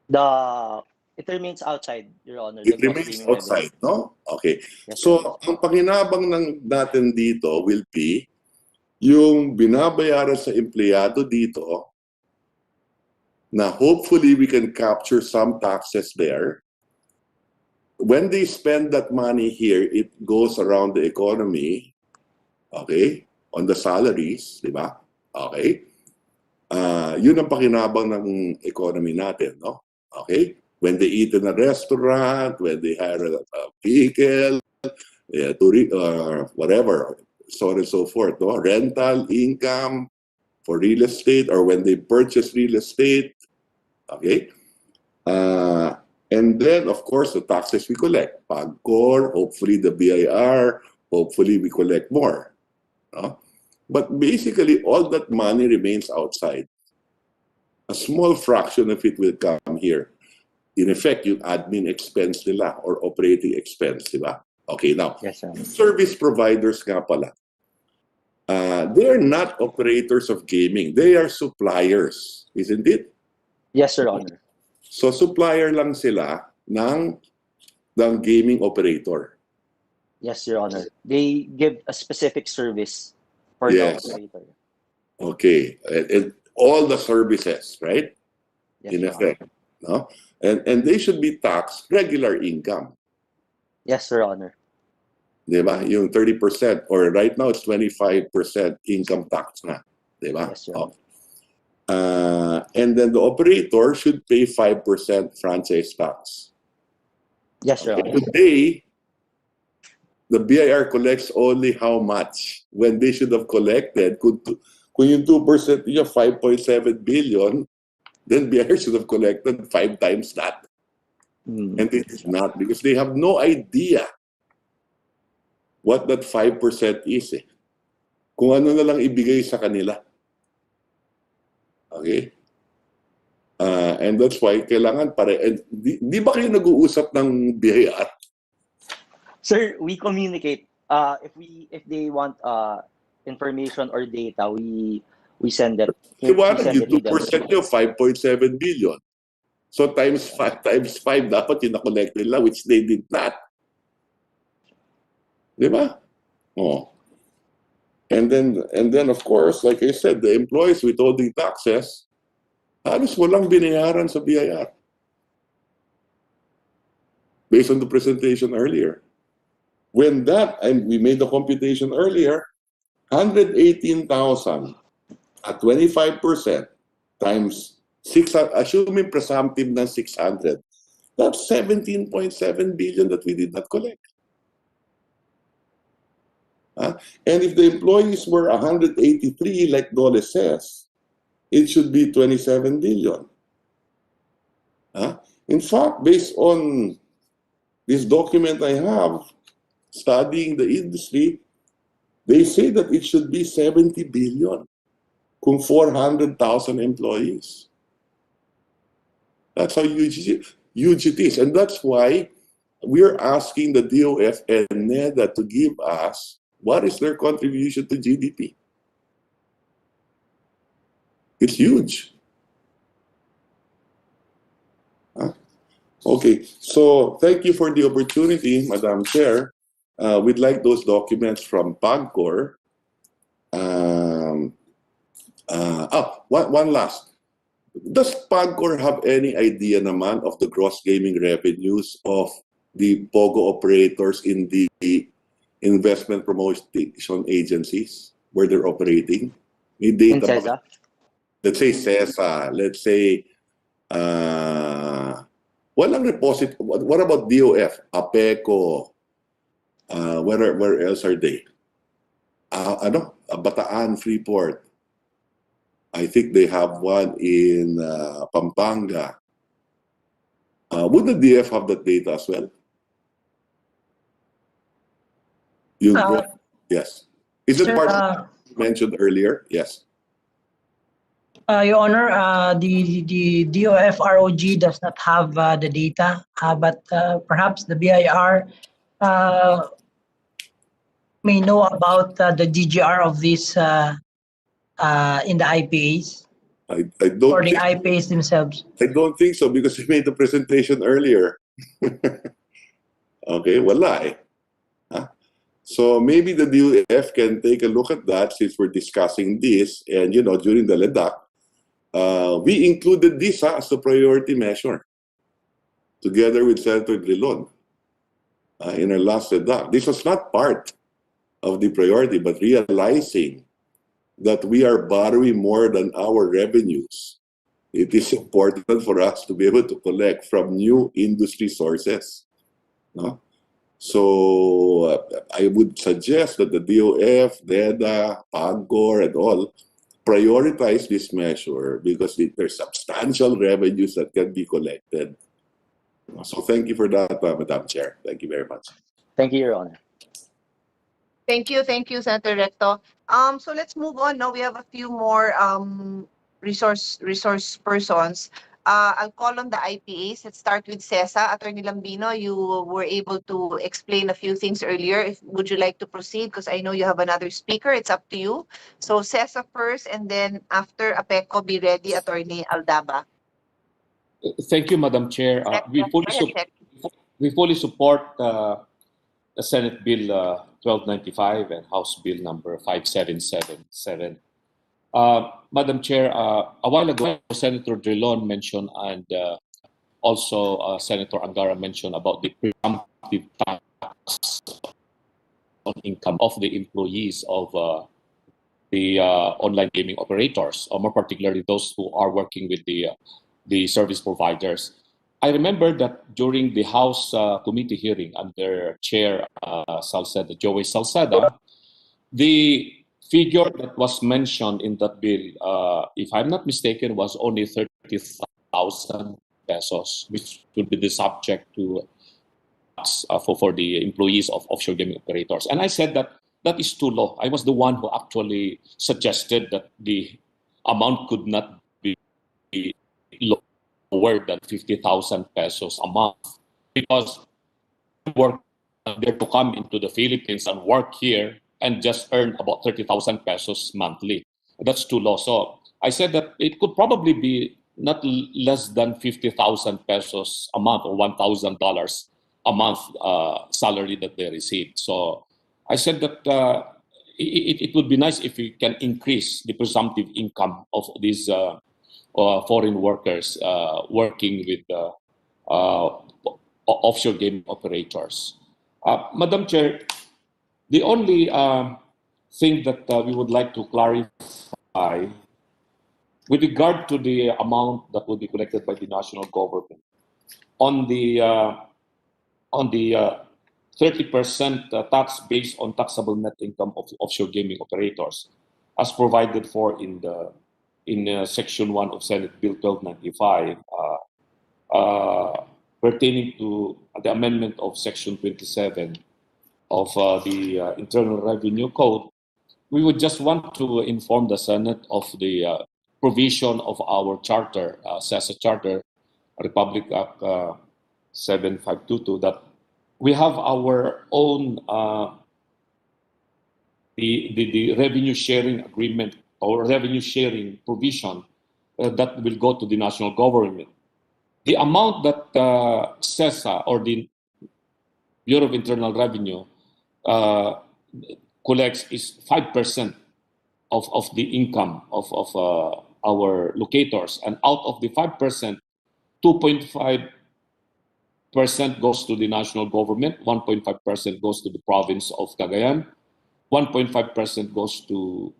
It remains outside, Your Honor. It remains outside, no? Okay. Yes, So, ang pakinabang natin dito will be yung binabayaran sa empleyado dito na hopefully we can capture some taxes there. When they spend that money here, it goes around the economy, okay, on the salaries, di ba? Okay. Yun ang pakinabang ng economy natin, no? Okay? When they eat in a restaurant, when they hire a vehicle, whatever, so on and so forth, no? Rental, income for real estate, or when they purchase real estate, okay? And then, of course, the taxes we collect. PAGCOR, hopefully the BIR, hopefully we collect more. No? But basically, all that money remains outside. A small fraction of it will come here. In effect, yung admin expense nila or operating expense, di ba? Okay, now, yes, sir. Service providers nga pala. They're not operators of gaming. They are suppliers, isn't it? Yes, Your Honor. So supplier lang sila. ng gaming operator. Yes, Your Honor. They give a specific service for Yes. the operator. Okay. And all the services, right? Yes, In Your effect. No? And they should be taxed regular income. Yes, Your Honor. Di ba? Yung 30% or right now it's 25% income tax na. Di ba? Yes, Your Honor. And then the operator should pay 5% franchise tax. Yes, Your Honor. Today, the BIR collects only how much when they should have collected. Kung yung 2% niya, 5.7 billion, then BIR should have collected 5 times that. And they did not because they have no idea what that 5% is. Kung ano na lang ibigay sa kanila. Okay? And that's why kailangan di ba kayo nag-uusap ng BIR? Sir, we communicate. If they want information or data, we send it. Iwanan yung 2% nyo, 5.7 billion. So times 5 dapat yung na-collect nila, which they did not. Di ba? Oh. And then of course, like I said, the employees withholding taxes, halos walang binayaran sa BIR. Based on the presentation earlier. When we made the computation earlier, 118,000 at 25% times 600, assuming presumptive na 600, that's 17.7 billion that we did not collect. And if the employees were 183, like Dole says, it should be 27 billion. In fact, based on this document I have, studying the industry, they say that it should be 70 billion kung 400,000 employees. That's how huge it is. And that's why we're asking the DOF and NEDA to give us what is their contribution to GDP. It's huge. Okay, so thank you for the opportunity, Madam Chair. We'd like those documents from PAGCOR. One last. Does PAGCOR have any idea naman of the gross gaming revenues of the POGO operators in the investment promotion agencies where they're operating? May data In CESA? Let's say CESA. Let's say, walang repository. What about DOF? APECO? Where else are they? Bataan, Freeport. I think they have one in Pampanga. Would the DF have that data as well? Yes. Is it Sir, part of mentioned earlier? Yes. Your Honor, the DOF-ROG does not have the data, but perhaps the BIR may know about the GGR of this in the IPAs I don't or the think, IPAs themselves. I don't think so because we made the presentation earlier. Okay, wala eh. So maybe the DOF can take a look at that since we're discussing this. And, during the LEDAC, we included this as a priority measure together with Senator Drilon in our last LEDAC. This was not part of the priority, but realizing that we are borrowing more than our revenues, it is important for us to be able to collect from new industry sources. No? So I would suggest that the DOF, NEDA, PAGCOR, and all prioritize this measure because there's substantial revenues that can be collected. So thank you for that, Madam Chair. Thank you very much. Thank you, Your Honor. Thank you, Senator Recto. So let's move on. Now we have a few more resource persons. I'll call on the IPAs. Let's start with CESA. Attorney Lambino, you were able to explain a few things earlier. Would you like to proceed? Because I know you have another speaker. It's up to you. So CESA first, and then after APECO, be ready, Attorney Aldaba. Thank you, Madam Chair. We fully support the Senate Bill 1295 and House Bill number 5777. Madam Chair, a while ago, Senator Drilon mentioned and also Senator Angara mentioned about the presumptive tax on income of the employees of the online gaming operators, or more particularly those who are working with the service providers. I remember that during the House committee hearing under Chair Joey Salceda, the figure that was mentioned in that bill, if I'm not mistaken, was only 30,000 pesos, which would be the subject to tax for the employees of offshore gaming operators. And I said that that is too low. I was the one who actually suggested that the amount could not be lower than 50,000 pesos a month, because work there to come into the Philippines and work here and just earn about 30,000 pesos monthly. That's too low. So I said that it could probably be not less than 50,000 pesos a month or $1,000 a month salary that they receive. So I said that it would be nice if we can increase the presumptive income of these foreign workers working with offshore game operators. Madam Chair, the only thing that we would like to clarify with regard to the amount that will be collected by the national government on the 30% tax based on taxable net income of offshore gaming operators, as provided for in Section 1 of Senate Bill 1295, pertaining to the amendment of Section 27 of the Internal Revenue Code. We would just want to inform the Senate of the provision of our charter, CESA Charter, Republic Act 7522, that we have our own the revenue sharing agreement or revenue sharing provision that will go to the national government. The amount that CESA or the Bureau of Internal Revenue collects is 5% of the income of our locators. And out of the 5%, 2.5% goes to the national government, 1.5% goes to the province of Cagayan, 1.5% goes to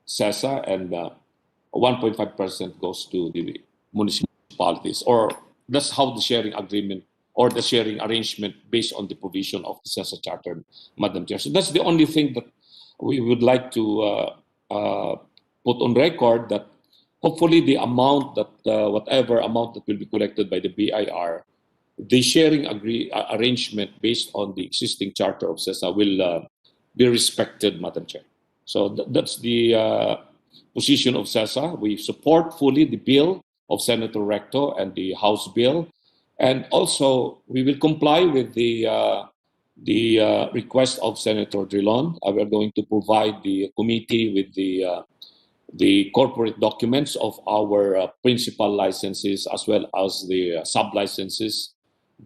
CESA, and 1.5% goes to the municipalities. Or that's how the sharing agreement or the sharing arrangement based on the provision of the CESA Charter, Madam Chair. So that's the only thing that we would like to put on record, that hopefully the amount that, whatever amount that will be collected by the BIR, the sharing arrangement based on the existing charter of CESA will be respected, Madam Chair. So that's the position of CESA. We support fully the bill of Senator Recto and the House bill. And also, we will comply with the request of Senator Drilon. We are going to provide the committee with the corporate documents of our principal licenses as well as the sub-licenses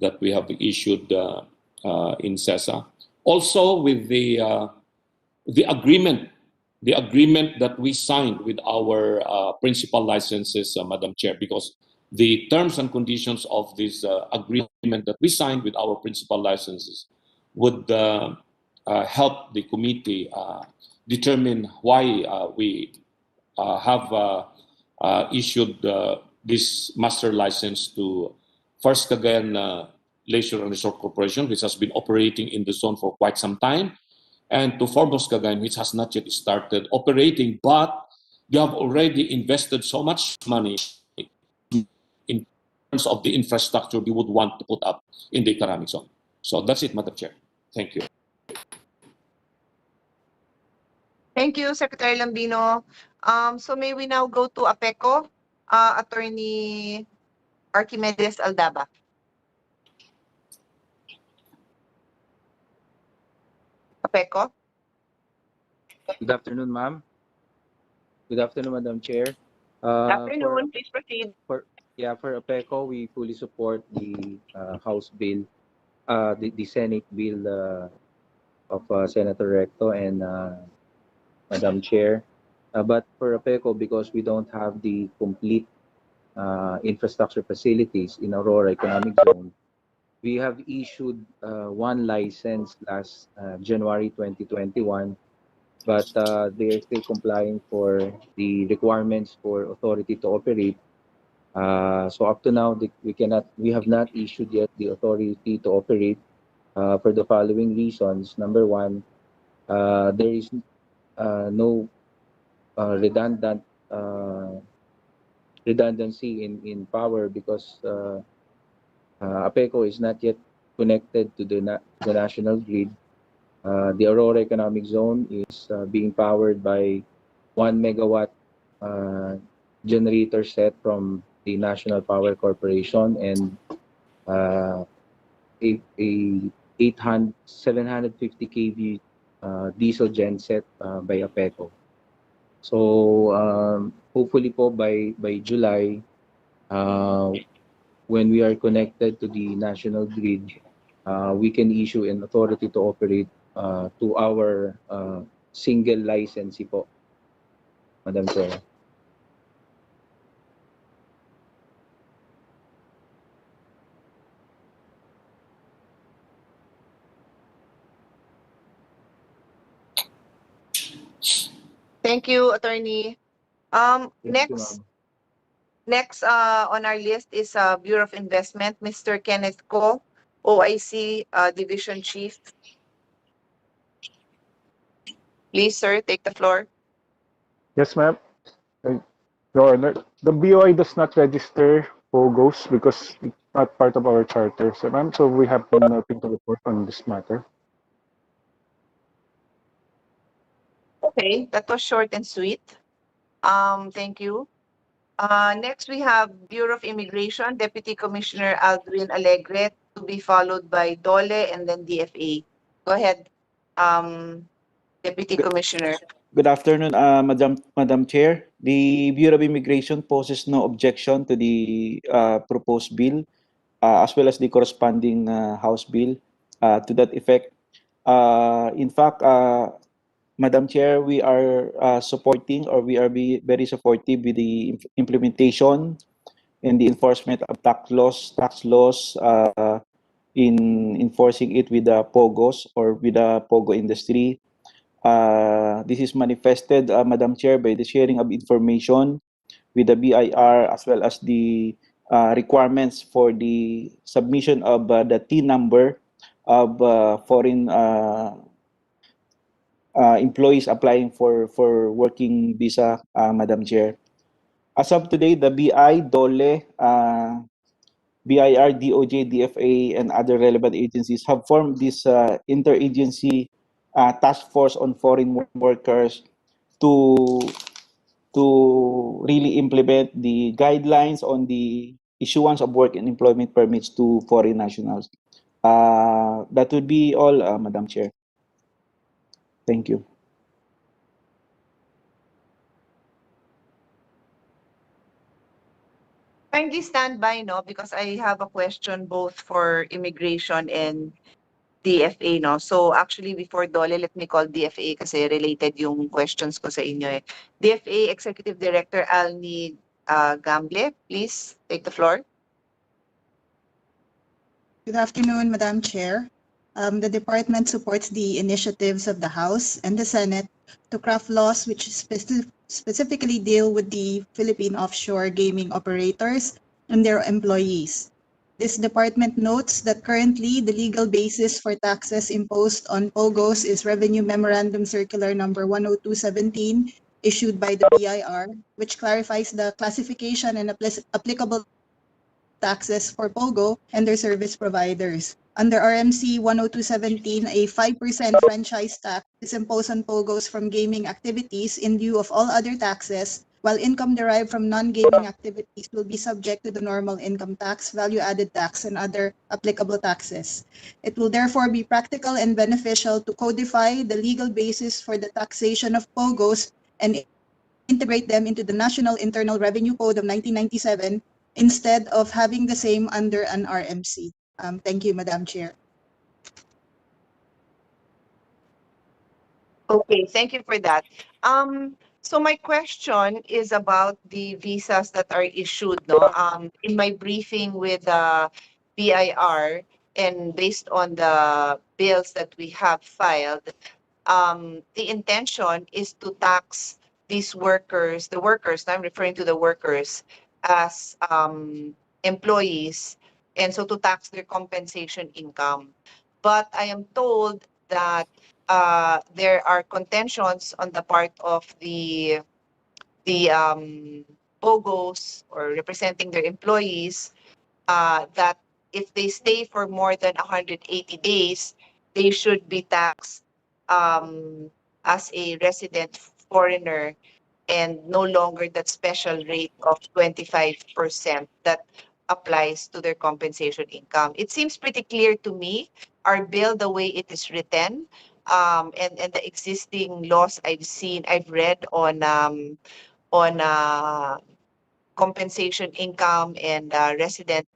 that we have issued in CESA. Also, with the agreement that we signed with our principal licenses, Madam Chair, because the terms and conditions of this agreement that we signed with our principal licenses would help the committee determine why we have issued this master license to First Cagayan Leisure and Resort Corporation, which has been operating in the zone for quite some time, and to Foremost Cagayan, which has not yet started operating, but they have already invested so much money in terms of the infrastructure we would want to put up in the economic zone. So that's it, Madam Chair. Thank you. Thank you, Secretary Lambino. So may we now go to APECO, Attorney Archimedes Aldaba. APECO. Good afternoon, ma'am. Good afternoon, Madam Chair. Good afternoon. Please proceed. Yeah, for APECO, we fully support the House bill, the Senate bill of Senator Recto and Madam Chair. But for APECO, because we don't have the complete infrastructure facilities in Aurora Economic Zone, we have issued one license last January 2021, but they are still complying for the requirements for authority to operate. So up to now, we have not issued yet the authority to operate for the following reasons. Number one, there is no redundancy in power because APECO is not yet connected to the national grid. The Aurora Economic Zone is being powered by 1 megawatt generator set from the National Power Corporation and a 750 kV diesel genset by APECO. So hopefully po by July, when we are connected to the national grid, we can issue an authority to operate to our single licensee po, Madam Chair. Thank you, Attorney. Thank you, Next, ma'am. next on our list is Bureau of Investment, Mr. Kenneth Ko, OIC Division Chief. Please, sir, take the floor. Yes, ma'am. Uh, Your Honor, the BOI does not register POGOs because it's not part of our charter, so ma'am. So we have nothing to report on this matter. Okay, that was short and sweet. Thank you. Next, we have Bureau of Immigration, Deputy Commissioner Aldwin Alegre, to be followed by Dole and then DFA. Go ahead, Deputy Commissioner. Good afternoon, Madam Chair. The Bureau of Immigration poses no objection to the proposed bill, as well as the corresponding House bill to that effect. In fact, Madam Chair, we are supporting, or we are very supportive with the implementation and the enforcement of tax laws in enforcing it with the POGOs or with the POGO industry. This is manifested, Madam Chair, by the sharing of information with the BIR, as well as the requirements for the submission of the T number of foreign employees applying for working visa, Madam Chair. As of today, the BI, DOLE, BIR, DOJ, DFA, and other relevant agencies have formed this interagency task force on foreign workers to really implement the guidelines on the issuance of work and employment permits to foreign nationals. That would be all, Madam Chair. Thank you. Kindly stand by, no, because I have a question both for immigration and DFA, no? So actually, before Dole, let me call DFA kasi related yung questions ko sa inyo eh. DFA Executive Director Alni Gamble, please take the floor. Good afternoon, Madam Chair. The department supports the initiatives of the House and the Senate to craft laws which specifically deal with the Philippine offshore gaming operators and their employees. This department notes that currently the legal basis for taxes imposed on POGOs is Revenue Memorandum Circular number 10217 issued by the BIR, which clarifies the classification and applicable taxes for POGO and their service providers. Under RMC 10217, a 5% franchise tax is imposed on POGOs from gaming activities in lieu of all other taxes, while income derived from non-gaming activities will be subject to the normal income tax, value-added tax, and other applicable taxes. It will therefore be practical and beneficial to codify the legal basis for the taxation of POGOs and integrate them into the National Internal Revenue Code of 1997 instead of having the same under an RMC. Thank you, Madam Chair. Okay, thank you for that. So my question is about the visas that are issued, no? In my briefing with BIR and based on the bills that we have filed, the intention is to tax these workers, the workers, I'm referring to the workers, as employees, and so to tax their compensation income. But I am told that there are contentions on the part of the POGOs or representing their employees that if they stay for more than 180 days, they should be taxed as a resident foreigner and no longer that special rate of 25% that applies to their compensation income. It seems pretty clear to me, our bill, the way it is written, and the existing laws I've read on compensation income and resident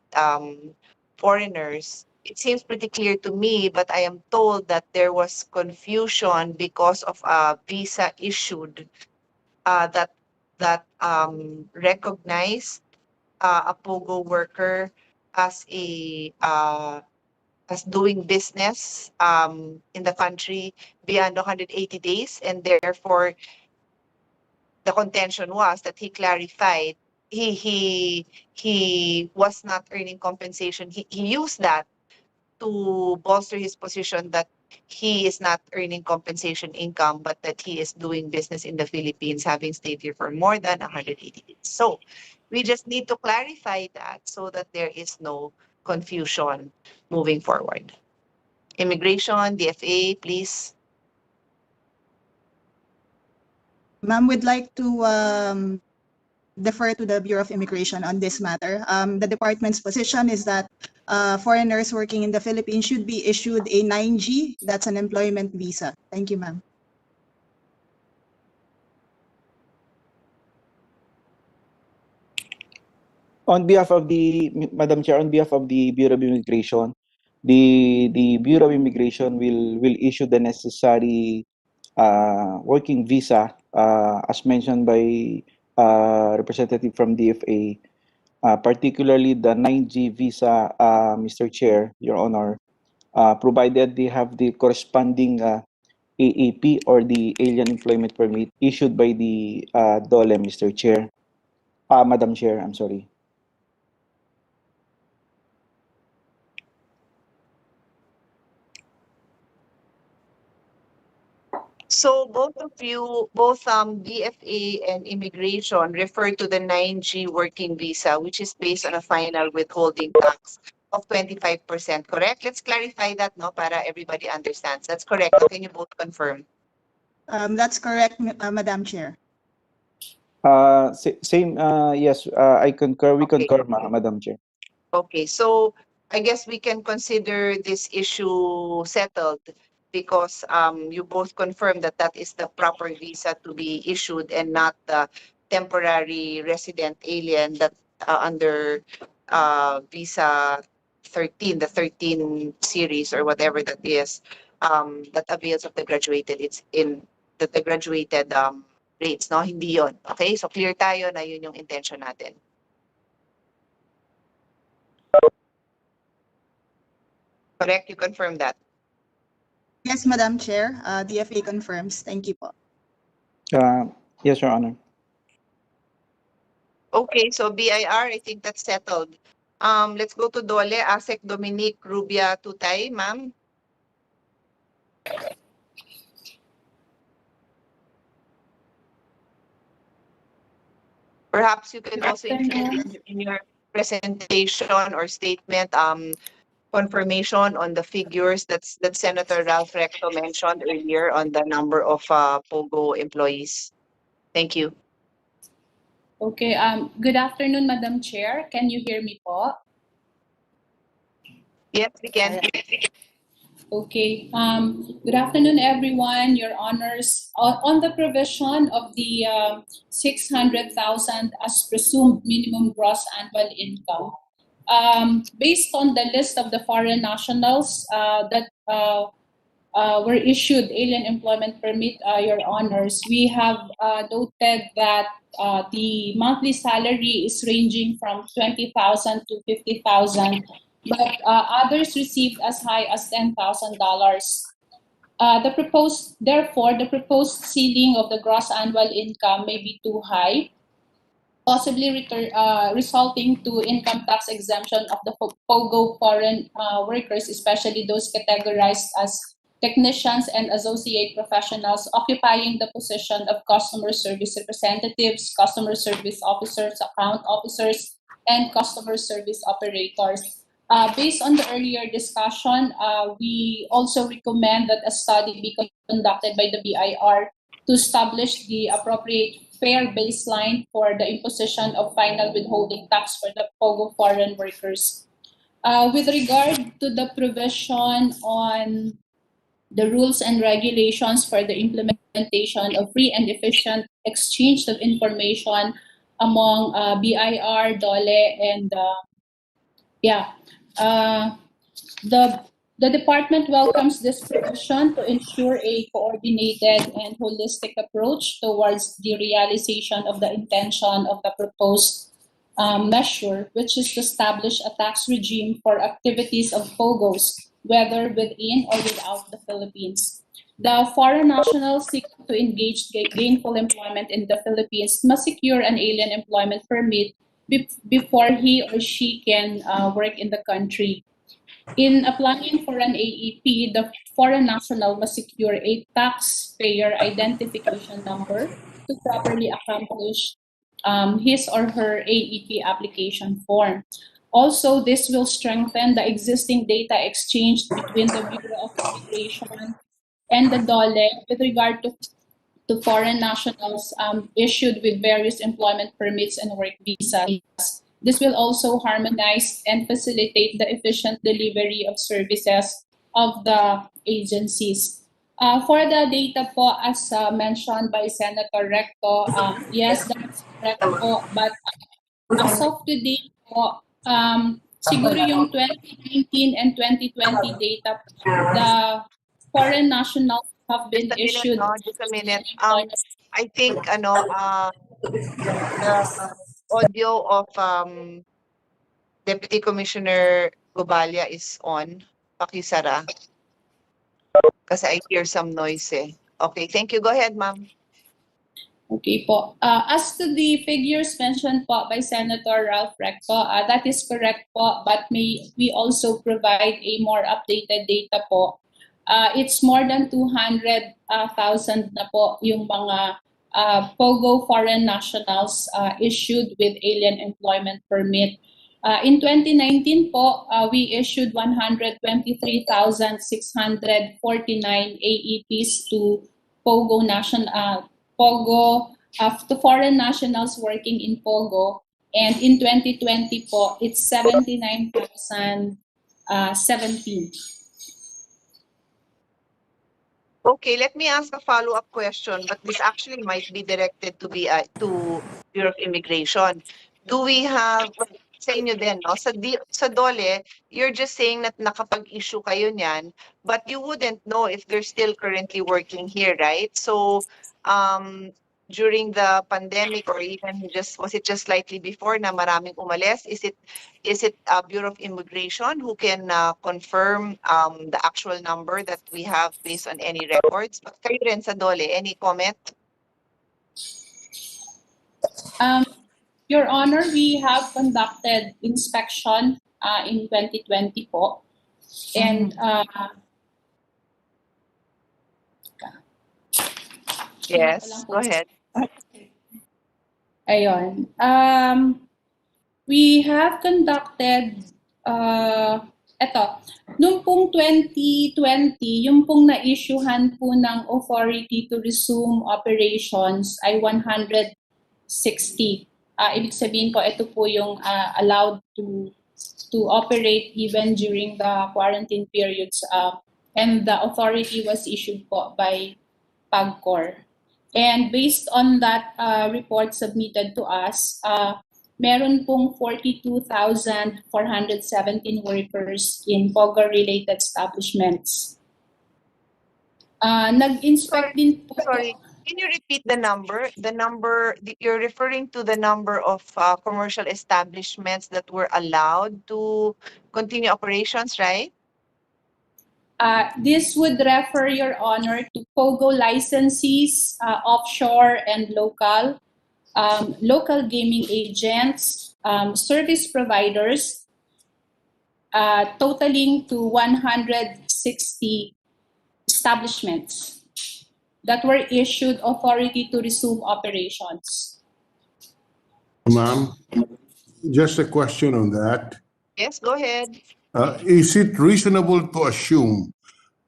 foreigners, it seems pretty clear to me, but I am told that there was confusion because of a visa issued that recognized a POGO worker as as doing business in the country beyond 180 days, and therefore the contention was that he clarified he was not earning compensation. He used that to bolster his position that he is not earning compensation income, but that he is doing business in the Philippines, having stayed here for more than 180 days. So we just need to clarify that so that there is no confusion moving forward. Immigration, DFA, please. Ma'am, we'd like to defer to the Bureau of Immigration on this matter. The department's position is that foreigners working in the Philippines should be issued a 9G, that's an employment visa. Thank you, ma'am. On behalf of the, Madam Chair, on behalf of the Bureau of Immigration, the Bureau of Immigration will issue the necessary working visa, as mentioned by representative from DFA, particularly the 9G visa, Mr. Chair, Your Honor, provided they have the corresponding AAP or the Alien Employment Permit issued by the DOLE, Mr. Chair. Madam Chair, I'm sorry. So both of you, both BFA and immigration refer to the 9G working visa, which is based on a final withholding tax of 25%, correct? Let's clarify that, no, para everybody understands. That's correct. Can you both confirm? That's correct, Madam Chair. Same, yes, I concur. We Okay. concur, Madam Chair. Okay, so I guess we can consider this issue settled because you both confirmed that that is the proper visa to be issued and not the temporary resident alien that under visa 13, the 13 series or whatever that is, that avails of the graduated, it's in the graduated rates, no? Hindi yun. Okay, so clear tayo na yun yung intention natin. Correct? You confirm that? Yes, Madam Chair. DFA confirms. Thank you po. Yes, Your Honor. Okay, so BIR, I think that's settled. Let's go to Dole, ASEC Dominique Rubia Tutay, ma'am. Perhaps you can also include in your presentation or statement confirmation on the figures that Senator Ralph Recto mentioned earlier on the number of POGO employees. Thank you. Okay, good afternoon, Madam Chair. Can you hear me po? Yes, we can. Okay. Good afternoon, everyone. Your honors. On the provision of the 600,000 as presumed minimum gross annual income, based on the list of the foreign nationals that were issued alien employment permit, your honors, we have noted that the monthly salary is ranging from 20,000 to 50,000, but others received as high as $10,000. Therefore, the proposed ceiling of the gross annual income may be too high, possibly resulting to income tax exemption of the POGO foreign workers, especially those categorized as technicians and associate professionals occupying the position of customer service representatives, customer service officers, account officers, and customer service operators. Based on the earlier discussion, we also recommend that a study be conducted by the BIR to establish the appropriate fair baseline for the imposition of final withholding tax for the POGO foreign workers. With regard to the provision on the rules and regulations for the implementation of free and efficient exchange of information among BIR, DOLE, and the department welcomes this provision to ensure a coordinated and holistic approach towards the realization of the intention of the proposed measure, which is to establish a tax regime for activities of POGOs, whether within or without the Philippines. The foreign nationals seeking to engage gainful employment in the Philippines must secure an alien employment permit before he or she can work in the country. In applying for an AEP, the foreign national must secure a taxpayer identification number to properly accomplish his or her AEP application form. Also, this will strengthen the existing data exchanged between the Bureau of Immigration and the DOLE with regard to foreign nationals issued with various employment permits and work visas. This will also harmonize and facilitate the efficient delivery of services of the agencies. For the data po, as mentioned by Senator Recto, yes, that's correct po. But as of today po, siguro yung 2019 and 2020 data po, the foreign nationals have been Just a minute, issued. no? Just a minute. I think the audio of Deputy Commissioner Gobalia is on. Pakisara. Kasi I hear some noise eh. Okay, thank you. Go ahead, ma'am. Okay po. As to the figures mentioned po by Senator Ralph Recto, that is correct po, but we also provide a more updated data po. It's more than 200,000 na po yung mga POGO foreign nationals issued with alien employment permit. In 2019 po, we issued 123,649 AEPs to POGO to foreign nationals working in POGO. And in 2020 po, it's 79,017. Okay, let me ask a follow-up question, but this actually might be directed to Bureau of Immigration. Do we have sa inyo din, no? Sa DOLE, you're just saying that nakapag-issue kayo niyan, but you wouldn't know if they're still currently working here, right? So, during the pandemic or even was it just slightly before na maraming umalis? Is it Bureau of Immigration who can confirm the actual number that we have based on any records? But kayo rin sa DOLE, any comment? Your Honor, we have conducted inspection in 2020 po. And yes, go ahead. Ayun. We have conducted nung pong 2020, yung pong na-issuehan po ng authority to resume operations ay 160. Ibig sabihin po, ito po yung allowed to operate even during the quarantine periods and the authority was issued po by PAGCOR. And based on that report submitted to us, meron pong 42,417 workers in Pogo-related establishments. Nag-inspect din po. Sorry, can you repeat the number? You're referring to the number of commercial establishments that were allowed to continue operations, right? This would refer, Your Honor, to Pogo licensees, offshore and local, local gaming agents, service providers, totaling to 160 establishments that were issued authority to resume operations. Ma'am, just a question on that. Yes, go ahead. Is it reasonable to assume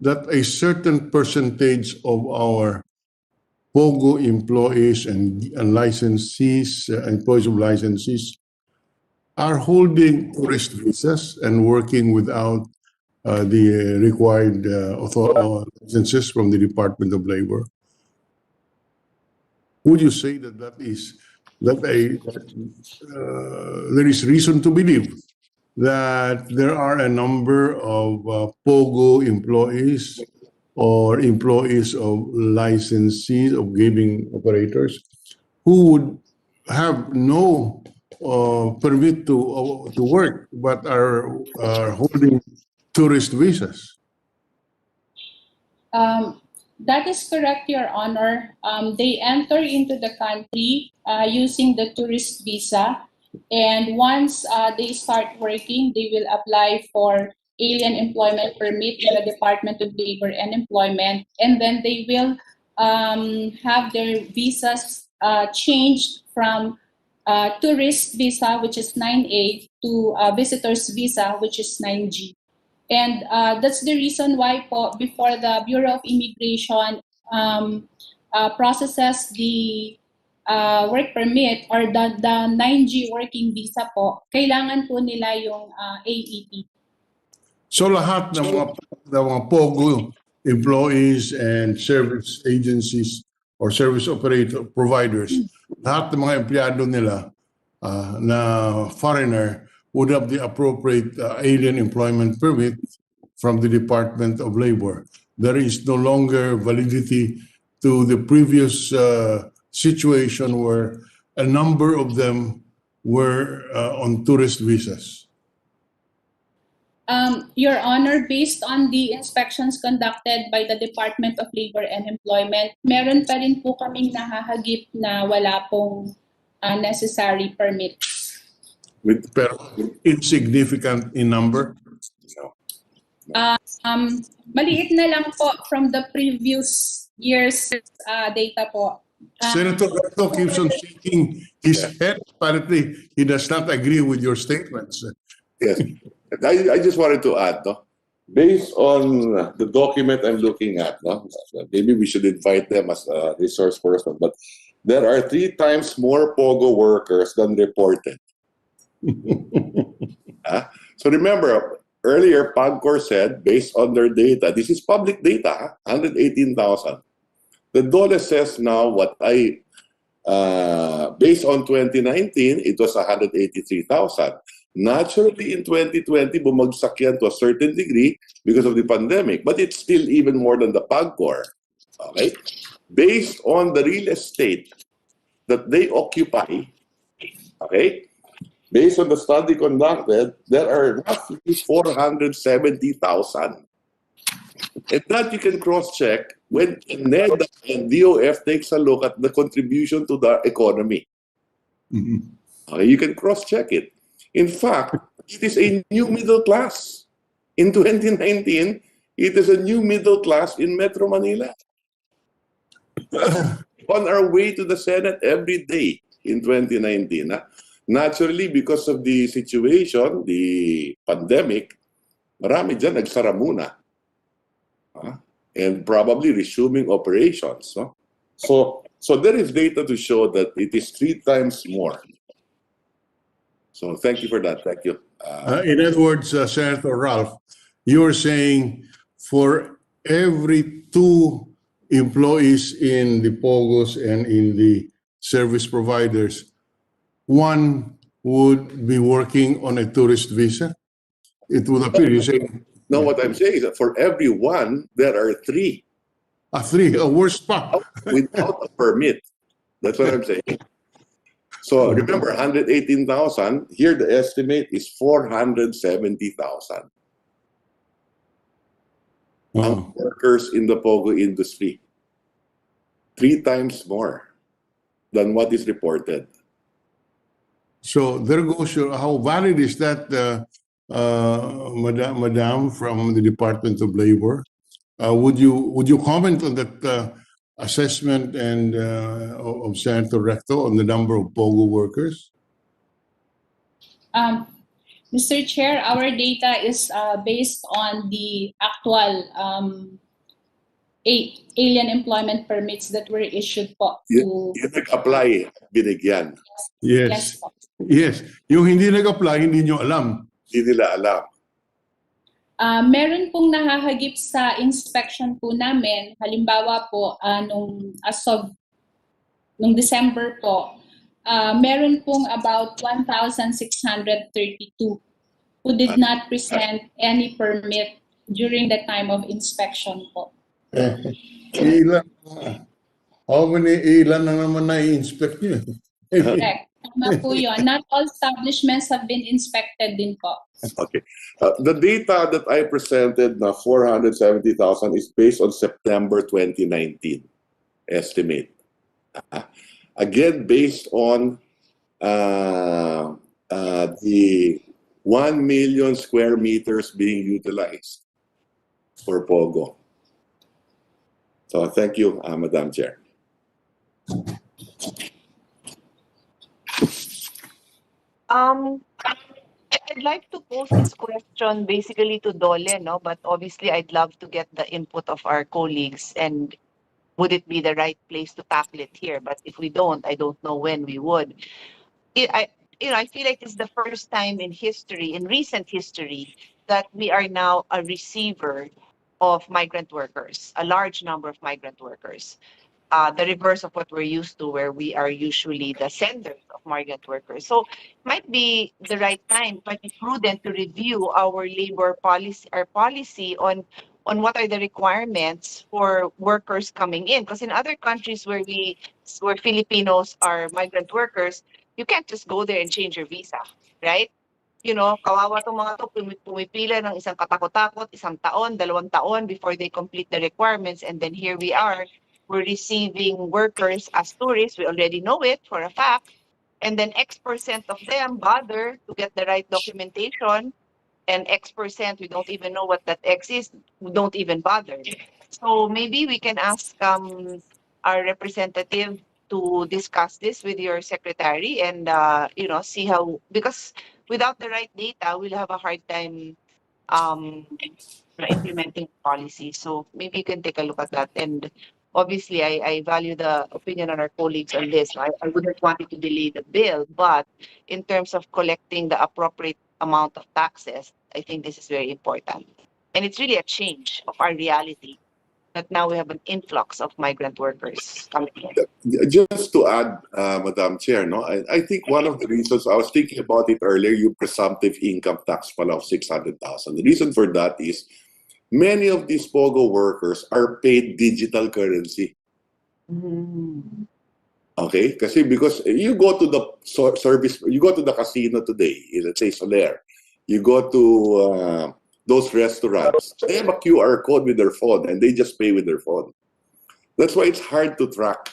that a certain percentage of our POGO employees and licensees, employees of licensees, are holding tourist visas and working without the required licenses from the Department of Labor? Would you say that there is reason to believe that there are a number of POGO employees or employees of licensees of gaming operators who would have no permit to work but are holding tourist visas? That is correct, Your Honor. They enter into the country using the tourist visa, and once they start working, they will apply for alien employment permit in the Department of Labor and Employment, and then they will have their visas changed from tourist visa, which is 9A, to visitor's visa, which is 9G. And that's the reason why po, before the Bureau of Immigration processes the work permit or the 9G working visa po, kailangan po nila yung AEP. So lahat ng mga POGO employees and service agencies or service operator providers, lahat ng mga empleyado nila na foreigner would have the appropriate alien employment permit from the Department of Labor. There is no longer validity to the previous situation where a number of them were on tourist visas. Your Honor, based on the inspections conducted by the Department of Labor and Employment, meron pa rin po kaming nahahagip na wala pong necessary permits. Pero insignificant in number? Maliit na lang po from the previous year's data po. Senator Gato keeps on shaking his head. Apparently, he does not agree with your statements. Yes. I just wanted to add, based on the document I'm looking at, maybe we should invite them as a resource person, but there are 3 times more POGO workers than reported. So remember, earlier PAGCOR said, based on their data, this is public data, 118,000. The DOLE says now what based on 2019, it was 183,000. Naturally, in 2020, bumagsak yan to a certain degree because of the pandemic, but it's still even more than the PAGCOR. Okay? Based on the real estate that they occupy, okay, based on the study conducted, there are roughly 470,000. And that you can cross-check when NED and DOF takes a look at the contribution to the economy. Okay, you can cross-check it. In fact, it is a new middle class. In 2019, it is a new middle class in Metro Manila. On our way to the Senate every day in 2019. Naturally, because of the situation, the pandemic, marami dyan nagsara muna. And probably resuming operations. So there is data to show that it is 3 times more. So thank you for that. Thank you. In other words, Senator Ralph, you're saying for every 2 employees in the POGOs and in the service providers, 1 would be working on a tourist visa? It would appear you say, No, what I'm saying is that for every 1, there are 3. 3, a worse pa. Without a permit. That's what I'm saying. So remember, 118,000, here the estimate is 470,000. Ang workers in the Pogo industry. 3 times more than what is reported. So there goes how valid is that, Madam from the Department of Labor? Would you comment on that assessment and of Senator Recto on the number of Pogo workers? Mr. Chair, our data is based on the actual alien employment permits that were issued po to... Yung nag-apply, binigyan. Yes. Yes. Yung hindi nag-apply, hindi nyo alam. Hindi nila alam. Meron pong nahahagip sa inspection po namin. Halimbawa po, nung December po, meron pong about 1,632 who did not present any permit during the time of inspection po. Ilan na naman na-inspect nyo? Correct. Tama po yun. Not all establishments have been inspected din po. Okay. The data that I presented na 470,000 is based on September 2019 estimate. Again, based on the 1 million square meters being utilized for Pogo. So thank you, Madam Chair. I'd like to pose this question basically to Dole, no? But obviously I'd love to get the input of our colleagues, and would it be the right place to tackle it here? But if we don't, I don't know when we would. I feel like it's the first time in history, in recent history, that we are now a receiver of migrant workers, a large number of migrant workers. The reverse of what we're used to, where we are usually the senders of migrant workers. So it might be the right time, might be prudent to review our labor policy, our policy on what are the requirements for workers coming in. Because in other countries where Filipinos are migrant workers, you can't just go there and change your visa, right? You know, kawawa tong mga to, pumipila ng isang katakot-takot, 1 taon, 2 taon before they complete the requirements, and then here we are. We're receiving workers as tourists. We already know it for a fact. And then X% of them bother to get the right documentation. And X%, we don't even know what that X is. We don't even bother. So maybe we can ask our representative to discuss this with your secretary and, see how, because without the right data, we'll have a hard time implementing policy. So maybe you can take a look at that. And obviously, I value the opinion on our colleagues on this. I wouldn't want it to delay the bill, but in terms of collecting the appropriate amount of taxes, I think this is very important. And it's really a change of our reality that now we have an influx of migrant workers coming in. Just to add, Madam Chair, no, I think one of the reasons, I was thinking about it earlier, yung presumptive income tax pala of 600,000. The reason for that is many of these Pogo workers are paid digital currency. Okay? Because you go to the service, you go to the casino today, let's say Soler, you go to those restaurants, they have a QR code with their phone and they just pay with their phone. That's why it's hard to track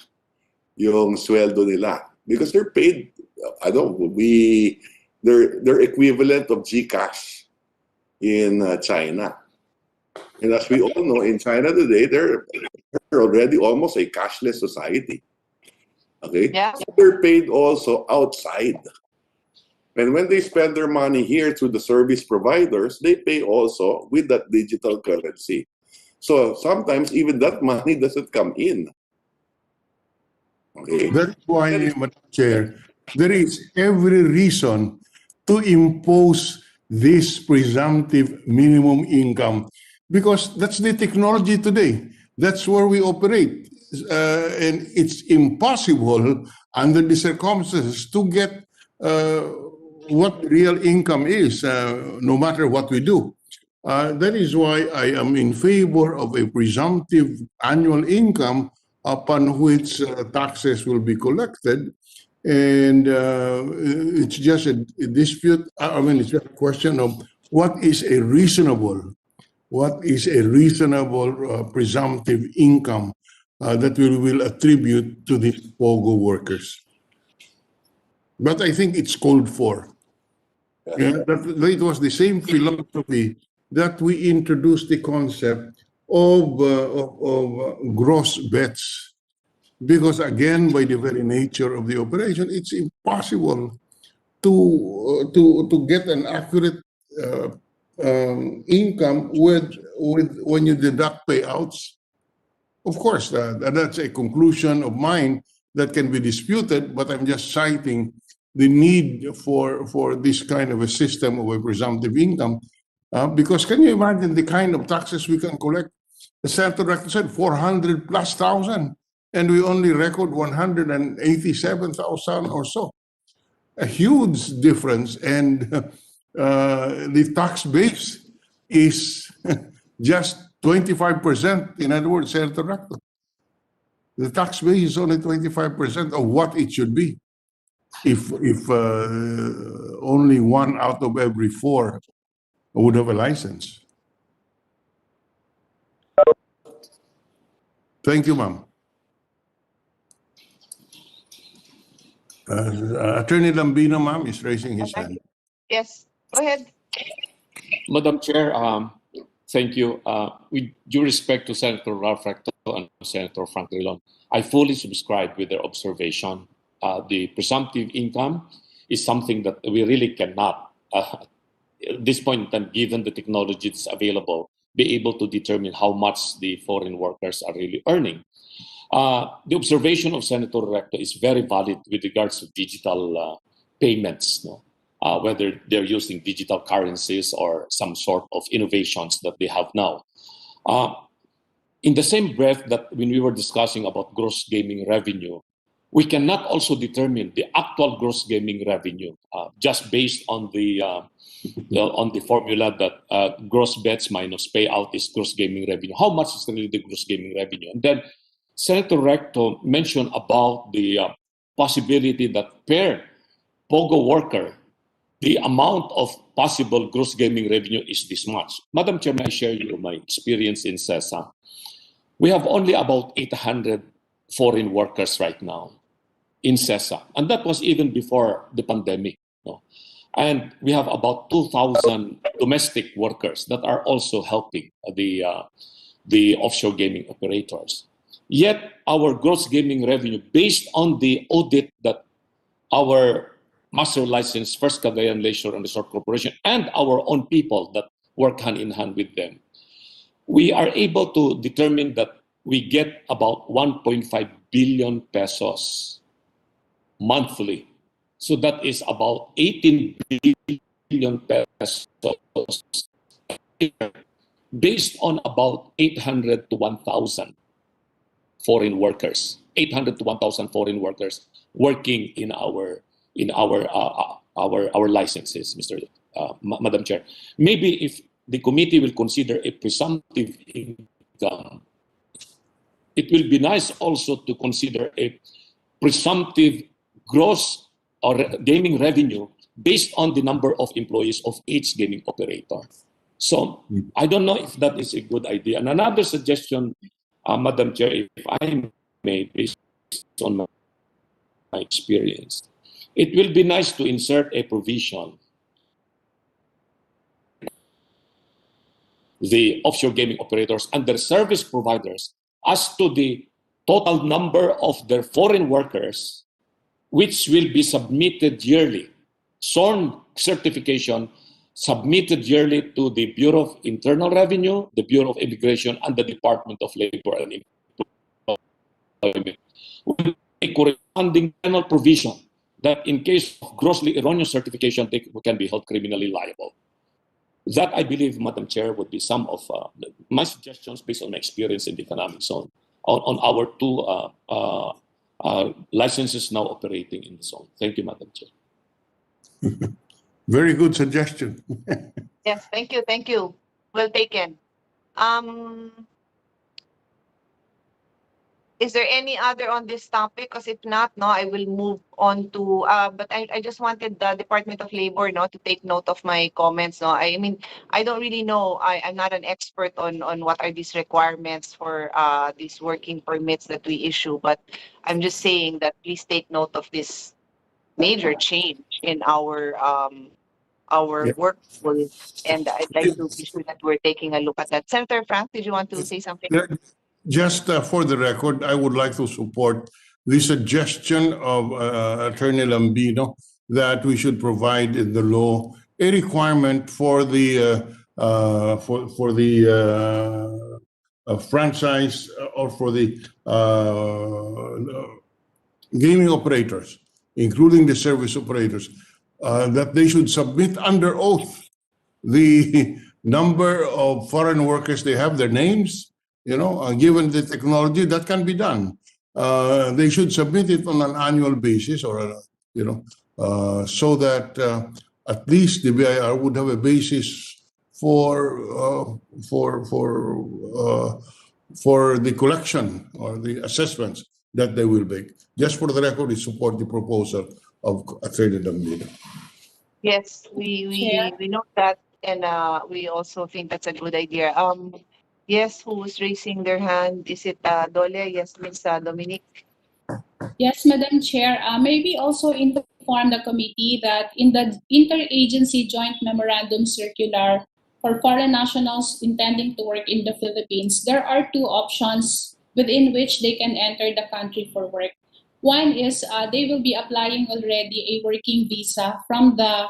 yung sweldo nila. Because they're paid, they're equivalent of GCash in China. And as we all know, in China today, they're already almost a cashless society. Okay? Yeah. So they're paid also outside. And when they spend their money here through the service providers, they pay also with that digital currency. So sometimes even that money doesn't come in. Okay. That's why, Madam Chair, there is every reason to impose this presumptive minimum income because that's the technology today. That's where we operate. And it's impossible under the circumstances to get what real income is, no matter what we do. That is why I am in favor of a presumptive annual income upon which taxes will be collected. And it's just a dispute. I mean, it's just a question of what is a reasonable presumptive income that we will attribute to these POGO workers. But I think it's called for. Yeah, it was the same philosophy that we introduced the concept of gross bets. Because again, by the very nature of the operation, it's impossible to get an accurate income with when you deduct payouts. Of course, that's a conclusion of mine that can be disputed, but I'm just citing the need for this kind of a system of a presumptive income. Because can you imagine the kind of taxes we can collect? The Senator Rector said 400 plus thousand, and we only record 187,000 or so. A huge difference, and the tax base is just 25%. In other words, Senator Rector, the tax base is only 25% of what it should be. If only 1 out of every 4 would have a license. Thank you, ma'am. Attorney Lambino, ma'am, is raising his hand. Yes, go ahead. Madam Chair, thank you. With due respect to Senator Ralph Recto and Senator Frank Rilon, I fully subscribe with their observation. The presumptive income is something that we really cannot, at this point in time, given the technology that's available, be able to determine how much the foreign workers are really earning. The observation of Senator Recto is very valid with regards to digital payments, whether they're using digital currencies or some sort of innovations that they have now. In the same breath that when we were discussing about gross gaming revenue, we cannot also determine the actual gross gaming revenue just based on the formula that gross bets minus payout is gross gaming revenue. How much is really the gross gaming revenue? And then Senator Recto mentioned about the possibility that per POGO worker, the amount of possible gross gaming revenue is this much. Madam Chair, may I share you my experience in CESA? We have only about 800 foreign workers right now in CESA, and that was even before the pandemic. And we have about 2,000 domestic workers that are also helping the offshore gaming operators. Yet our gross gaming revenue, based on the audit that our master license, First Cagayan Leisure and Resort Corporation, and our own people that work hand in hand with them, we are able to determine that we get about 1.5 billion pesos monthly. So that is about 18 billion pesos based on about 800 to 1,000 foreign workers, 800 to 1,000 foreign workers working in our licenses, Madam Chair. Maybe if the committee will consider a presumptive income, it will be nice also to consider a presumptive gross or gaming revenue based on the number of employees of each gaming operator. So I don't know if that is a good idea. And another suggestion, Madam Chair, if I may, based on my experience, it will be nice to insert a provision the offshore gaming operators and their service providers as to the total number of their foreign workers which will be submitted yearly, sworn certification submitted yearly to the Bureau of Internal Revenue, the Bureau of Immigration, and the Department of Labor and Employment, with a corresponding penal provision that in case of grossly erroneous certification, they can be held criminally liable. That, I believe, Madam Chair, would be some of my suggestions based on my experience in the economic zone on our two licenses now operating in the zone. Thank you, Madam Chair. Very good suggestion. Yes, thank you, thank you. Well taken. Is there any other on this topic? Because if not, no, I will move on to, but I just wanted the Department of Labor, no, to take note of my comments, no. I mean, I don't really know. I'm not an expert on what are these requirements for these working permits that we issue, but I'm just saying that please take note of this major change in our Yeah. workflow, and I'd like to be sure that we're taking a look at that. Senator Frank, did you want to say something? Yeah, just for the record, I would like to support the suggestion of Attorney Lambino that we should provide in the law a requirement for the franchise or for the gaming operators, including the service operators, that they should submit under oath the number of foreign workers they have, their names, given the technology, that can be done. They should submit it on an annual basis or, so that at least the BIR would have a basis for the collection or the assessments that they will make. Just for the record, we support the proposal of Attorney Lambino. Yes, we know that, and we also think that's a good idea. Yes, who was raising their hand? Is it Dole? Yes, Miss Dominique. Yes, Madam Chair. Maybe also inform the committee that in the Interagency Joint Memorandum Circular for foreign nationals intending to work in the Philippines, there are two options within which they can enter the country for work. One is they will be applying already a working visa from the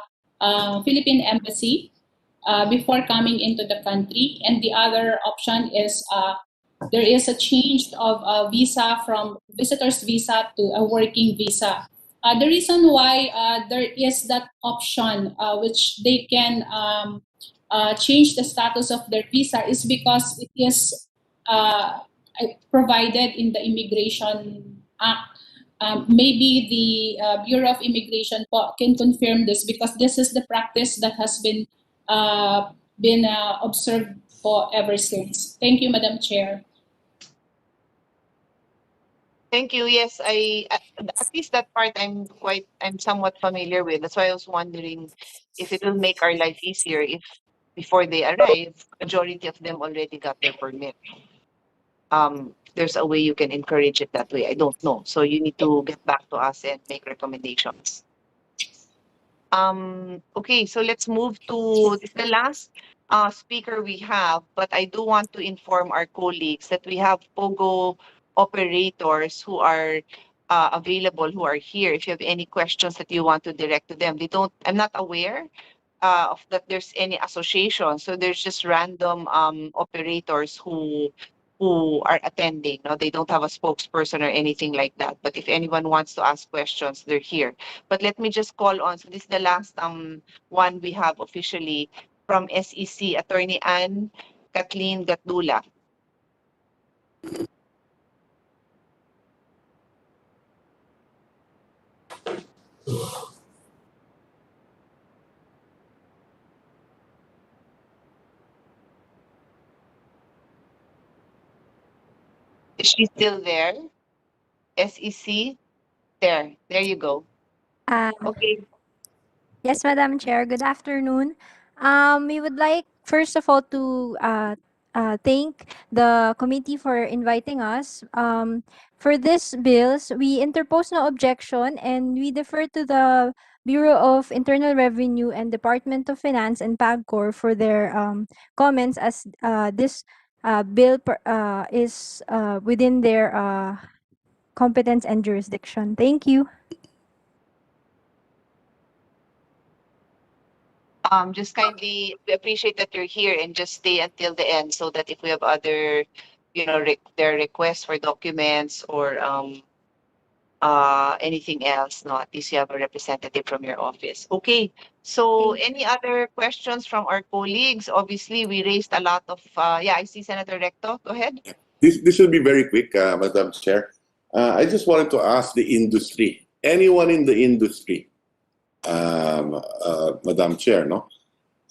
Philippine Embassy before coming into the country. And the other option is there is a change of a visa from visitor's visa to a working visa. The reason why there is that option which they can change the status of their visa is because it is provided in the Immigration Act. Maybe the Bureau of Immigration can confirm this because this is the practice that has been observed for ever since. Thank you, Madam Chair. Thank you. Yes, at least that part I'm somewhat familiar with. That's why I was wondering if it will make our life easier if before they arrive, majority of them already got their permit. There's a way you can encourage it that way. I don't know. So you need to get back to us and make recommendations. Okay, so let's move to the last speaker we have, but I do want to inform our colleagues that we have Pogo operators who are available, who are here. If you have any questions that you want to direct to them, I'm not aware of that there's any association. So there's just random operators who are attending. No, they don't have a spokesperson or anything like that. But if anyone wants to ask questions, they're here. But let me just call on. So this is the last one we have officially from SEC, Attorney Ann Kathleen Gatdula. Is she still there? SEC? There you go. Okay. Yes, Madam Chair. Good afternoon. We would like, first of all, to thank the committee for inviting us. For this bills, we interpose no objection and we defer to the Bureau of Internal Revenue and Department of Finance and PAGCOR for their comments as this bill is within their competence and jurisdiction. Thank you. Just kindly, we appreciate that you're here and just stay until the end so that if we have other, their requests for documents or anything else, no, at least you have a representative from your office. Okay, So any other questions from our colleagues? Obviously, we raised a lot of, yeah, I see Senator Recto. Go ahead. This will be very quick, Madam Chair. I just wanted to ask the industry, anyone in the industry, Madam Chair, no?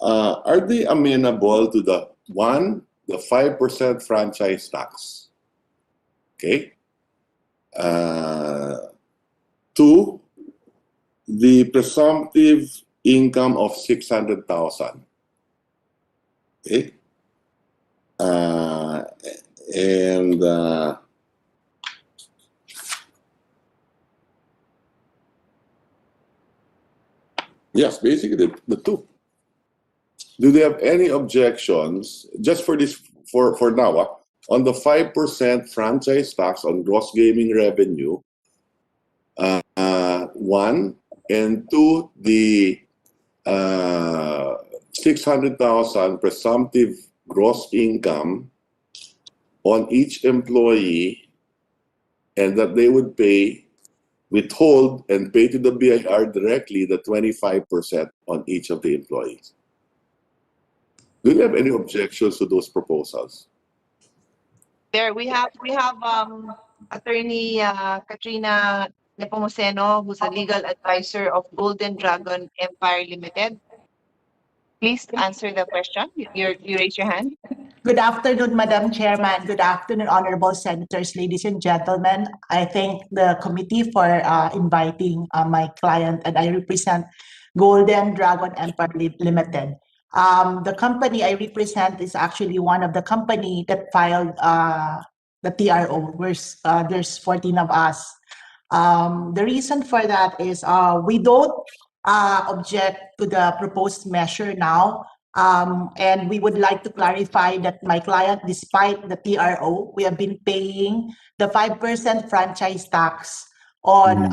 Are they amenable to the 5% franchise tax? Okay. 2, the presumptive income of 600,000. Okay. And yes, basically the 2. Do they have any objections just for this for now on the 5% franchise tax on gross gaming revenue? 1 and 2, the 600,000 presumptive gross income on each employee, and that they would withhold and pay to the BIR directly the 25% on each of the employees. Do you have any objections to those proposals? There we have Attorney Katrina Nepomuceno, who's a legal advisor of Golden Dragon Empire Limited. Please answer the question. You raise your hand. Good afternoon, Madam Chairman. Good afternoon, honorable senators, ladies and gentlemen. I thank the committee for inviting my client, and I represent Golden Dragon Empire Limited. The company I represent is actually one of the company that filed the TRO. There's 14 of us. The reason for that is we don't object to the proposed measure now. And we would like to clarify that my client, despite the TRO, we have been paying the 5% franchise tax on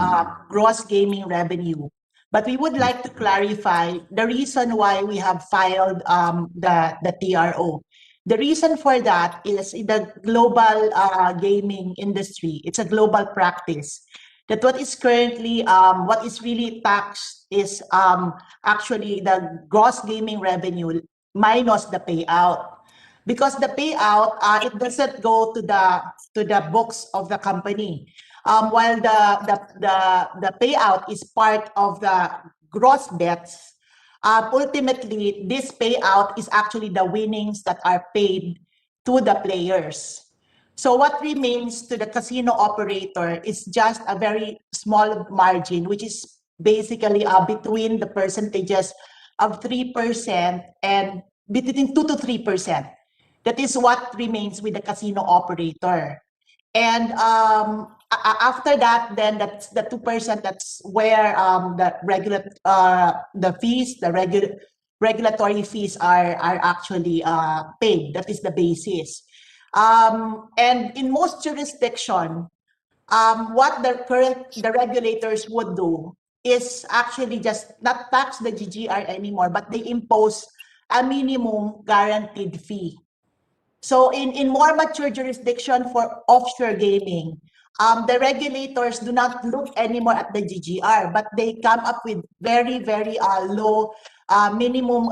gross gaming revenue. But we would like to clarify the reason why we have filed the TRO. The reason for that is in the global gaming industry, it's a global practice that what is currently, what is really taxed is actually the gross gaming revenue minus the payout. Because the payout, it doesn't go to the books of the company. While the payout is part of the gross bets, ultimately, this payout is actually the winnings that are paid to the players. So what remains to the casino operator is just a very small margin, which is basically between the percentages of 3% and between 2 to 3%. That is what remains with the casino operator. And after that, then that's the 2%. That's where the fees, the regulatory fees are actually paid. That is the basis. And in most jurisdiction, what the regulators would do is actually just not tax the GGR anymore, but they impose a minimum guaranteed fee. So in more mature jurisdiction for offshore gaming, the regulators do not look anymore at the GGR, but they come up with very, very low minimum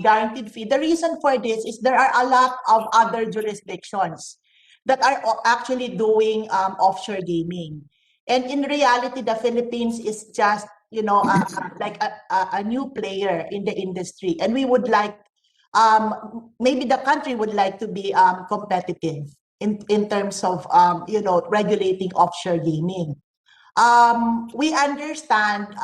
guaranteed fee. The reason for this is there are a lot of other jurisdictions that are actually doing offshore gaming. And in reality, the Philippines is just, like a new player in the industry. And we would like, maybe the country would like to be competitive in terms of, regulating offshore gaming. We understand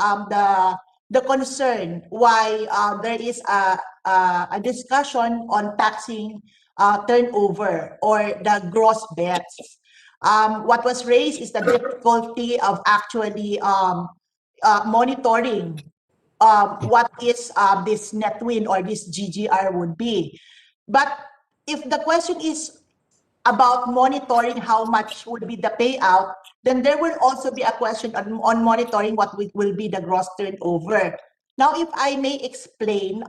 the concern why there is a discussion on taxing turnover or the gross bets. What was raised is the difficulty of actually monitoring what is this net win or this GGR would be. But if the question is about monitoring how much would be the payout, then there will also be a question on monitoring what will be the gross turnover. Now, if I may explain,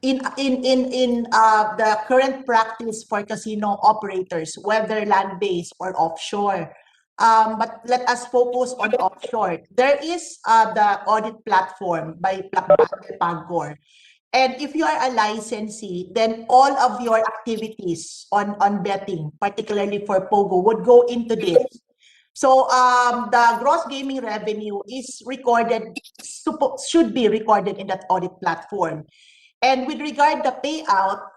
in the current practice for casino operators, whether land-based or offshore, But let us focus on offshore. There is the audit platform by PAGCOR. And if you are a licensee, then all of your activities on betting, particularly for Pogo, would go into this. So the gross gaming revenue is recorded, should be recorded in that audit platform. And with regard the payout,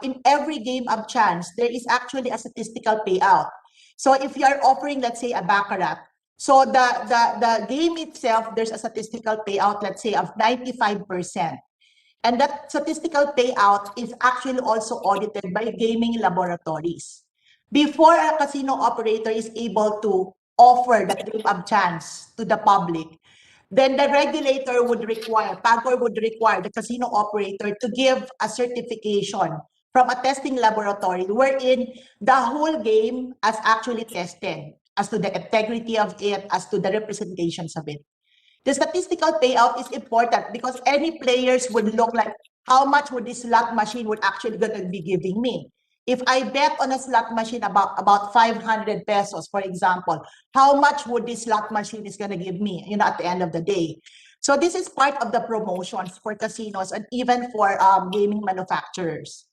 in every game of chance, there is actually a statistical payout. So if you are offering, let's say, a baccarat, so the game itself, there's a statistical payout, let's say, of 95%. And that statistical payout is actually also audited by gaming laboratories. Before a casino operator is able to offer that game of chance to the public, then the regulator would require, PAGCOR would require the casino operator to give a certification from a testing laboratory wherein the whole game is actually tested as to the integrity of it, as to the representations of it. The statistical payout is important because any players would look like how much would this slot machine would actually gonna be giving me. If I bet on a slot machine about 500 pesos, for example, how much would this slot machine is gonna give me, at the end of the day? So this is part of the promotions for casinos and even for gaming manufacturers.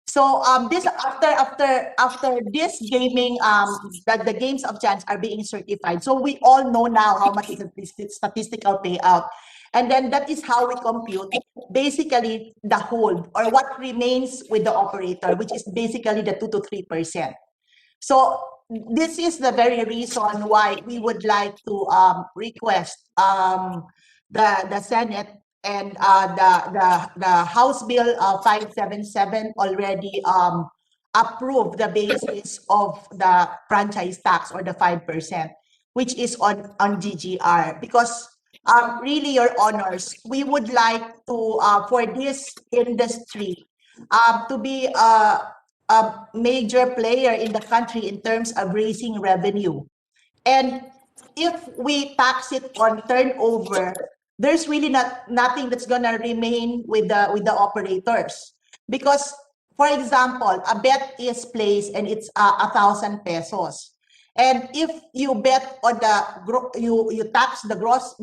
So this after this gaming the games of chance are being certified. So we all know now how much is the statistical payout. And then that is how we compute basically the hold or what remains with the operator, which is basically the 2 to 3%. So this is the very reason why we would like to request the Senate and the House Bill 577 already approved the basis of the franchise tax or the 5%, which is on GGR. Because really, Your Honors, we would like to for this industry to be a major player in the country in terms of raising revenue. And if we tax it on turnover, there's really nothing that's gonna remain with the operators. Because, for example, a bet is placed and it's 1,000 pesos. And if you bet on you tax the gross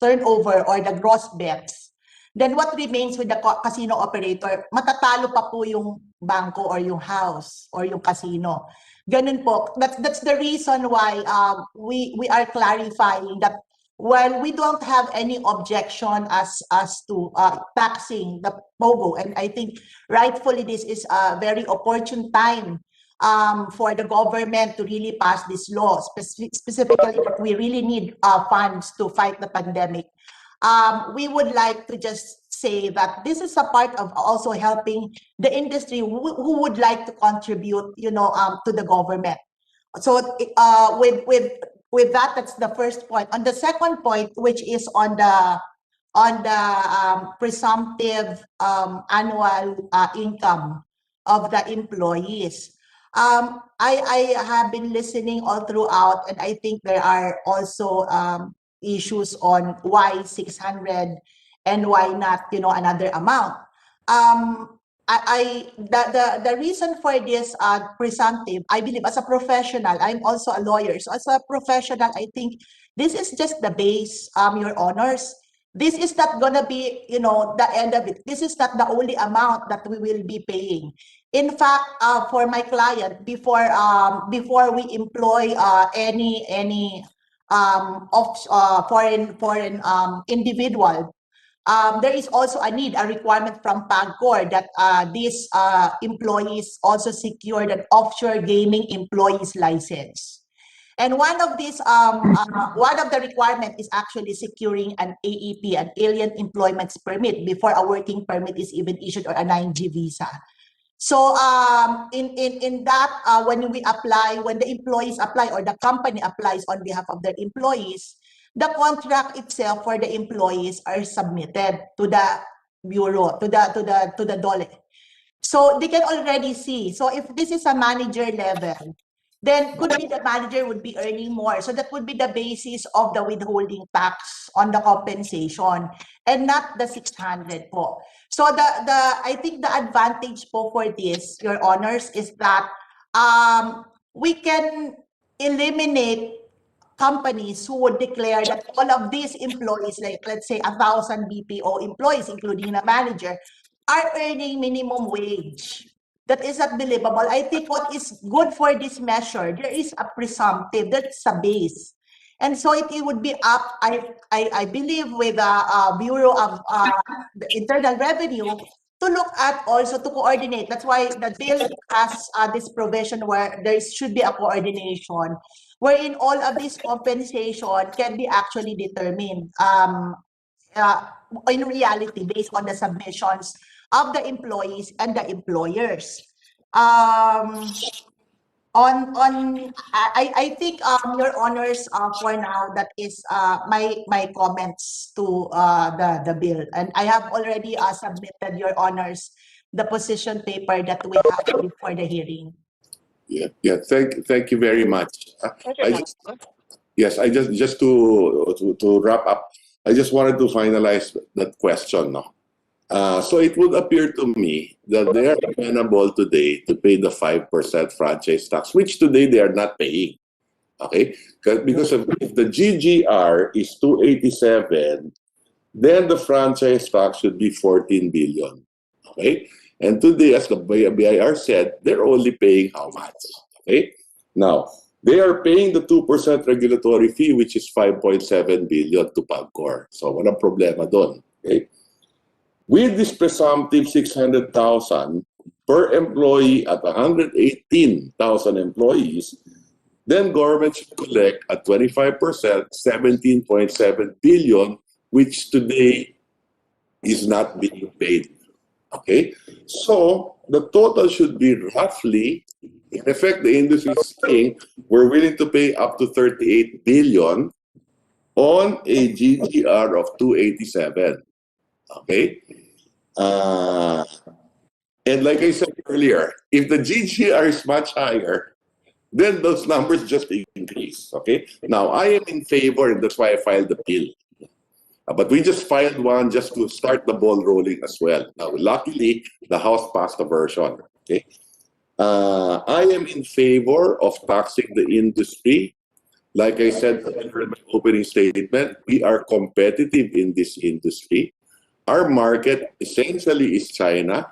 turnover or the gross bets, then what remains with the casino operator? Matatalo pa po yung bangko or yung house or yung casino. Ganun po. That's the reason why we are clarifying that while we don't have any objection as to taxing the Pogo, and I think rightfully this is a very opportune time for the government to really pass this law, specifically that we really need funds to fight the pandemic. We would like to just say that this is a part of also helping the industry who would like to contribute, to the government. So with that, that's the first point. On the second point, which is on the presumptive annual income of the employees. I have been listening all throughout, and I think there are also issues on why 600 and why not, another amount. The reason for this presumptive, I believe, as a professional, I'm also a lawyer. So as a professional, I think this is just the base, Your Honors. This is not gonna be, the end of it. This is not the only amount that we will be paying. In fact, for my client, before we employ any foreign individual, there is also a requirement from PAGCOR that these employees also secured an offshore gaming employees license. And one of the requirements is actually securing an AEP, an Alien Employment Permit, before a working permit is even issued, or a 9G visa. So in that, when the employees apply or the company applies on behalf of their employees, the contract itself for the employees are submitted to the bureau, to the DOLE. So they can already see. So if this is a manager level, then could be the manager would be earning more. So that would be the basis of the withholding tax on the compensation, and not the 600 po. So I think the advantage po for this, Your Honors, is that we can eliminate companies who would declare that all of these employees, like let's say 1,000 BPO employees, including the manager, are earning minimum wage. That is not believable. I think what is good for this measure, there is a presumptive, that's a base. And so it would be up, I believe, with the Bureau of the Internal Revenue to look at also to coordinate. That's why the bill has this provision where there should be a coordination, wherein all of this compensation can be actually determined uh, in reality based on the submissions of the employees and the employers. I think your honors for now that is my comments to the bill, and I have already submitted your honors the position paper that we have before the hearing. Yeah. Thank you very much. I just to wrap up, I just wanted to finalize that question. No? So it would appear to me that they are amenable today to pay the 5% franchise tax, which today they are not paying. Okay, because if the GGR is 287, then the franchise tax should be 14 billion. Okay, and today, as the BIR said, they're only paying how much? Okay, now they are paying the 2% regulatory fee, which is 5.7 billion to PAGCOR. So walang problema doon. Okay. With this presumptive 600,000 per employee at 118,000 employees, then government should collect at 25%, 17.7 billion, which today is not being paid. Okay? So the total should be roughly, in effect, the industry is saying we're willing to pay up to 38 billion on a GGR of 287. Okay? And like I said earlier, if the GGR is much higher, then those numbers just increase. Okay. Now I am in favor, and that's why I filed the bill. But we just filed one just to start the ball rolling as well. Now, luckily, the House passed a version. Okay. I am in favor of taxing the industry. Like I said in my opening statement, we are competitive in this industry. Our market essentially is China.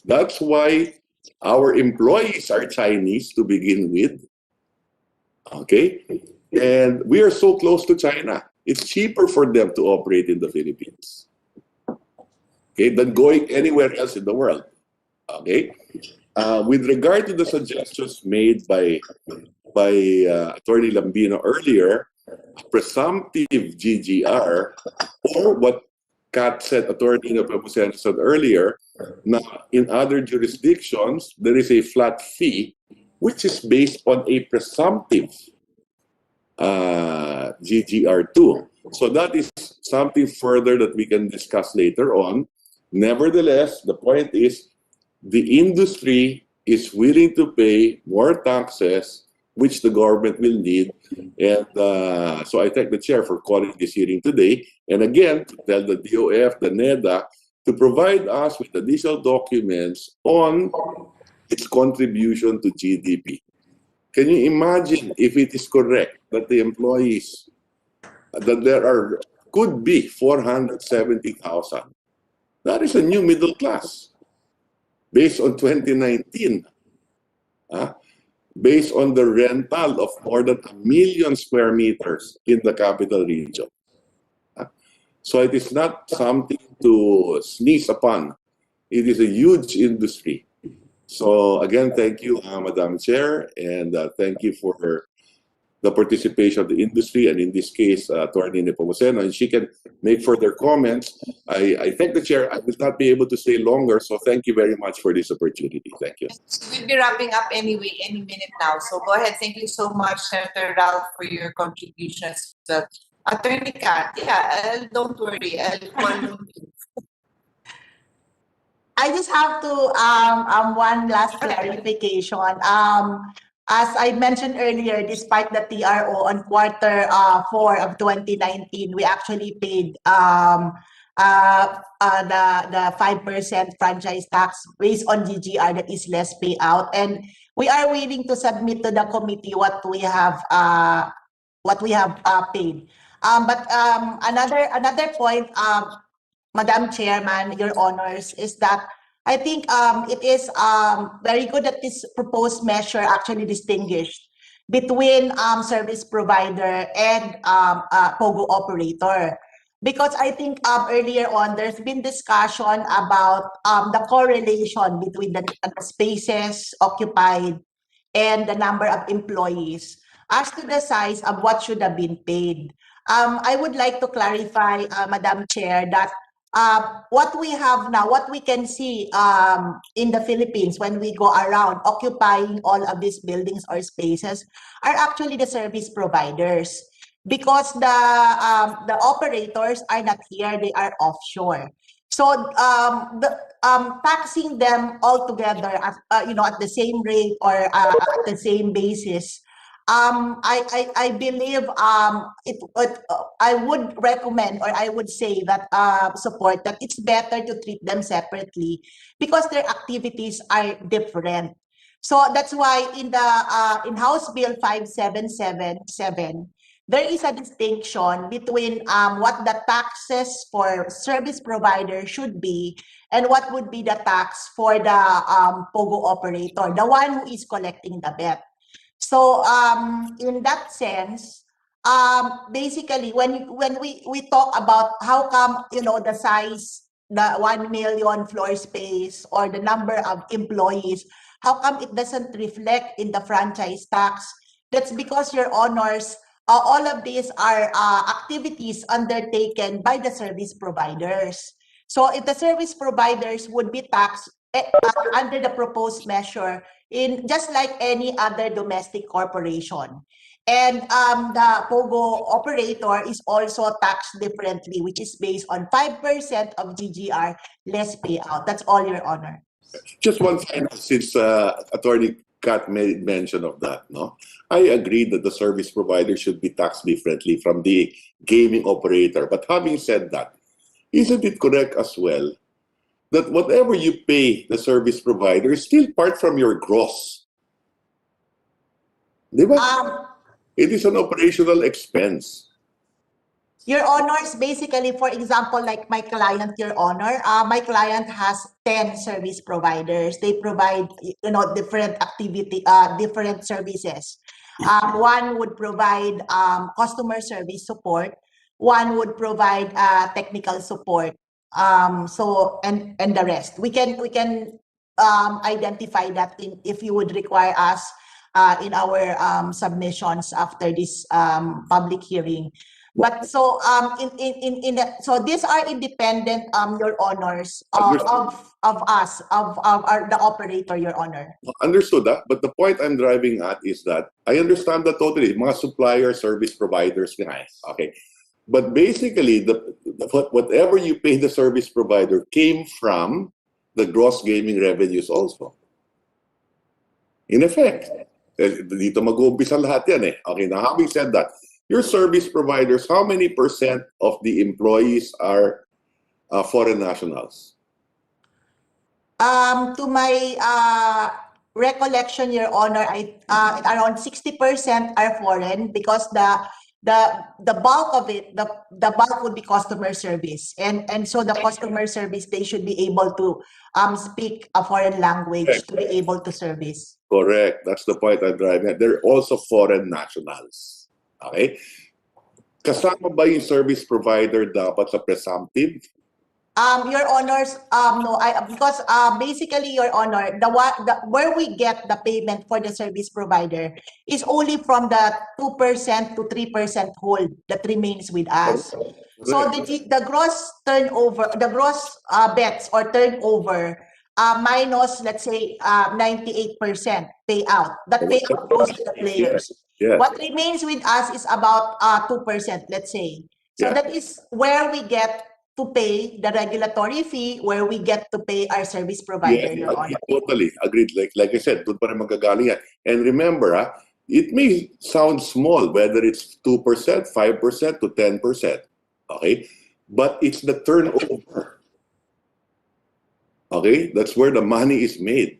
That's why our employees are Chinese to begin with. Okay? And we are so close to China. It's cheaper for them to operate in the Philippines. Okay, than going anywhere else in the world. Okay? With regard to the suggestions made by Attorney Lambino earlier, presumptive GGR, or what Kat said, Attorney Nepomuceno said earlier, now in other jurisdictions, there is a flat fee which is based on a presumptive GGR2. So that is something further that we can discuss later on. Nevertheless, the point is the industry is willing to pay more taxes which the government will need. And so I thank the chair for calling this hearing today. And again, to tell the DOF, the NEDA, to provide us with additional documents on its contribution to GDP. Can you imagine if it is correct that the employees, that there could be 470,000? That is a new middle class based on 2019. Based on the rental of more than 1 million square meters in the capital region. So it is not something to sneeze upon. It is a huge industry. So again, thank you, Madam Chair, and thank you for the participation of the industry, and in this case, Attorney Nepomuceno, and she can make further comments. I thank the Chair. I will not be able to stay longer, so thank you very much for this opportunity. Thank you. We'll be wrapping up anyway, any minute now. So go ahead. Thank you so much, Senator Ralph, for your contributions. Attorney Kat, don't worry. I'll follow you. I just have to one last clarification. As I mentioned earlier, despite the TRO on quarter 4 of 2019, we actually paid the 5% franchise tax based on GGR, that is less payout. And we are willing to submit to the committee what we have paid. But another point, Madam Chairman, Your Honors, is that I think it is very good that this proposed measure actually distinguished between service provider and POGO operator. Because I think earlier on, there's been discussion about the correlation between the spaces occupied and the number of employees as to the size of what should have been paid. I would like to clarify, Madam Chair, that what we have now, what we can see in the Philippines when we go around occupying all of these buildings or spaces are actually the service providers, because the operators are not here, they are offshore. So taxing them all together at at the same rate or at the same basis, I believe I would recommend, or I would say that support that it's better to treat them separately because their activities are different. So that's why in the in House Bill 5777, there is a distinction between what the taxes for service provider should be and what would be the tax for the POGO operator, the one who is collecting the bet. So in that sense, basically when we talk about how come the size, the 1 million floor space or the number of employees, how come it doesn't reflect in the franchise tax? That's because, Your Honors, all of these are activities undertaken by the service providers. So if the service providers would be taxed under the proposed measure in just like any other domestic corporation. And the POGO operator is also taxed differently, which is based on 5% of GGR less payout. That's all, Your Honor. Just one final, since Attorney Kat made mention of that, no? I agree that the service provider should be taxed differently from the gaming operator. But having said that, isn't it correct as well that whatever you pay the service provider is still part from your gross? Di ba? It is an operational expense. Your Honors, basically, for example, like my client, Your Honor, my client has 10 service providers. They provide, different different services. One would provide customer service support. One would provide technical support. And the rest. We can identify that if you would require us in our submissions after this public hearing. But so so these are independent, Your Honors, of us, of the operator, Your Honor. Understood that, but the point I'm driving at is that I understand that totally. Mga supplier service providers, okay. But basically, whatever you pay the service provider came from the gross gaming revenues also. In effect, dito mag-uumpisa lahat yan eh. Okay, now having said that, your service providers, how many percent of the employees are foreign nationals? To my recollection, Your Honor, around 60% are foreign because the bulk of it, the bulk would be customer service, and so the customer service, they should be able to speak a foreign language to be able to service. Correct. That's the point I'm driving at. They're also foreign nationals. Okay? Kasama ba yung service provider dapat sa presumptive? Your Honors, no, because basically, Your Honor, where we get the payment for the service provider is only from the 2% to 3% hold that remains with us. So the gross turnover, the gross bets or turnover, minus, let's say, 98% payout. That payout goes to the players. Yes. What remains with us is about 2%, let's say. So that is where we get to pay the regulatory fee, where we get to pay our service provider, Your Honor. Totally agreed. Like I said, doon pa rin magagaling yan. And remember, it may sound small, whether it's 2%, 5% to 10%. Okay? But it's the turnover. Okay? That's where the money is made.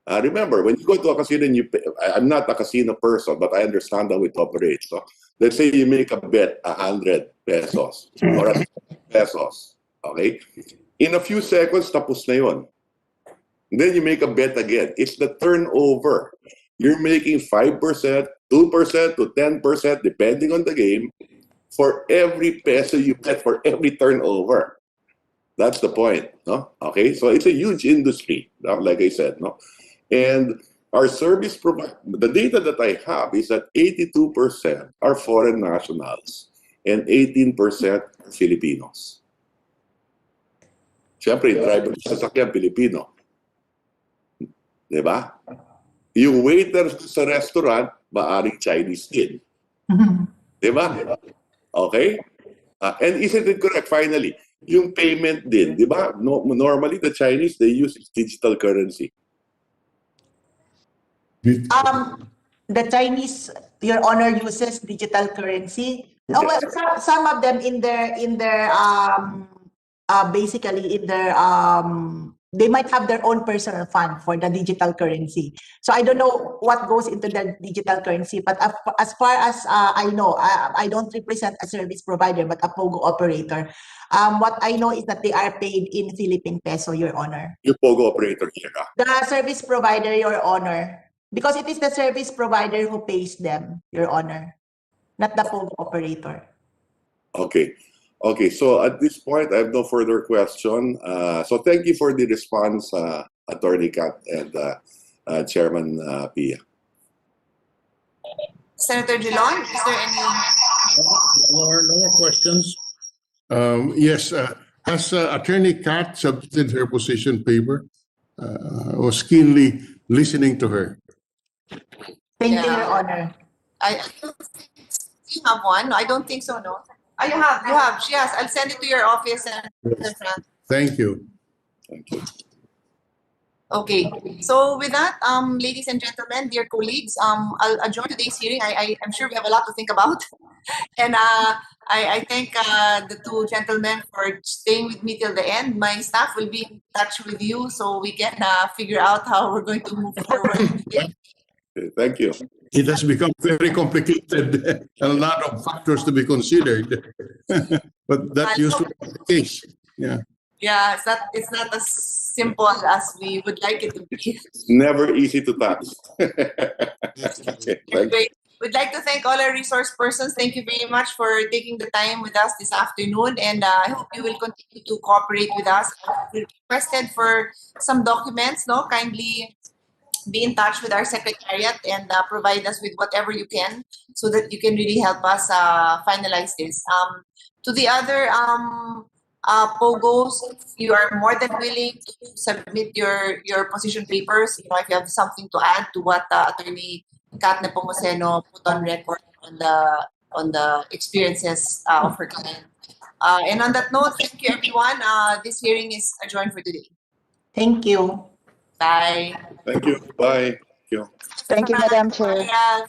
Remember, when you go to a casino and you pay, I'm not a casino person, but I understand how it operates. So let's say you make a bet 100 pesos or 1,000 pesos. Okay? In a few seconds, tapos na yun. Then you make a bet again. It's the turnover. You're making 5%, 2% to 10%, depending on the game, for every peso you bet, for every turnover. That's the point, no? Okay, so it's a huge industry, like I said, no? And our service provider, the data that I have is that 82% are foreign nationals and 18% are Filipinos. Siyempre, yung driver sa sasakyan, Pilipino. Diba? Yung waiter sa restaurant, maaring Chinese din. Diba? Okay? And isn't it correct, finally, yung payment din, diba? No, normally, the Chinese, they use digital currency. The Chinese, Your Honor, uses digital currency. Oh, well, some of them basically in their they might have their own personal fund for the digital currency. So I don't know what goes into the digital currency, but as far as I know, I don't represent a service provider, but a Pogo operator. What I know is that they are paid in Philippine peso, Your Honor. Yung Pogo operator here. The service provider, Your Honor. Because it is the service provider who pays them, Your Honor, not the Pogo operator. Okay. Okay, so at this point, I have no further question. So thank you for the response, Attorney Kat and Chairman Pia. Senator Dillon, is there any? No more questions. Yes, as Attorney Kat submitted her position paper, I was keenly listening to her. Thank you, Your Honor. I don't think you have one. No, I don't think so, no. Oh, you have. She has. I'll send it to your office and Thank you. Thank you. Okay. So with that, ladies and gentlemen, dear colleagues, I'll adjourn today's hearing. I'm sure we have a lot to think about. And I thank the two gentlemen for staying with me till the end. My staff will be in touch with you so we can figure out how we're going to move forward. Okay, thank you. It has become very complicated, a lot of factors to be considered. But that's usually the case. Yeah. Yeah, it's not as simple as we would like it to be. It's never easy to tax. Okay, Anyway, we'd like to thank all our resource persons. Thank you very much for taking the time with us this afternoon, and I hope you will continue to cooperate with us. We requested for some documents, no? Kindly be in touch with our secretariat and provide us with whatever you can so that you can really help us finalize this. To the other Pogos, you are more than willing to submit your position papers. You know, if you have something to add to what Attorney Kat Nepomuceno put on record on the experiences of her client. And on that note, thank you everyone. This hearing is adjourned for today. Thank you. Bye. Thank you. Bye. Thank you. Thank you, Madam Chair. Bye.